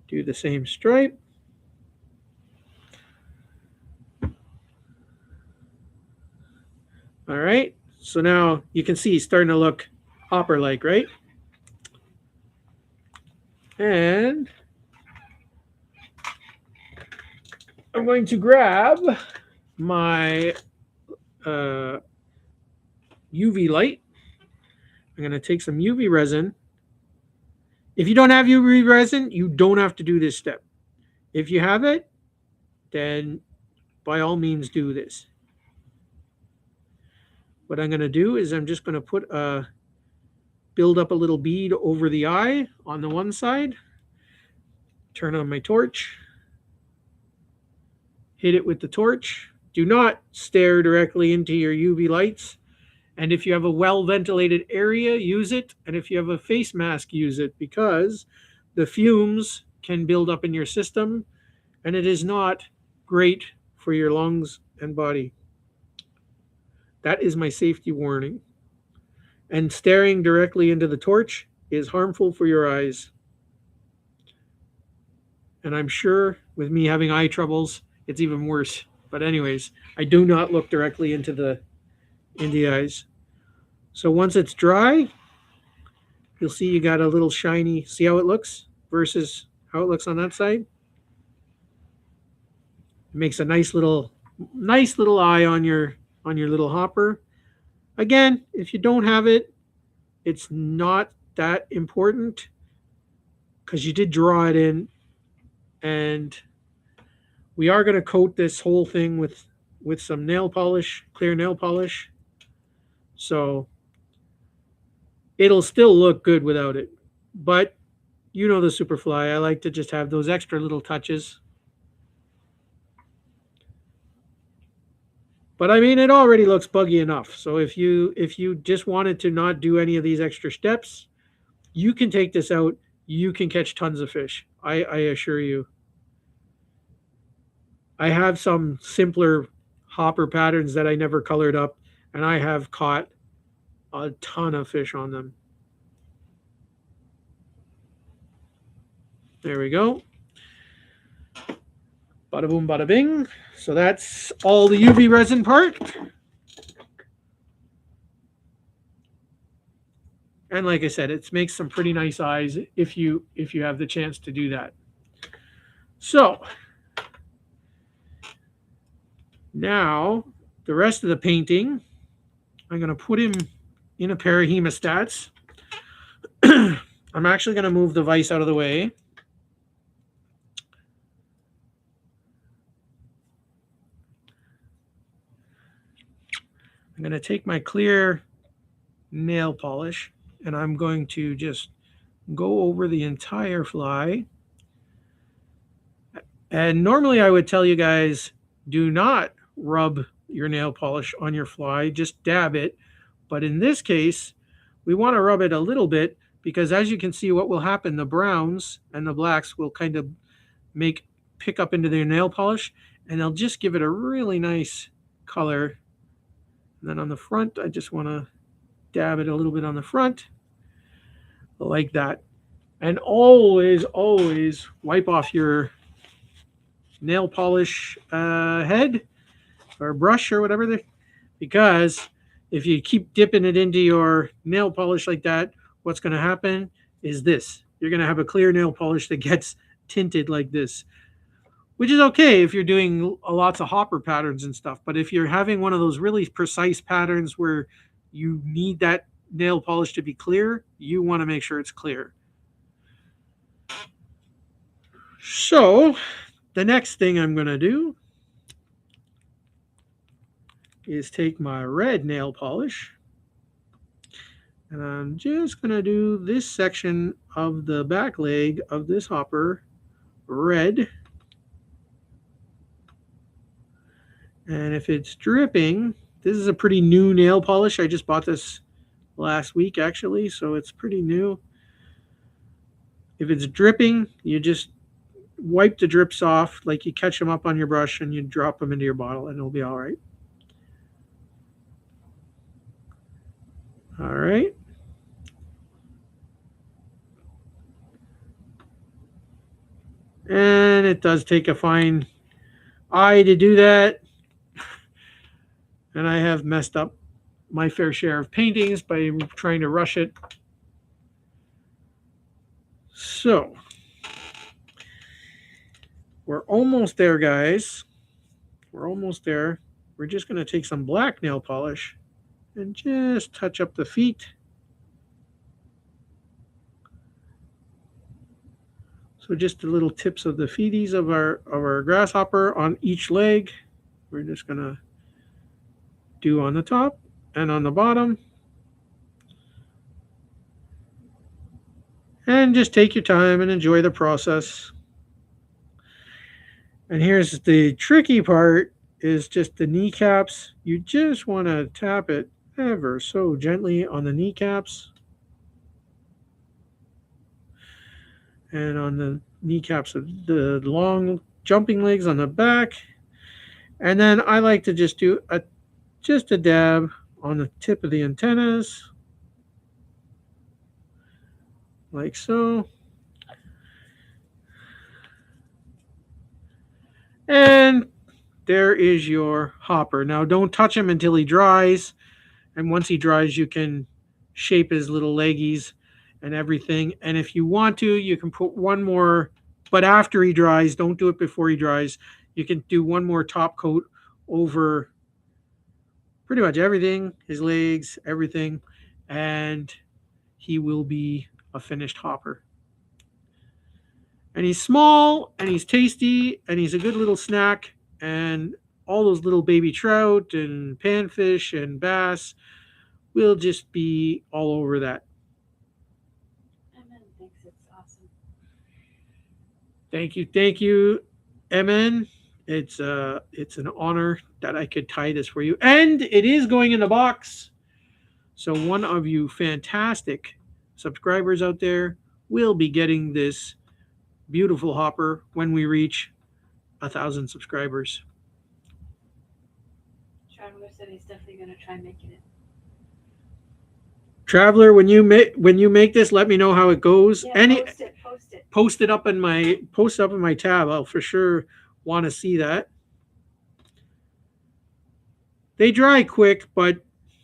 Speaker 1: do the same stripe. All right. So now you can see he's starting to look hopper-like, right? And I'm going to grab my UV light. I'm going to take some UV resin. If you don't have UV resin, you don't have to do this step. If you have it, then by all means do this. What I'm going to do is I'm just going to build up a little bead over the eye on the one side, turn on my torch, hit it with the torch. Do not stare directly into your UV lights. And if you have a well-ventilated area, use it. And if you have a face mask, use it because the fumes can build up in your system and it is not great for your lungs and body. That is my safety warning. And staring directly into the torch is harmful for your eyes. And I'm sure with me having eye troubles, it's even worse. But anyways, I do not look directly into the eyes. So once it's dry, you'll see you got a little shiny, see how it looks versus how it looks on that side? It makes a nice little eye on your little hopper. Again, if you don't have it, it's not that important because you did draw it in, and we are going to coat this whole thing with some nail polish, clear nail polish. So it'll still look good without it. But you know the Superfly, I like to just have those extra little touches. But I mean, it already looks buggy enough. So if you just wanted to not do any of these extra steps, you can take this out. You can catch tons of fish. I assure you. I have some simpler hopper patterns that I never colored up, and I have caught a ton of fish on them. There we go. Bada boom, bada bing. So that's all the UV resin part. And like I said, it makes some pretty nice eyes if you have the chance to do that. So now the rest of the painting, I'm going to put him in a pair of hemostats. I'm actually going to move the vise out of the way. I'm going to take my clear nail polish and I'm going to just go over the entire fly. And normally I would tell you guys, do not rub your nail polish on your fly, just dab it. But in this case, we want to rub it a little bit because as you can see, what will happen, the browns and the blacks will kind of pick up into their nail polish and they'll just give it a really nice color. And then on the front, I just want to dab it a little bit on the front like that. And always, always wipe off your nail polish head or brush or whatever, because if you keep dipping it into your nail polish like that, what's going to happen is this. You're going to have a clear nail polish that gets tinted like this, which is okay if you're doing lots of hopper patterns and stuff. But if you're having one of those really precise patterns where you need that nail polish to be clear, you want to make sure it's clear. So the next thing I'm going to do is take my red nail polish and I'm just going to do this section of the back leg of this hopper red. And if it's dripping, this is a pretty new nail polish. I just bought this last week actually, so it's pretty new. If it's dripping, you just wipe the drips off, like you catch them up on your brush and you drop them into your bottle and it'll be all right. All right. And it does take a fine eye to do that. And I have messed up my fair share of paintings by trying to rush it. So we're almost there, guys. We're almost there. We're just going to take some black nail polish and just touch up the feet. So just the little tips of the feeties of our grasshopper on each leg. We're just going to do on the top and on the bottom. And just take your time and enjoy the process. And here's the tricky part, is just the kneecaps. You just want to tap it ever so gently on the kneecaps. And on the kneecaps of the long jumping legs on the back. And then I like to just do just a dab on the tip of the antennas, like so. And there is your hopper. Now don't touch him until he dries. And once he dries, you can shape his little leggies and everything. And if you want to, you can put one more, but after he dries, don't do it before he dries. You can do one more top coat over pretty much everything, his legs, everything. And he will be a finished hopper. And he's small, and he's tasty, and he's a good little snack. And all those little baby trout and panfish and bass will just be all over that.
Speaker 2: Emin thinks it's awesome.
Speaker 1: Thank you, Emin. It's an honor that I could tie this for you, and it is going in the box. So one of you fantastic subscribers out there will be getting this beautiful hopper when we reach 1,000 subscribers.
Speaker 2: Traveler said he's definitely gonna try making it.
Speaker 1: Traveler, when you make this, let me know how it goes.
Speaker 2: Yeah, post it.
Speaker 1: Post it up in my tab. I'll for sure want to see that. They dry quick, but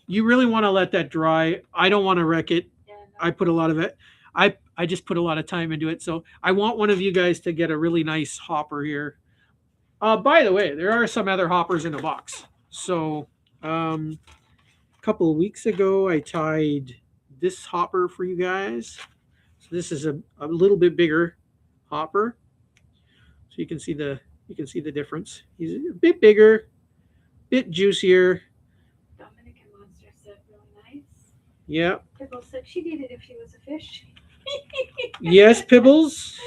Speaker 1: you really want to let that dry. I don't want to wreck it.
Speaker 2: Yeah, no.
Speaker 1: I put a lot of it. I just put a lot of time into it. So I want one of you guys to get a really nice hopper here. By the way, there are some other hoppers in the box. So a couple of weeks ago, I tied this hopper for you guys. So this is a little bit bigger hopper. So you can see the difference. He's a bit bigger, bit juicier.
Speaker 2: Dominican Monster said really nice.
Speaker 1: Yeah.
Speaker 2: Pibble said she'd eat it if she was a fish.
Speaker 1: Yes, Pibbles.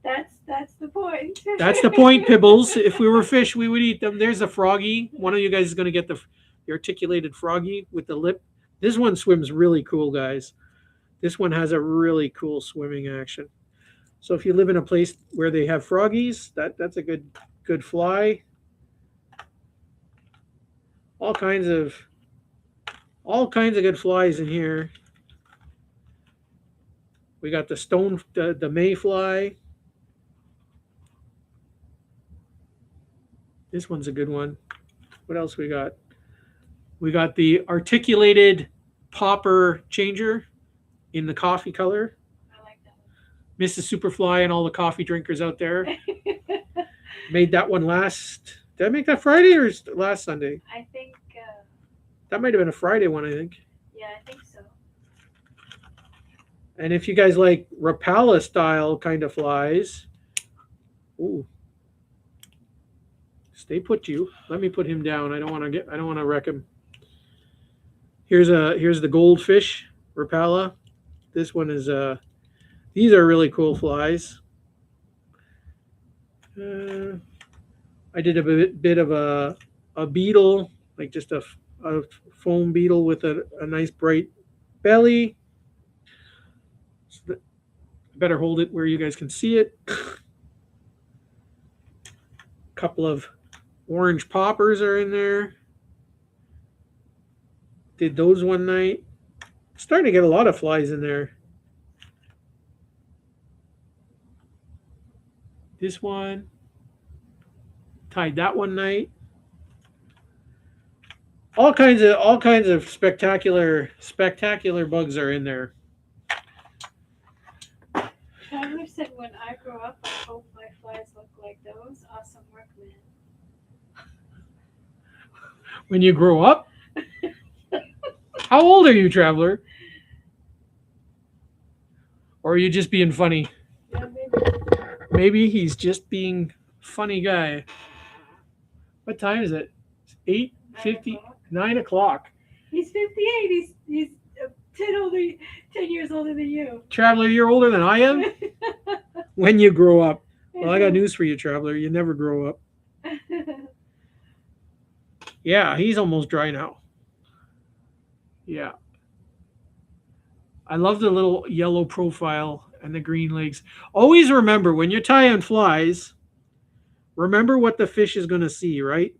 Speaker 2: That's the point.
Speaker 1: That's the point, Pibbles. If we were fish, we would eat them. There's a froggy. One of you guys is going to get the articulated froggy with the lip. This one swims really cool, guys. This one has a really cool swimming action. So if you live in a place where they have froggies, that's a good fly. All kinds of good flies in here. We got the mayfly. This one's a good one. What else we got? We got the articulated popper changer in the coffee color.
Speaker 2: I like that one.
Speaker 1: Mrs. Superfly and all the coffee drinkers out there. Made that one last. Did I make that Friday or last Sunday?
Speaker 2: I think.
Speaker 1: That might have been a Friday one, I think.
Speaker 2: Yeah, I think so.
Speaker 1: And if you guys like Rapala style kind of flies, ooh, stay put you. Let me put him down. I don't want to wreck him. Here's the goldfish Rapala. This one is these are really cool flies. I did a bit of a beetle, like just a foam beetle with a nice bright belly. So better hold it where you guys can see it. Couple of orange poppers are in there. Did those one night. Starting to get a lot of flies in there. This one. Tied that one night. All kinds of spectacular bugs are in there.
Speaker 2: Traveler said, when I grow up, I hope my flies look like those. Awesome work, man.
Speaker 1: When you grow up? How old are you, Traveler? Or are you just being funny?
Speaker 2: Yeah, maybe.
Speaker 1: Maybe he's just being funny guy. What time is it? 8:50, 9 o'clock.
Speaker 2: He's 58. He's 10 years older than you.
Speaker 1: Traveler, you're older than I am? When you grow up. Well, I got news for you, Traveler. You never grow up. Yeah, he's almost dry now. Yeah. I love the little yellow profile and the green legs. Always remember, when you're tying flies, remember what the fish is going to see, right?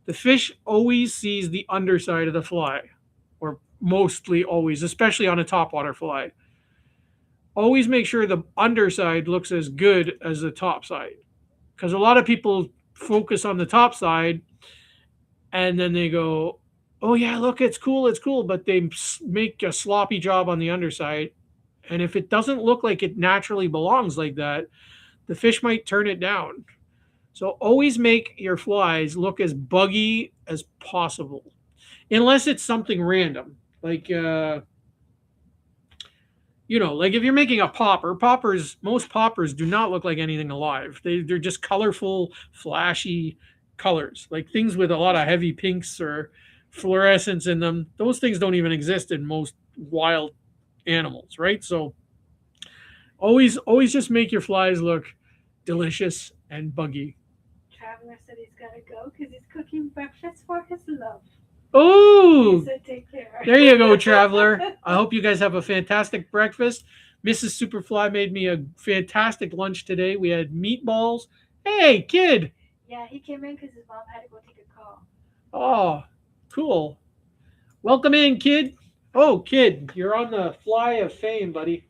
Speaker 1: The fish always sees the underside of the fly, or mostly always, especially on a topwater fly. Always make sure the underside looks as good as the top side, because a lot of people focus on the top side and then they go, oh yeah, look, it's cool, but they make a sloppy job on the underside. And if it doesn't look like it naturally belongs like that, the fish might turn it down. So always make your flies look as buggy as possible, unless it's something random. Like like if you're making a popper, most poppers do not look like anything alive. They're just colorful, flashy colors, like things with a lot of heavy pinks or fluorescence in them. Those things don't even exist in most wild animals, right? So always just make your flies look delicious and buggy.
Speaker 2: Traveler said he's gotta go because he's cooking breakfast for his love. He
Speaker 1: Oh,
Speaker 2: said take care.
Speaker 1: there you go, traveler. I hope you guys have a fantastic breakfast. Mrs. Superfly made me a fantastic lunch today. We had meatballs. Hey, kid.
Speaker 2: Yeah, he came in because his mom had to go take a call.
Speaker 1: Oh, cool. Welcome in, kid. Oh, kid, you're on the fly of fame, buddy.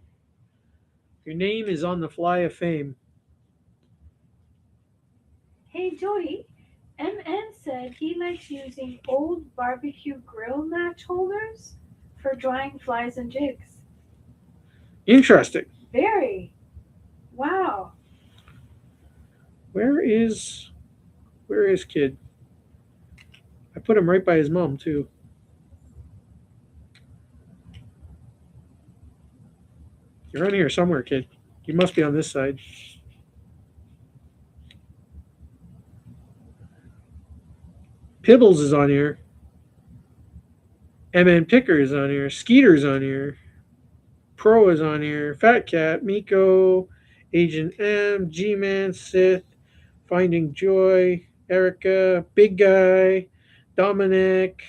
Speaker 1: Your name is on the fly of fame.
Speaker 2: Hey Jody, MN said he likes using old barbecue grill match holders for drying flies and jigs.
Speaker 1: Interesting.
Speaker 2: Very. Wow.
Speaker 1: Where is kid? I put him right by his mom too. You're on here somewhere, kid. You must be on this side. Pibbles is on here. MN Picker is on here. Skeeter's on here. Pro is on here. Fat Cat, Miko, Agent M, G-Man, Sith, Finding Joy, Erica, Big Guy, Dominic,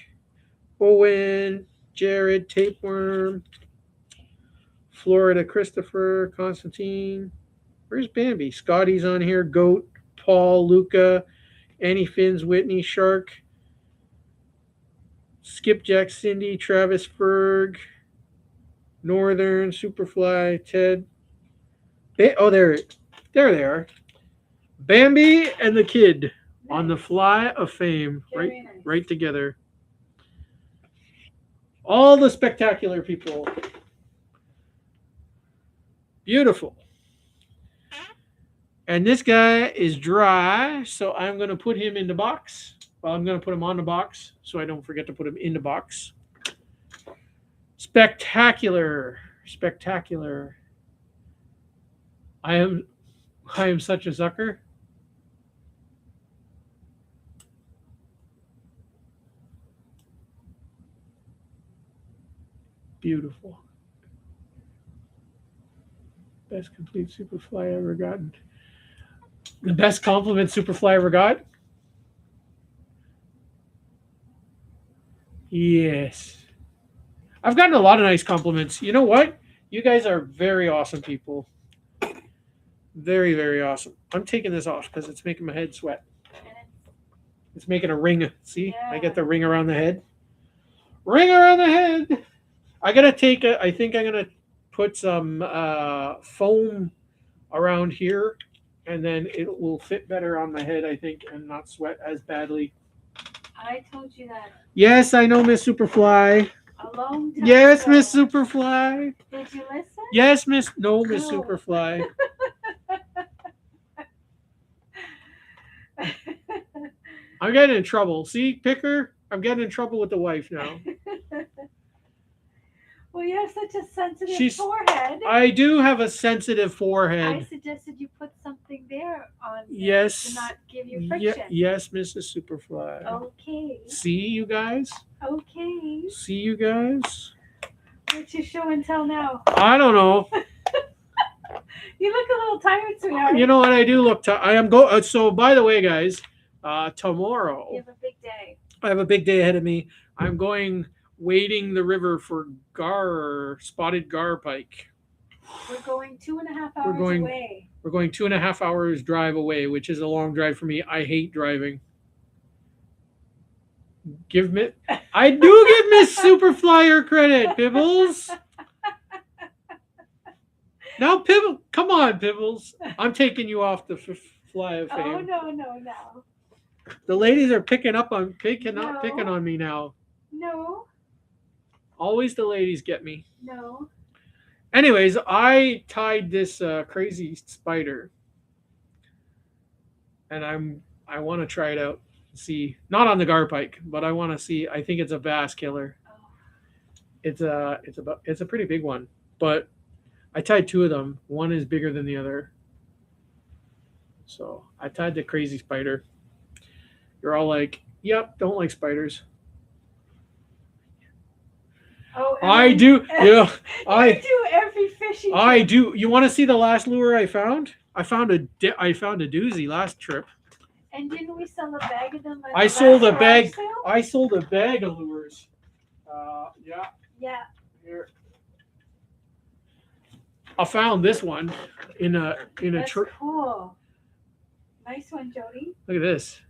Speaker 1: Owen, Jared, Tapeworm, Florida Christopher, Constantine. Where's Bambi? Scotty's on here. Goat, Paul, Luca, Annie Finns, Whitney, Shark, Skipjack, Cindy, Travis Berg, Northern, Superfly, Ted. Oh, there they are. Bambi and the kid on the fly of fame,
Speaker 2: Very nice.
Speaker 1: right together. All the spectacular people. Beautiful. And this guy is dry, so I'm going to put him in the box. Well, I'm going to put him on the box so I don't forget to put him in the box. Spectacular. Spectacular. I am such a sucker. Beautiful. Best complete Superfly ever gotten. The best compliment Superfly ever got? Yes. I've gotten a lot of nice compliments. You know what? You guys are very awesome people. Very, very awesome. I'm taking this off because it's making my head sweat. It's making a ring. See?
Speaker 2: Yeah.
Speaker 1: I get the ring around the head. Ring around the head. I think I'm gonna put some foam around here, and then it will fit better on my head, I think, and not sweat as badly.
Speaker 2: I told you that
Speaker 1: Yes, I know, Miss Superfly.
Speaker 2: a long time
Speaker 1: Yes,
Speaker 2: ago.
Speaker 1: Miss Superfly.
Speaker 2: Did you listen?
Speaker 1: Yes, Miss. No, Miss
Speaker 2: No.
Speaker 1: Superfly. I'm getting in trouble. See, Picker? I'm getting in trouble with the wife now.
Speaker 2: Well, you have such a sensitive
Speaker 1: She's-
Speaker 2: forehead.
Speaker 1: I do have a sensitive
Speaker 2: I
Speaker 1: forehead.
Speaker 2: suggested you put something there on
Speaker 1: Yes.
Speaker 2: to not give you
Speaker 1: Ye-
Speaker 2: friction.
Speaker 1: yes, Mrs. Superfly.
Speaker 2: Okay.
Speaker 1: See you guys?
Speaker 2: Okay.
Speaker 1: See you guys?
Speaker 2: What's your show and tell now?
Speaker 1: I don't know.
Speaker 2: You look a little tired, sweetheart.
Speaker 1: You know what? I do look. I am go. So, by the way, guys, tomorrow
Speaker 2: You have a big day.
Speaker 1: I have a big day ahead of me. I'm going wading the river for spotted gar pike.
Speaker 2: We're going 2.5 hours
Speaker 1: We're going-
Speaker 2: away.
Speaker 1: We're going 2.5 hours drive away, which is a long drive for me. I hate driving. I do give Miss Superfly her credit, Pibbles. Now, Pibbles, come on, Pibbles. I'm taking you off the fly of fame.
Speaker 2: Oh no.
Speaker 1: The ladies are picking on me now.
Speaker 2: No.
Speaker 1: Always the ladies get me.
Speaker 2: No.
Speaker 1: Anyways, I tied this crazy spider, and I want to try it out. See, not on the gar pike, but I want to see. I think it's a bass killer.
Speaker 2: Oh.
Speaker 1: it's a pretty big one, but I tied two of them. One is bigger than the other, so I tied the crazy spider. You're all like, "Yep, don't like spiders."
Speaker 2: Oh,
Speaker 1: I do. Yeah,
Speaker 2: I
Speaker 1: I
Speaker 2: do every fishing
Speaker 1: I
Speaker 2: trip.
Speaker 1: do. You want to see the last lure I found? I found a doozy last trip.
Speaker 2: And didn't we sell a bag of them at
Speaker 1: I
Speaker 2: the
Speaker 1: sold
Speaker 2: last
Speaker 1: a
Speaker 2: garage
Speaker 1: bag.
Speaker 2: sale?
Speaker 1: I sold a bag of lures. Yeah.
Speaker 2: Yeah.
Speaker 1: Here. I found this one in a
Speaker 2: That's cool. Nice one, Jody.
Speaker 1: Look at this.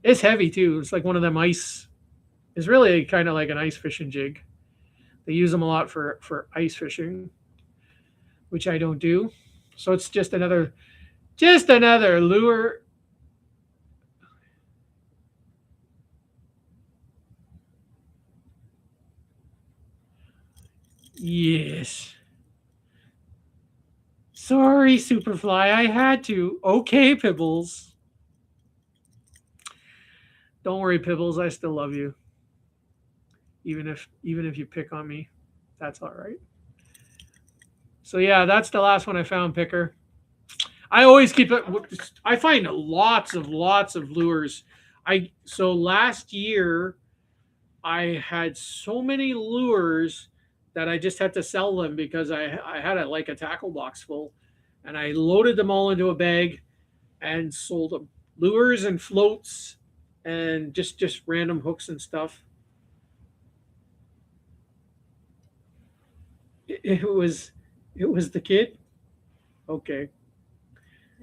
Speaker 1: It's heavy too. It's like one of them ice. It's really kind of like an ice fishing jig. They use them a lot for ice fishing, which I don't do. So it's just another lure. Yes. Sorry, Superfly. I had to. Okay, Pibbles. Don't worry, Pibbles. I still love you, even if you pick on me. That's all right. So yeah, that's the last one I found, Picker. I always keep it. I find lots of lures. So last year I had so many lures that I just had to sell them because I had like a tackle box full, and I loaded them all into a bag and sold them. Lures and floats and just random hooks and stuff. It was the kid. Okay.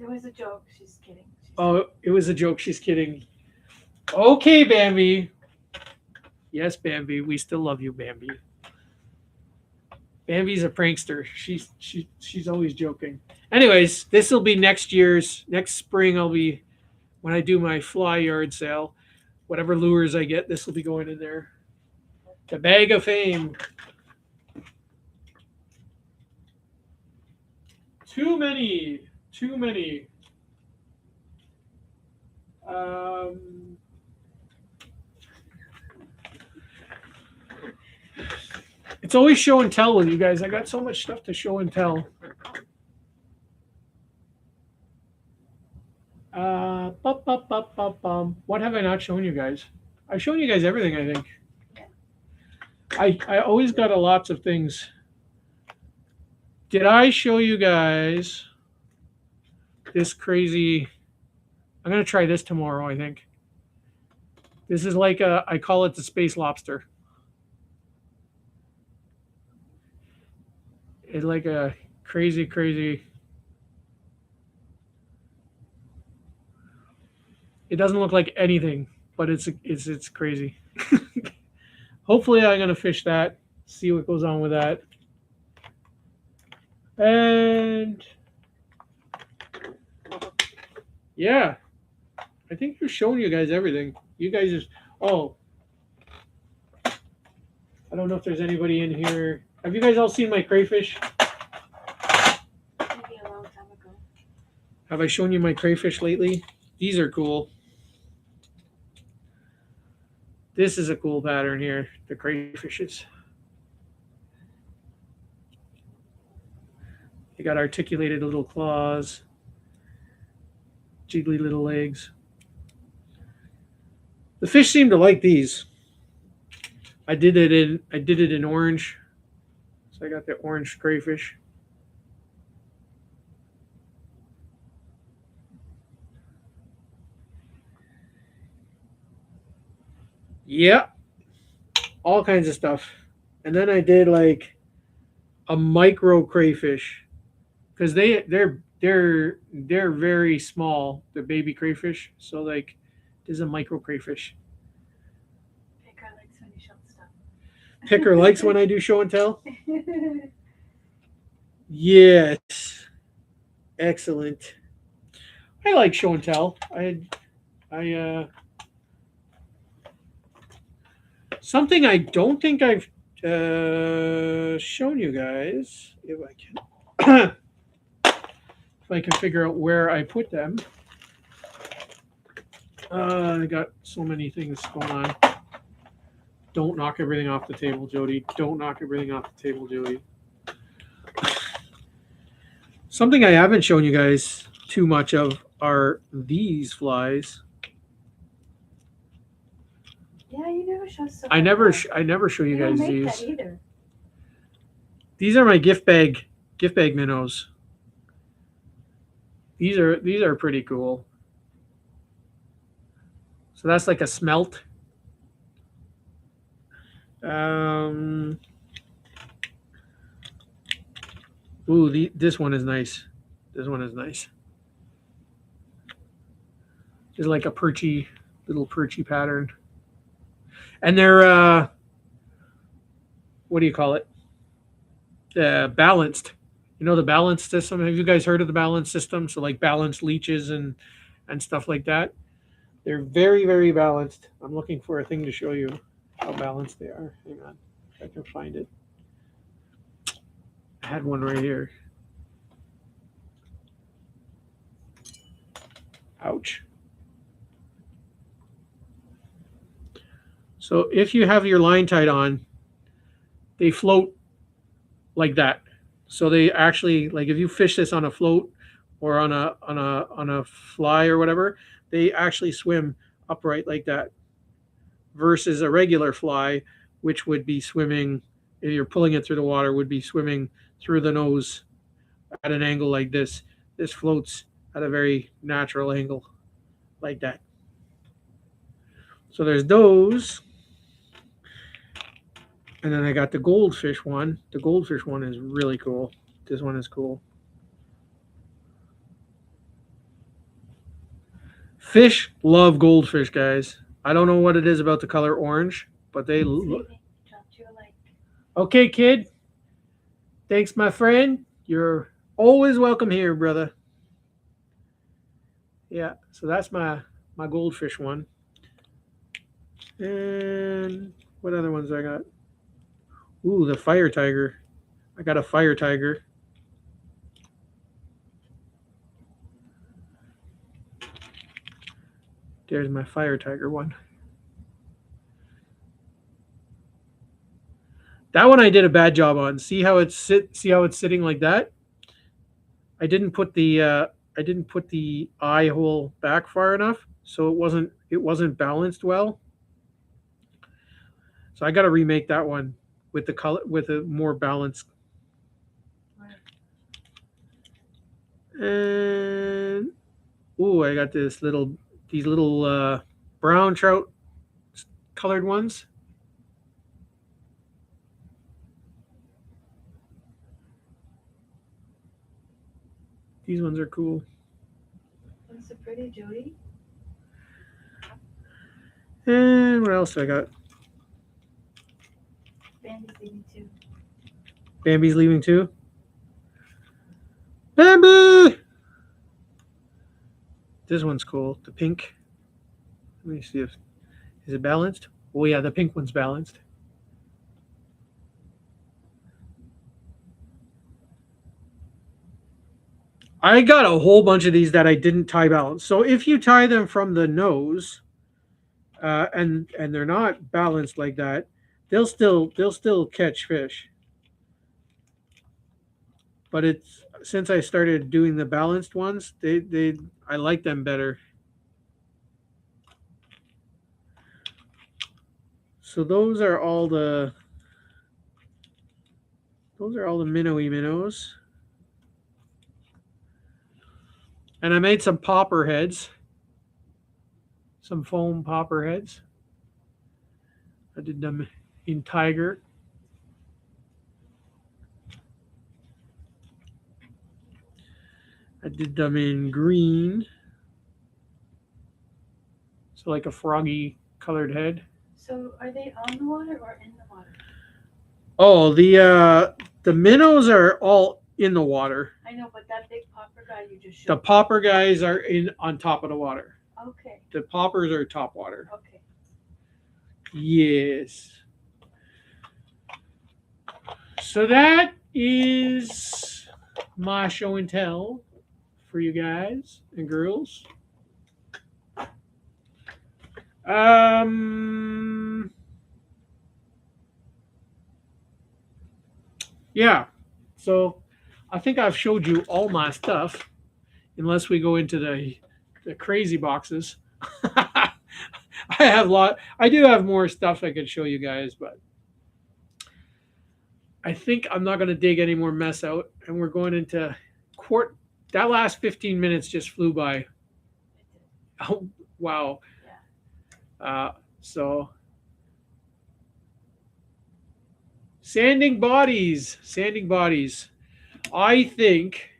Speaker 2: It was a joke. She's kidding.
Speaker 1: Oh, it was a joke. She's kidding. Okay, Bambi. Yes, Bambi. We still love you, Bambi. Bambi's a prankster. She's always joking. Anyways, this will be next spring. I'll be when I do my fly yard sale. Whatever lures I get, this will be going in there. The bag of fame. Too many. Too many. Um, it's always show and tell with you guys. I got so much stuff to show and tell. What have I not shown you guys? I've shown you guys everything, I think. I always got a lots of things. Did I show you guys this crazy? I'm going to try this tomorrow, I think. This is like I call it the space lobster. It's like a crazy. It doesn't look like anything, but it's crazy. Hopefully, I'm gonna fish that. See what goes on with that. And yeah, I think you're showing you guys everything. You guys just I don't know if there's anybody in here. Have you guys all seen my crayfish?
Speaker 2: Maybe a long time ago.
Speaker 1: Have I shown you my crayfish lately? These are cool. This is a cool pattern here, the crayfishes. They got articulated little claws, jiggly little legs. The fish seem to like these. I did it in orange. So I got the orange crayfish. Yeah, all kinds of stuff. And then I did like a micro crayfish because they're very small. The baby crayfish. So like, there's a micro crayfish.
Speaker 2: Picker likes when you show stuff.
Speaker 1: Picker likes when I do show and tell. Yes, excellent. I like show and tell. Something I don't think I've shown you guys, if I can figure out where I put them. I got so many things going on. Don't knock everything off the table, Jody. Don't knock everything off the table, Jody. Something I haven't shown you guys too much of are these flies.
Speaker 2: Yeah, you never show so.
Speaker 1: I never show you guys
Speaker 2: don't make
Speaker 1: these.
Speaker 2: that either.
Speaker 1: These are my gift bag minnows. These are pretty cool. So that's like a smelt. Ooh, this one is nice. This one is nice. It's like a little perchy pattern. And they're what do you call it? Balanced. You know the balance system. Have you guys heard of the balance system? So like balanced leeches and stuff like that. They're very, very balanced. I'm looking for a thing to show you how balanced they are. Hang on, if I can find it. I had one right here. Ouch. So if you have your line tied on, they float like that. So they actually, like if you fish this on a float or on a fly or whatever, they actually swim upright like that. Versus a regular fly, which would be swimming, if you're pulling it through the water, would be swimming through the nose at an angle like this. This floats at a very natural angle like that. So there's those. And then I got the goldfish one. The goldfish one is really cool. This one is cool. Fish love goldfish, guys. I don't know what it is about the color orange, but they look. Okay, kid. Thanks, my friend. You're always welcome here, brother. Yeah, so that's my goldfish one. And what other ones I got? Ooh, the fire tiger. I got a fire tiger. There's my fire tiger one. That one I did a bad job on. See how it's sitting like that? I didn't put the eye hole back far enough, so it wasn't balanced well. So I got to remake that one with the color, with a more balanced. And ooh, I got these little brown trout colored ones. These ones are cool.
Speaker 2: That's so pretty, Jody.
Speaker 1: And what else I got?
Speaker 2: Bambi's leaving too.
Speaker 1: Bambi's leaving too? Bambi! This one's cool. The pink. Let me see if is it balanced? Oh yeah, the pink one's balanced. I got a whole bunch of these that I didn't tie balance. So if you tie them from the nose, and they're not balanced like that, they'll still catch fish. But it's since I started doing the balanced ones, I like them better. So those are all the minnowy minnows. And I made some popper heads. Some foam popper heads. I did them in tiger. I did them in green. So like a froggy colored head.
Speaker 2: So are they on the water or in the water?
Speaker 1: Oh, the minnows are all in the water.
Speaker 2: I know, but that big popper guy you just showed.
Speaker 1: The popper guys are on top of the water.
Speaker 2: Okay.
Speaker 1: The poppers are top water.
Speaker 2: Okay.
Speaker 1: Yes. So that is my show and tell for you guys and girls. Yeah. So I think I've showed you all my stuff, unless we go into the crazy boxes. I have lot. I do have more stuff I could show you guys, but I think I'm not going to dig any more mess out, and we're going into court. That last 15 minutes just flew by. Oh, wow. Uh, so sanding bodies. I think,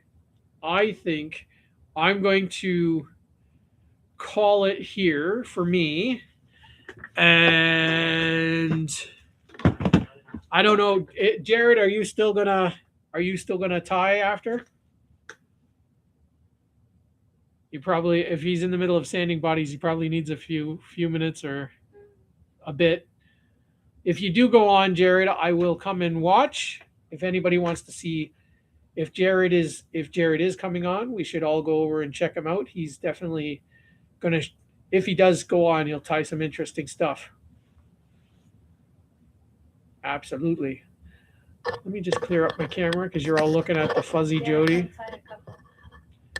Speaker 1: I think I'm going to call it here for me. And I don't know, Jared, are you still gonna tie after? You probably, if he's in the middle of sanding bodies, he probably needs a few minutes or a bit. If you do go on, Jared, I will come and watch. If anybody wants to see if Jared is coming on, we should all go over and check him out. He's definitely gonna, if he does go on, he'll tie some interesting stuff. Absolutely. Let me just clear up my camera because you're all looking at the fuzzy Jody.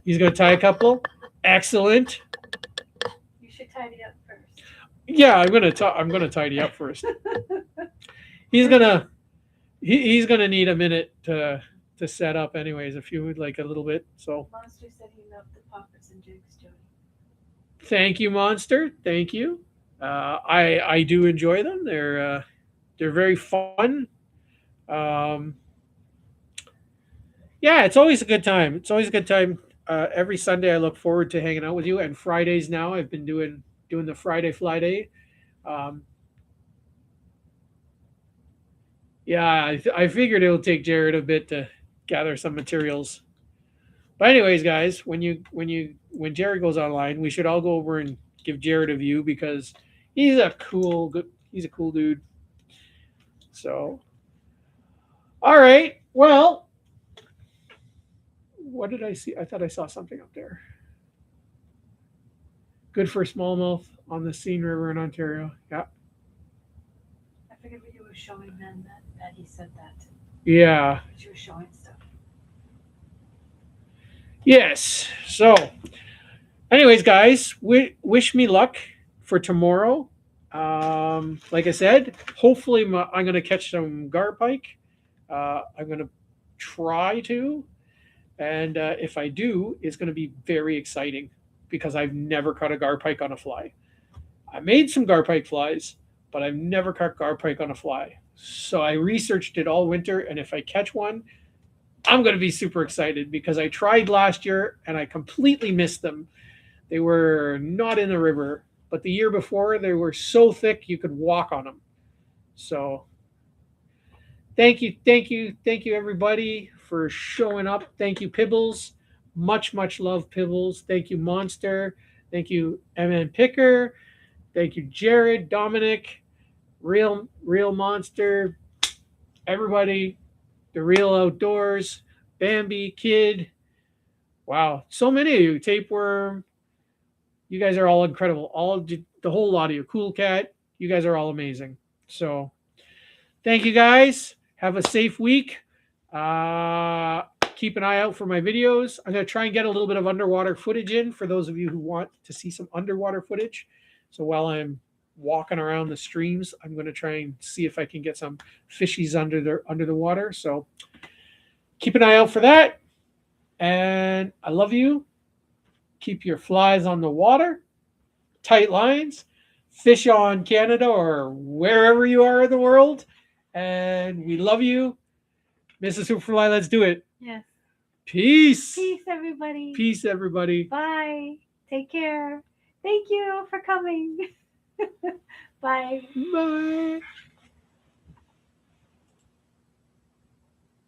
Speaker 1: He's gonna tie a couple. Excellent.
Speaker 2: You should tidy up first.
Speaker 1: Yeah, I'm gonna tidy up first. He's gonna he's gonna need a minute to set up anyways, if you would like a little bit. So
Speaker 2: Monster said he loved the poppers and jigs, Jody.
Speaker 1: thank you, Monster. Thank you. I do enjoy them. They're very fun. Um, yeah, it's always a good time. It's always a good time. Every Sunday, I look forward to hanging out with you. And Fridays now, I've been doing the Friday Fly Day. Um, yeah, I figured it'll take Jared a bit to gather some materials. But anyways, guys, when Jared goes online, we should all go over and give Jared a view because he's a cool dude. So, all right. Well, what did I see? I thought I saw something up there. Good for smallmouth on the Seine River in Ontario. Yeah.
Speaker 2: I figured you were showing them that he said that.
Speaker 1: Yeah.
Speaker 2: But you were showing stuff.
Speaker 1: Yes. So, anyways, guys, wish me luck for tomorrow. Like I said, hopefully I'm going to catch some garpike. I'm going to try to. And if I do, it's going to be very exciting because I've never caught a garpike on a fly. I made some garpike flies, but I've never caught garpike on a fly. So I researched it all winter, and if I catch one, I'm going to be super excited because I tried last year and I completely missed them. They were not in the river, but the year before they were so thick you could walk on them. So thank you, everybody for showing up. Thank you, Pibbles. Much love, Pibbles. Thank you, Monster. Thank you, MN Picker. Thank you, Jared, Dominic, Real Monster, everybody, the Real Outdoors, Bambi, Kid. Wow, so many of you. Tapeworm. You guys are all incredible. The whole lot of you. Cool Cat. You guys are all amazing. So thank you guys. Have a safe week. Keep an eye out for my videos. I'm going to try and get a little bit of underwater footage in for those of you who want to see some underwater footage. So while I'm walking around the streams, I'm going to try and see if I can get some fishies under the water. So keep an eye out for that. And I love you. Keep your flies on the water. Tight lines. Fish on Canada or wherever you are in the world. And we love you. Mrs. Superfly, let's do it.
Speaker 2: Yes.
Speaker 1: Peace.
Speaker 2: Peace, everybody.
Speaker 1: Peace, everybody.
Speaker 2: Bye. Take care. Thank you for coming. Bye.
Speaker 1: Bye.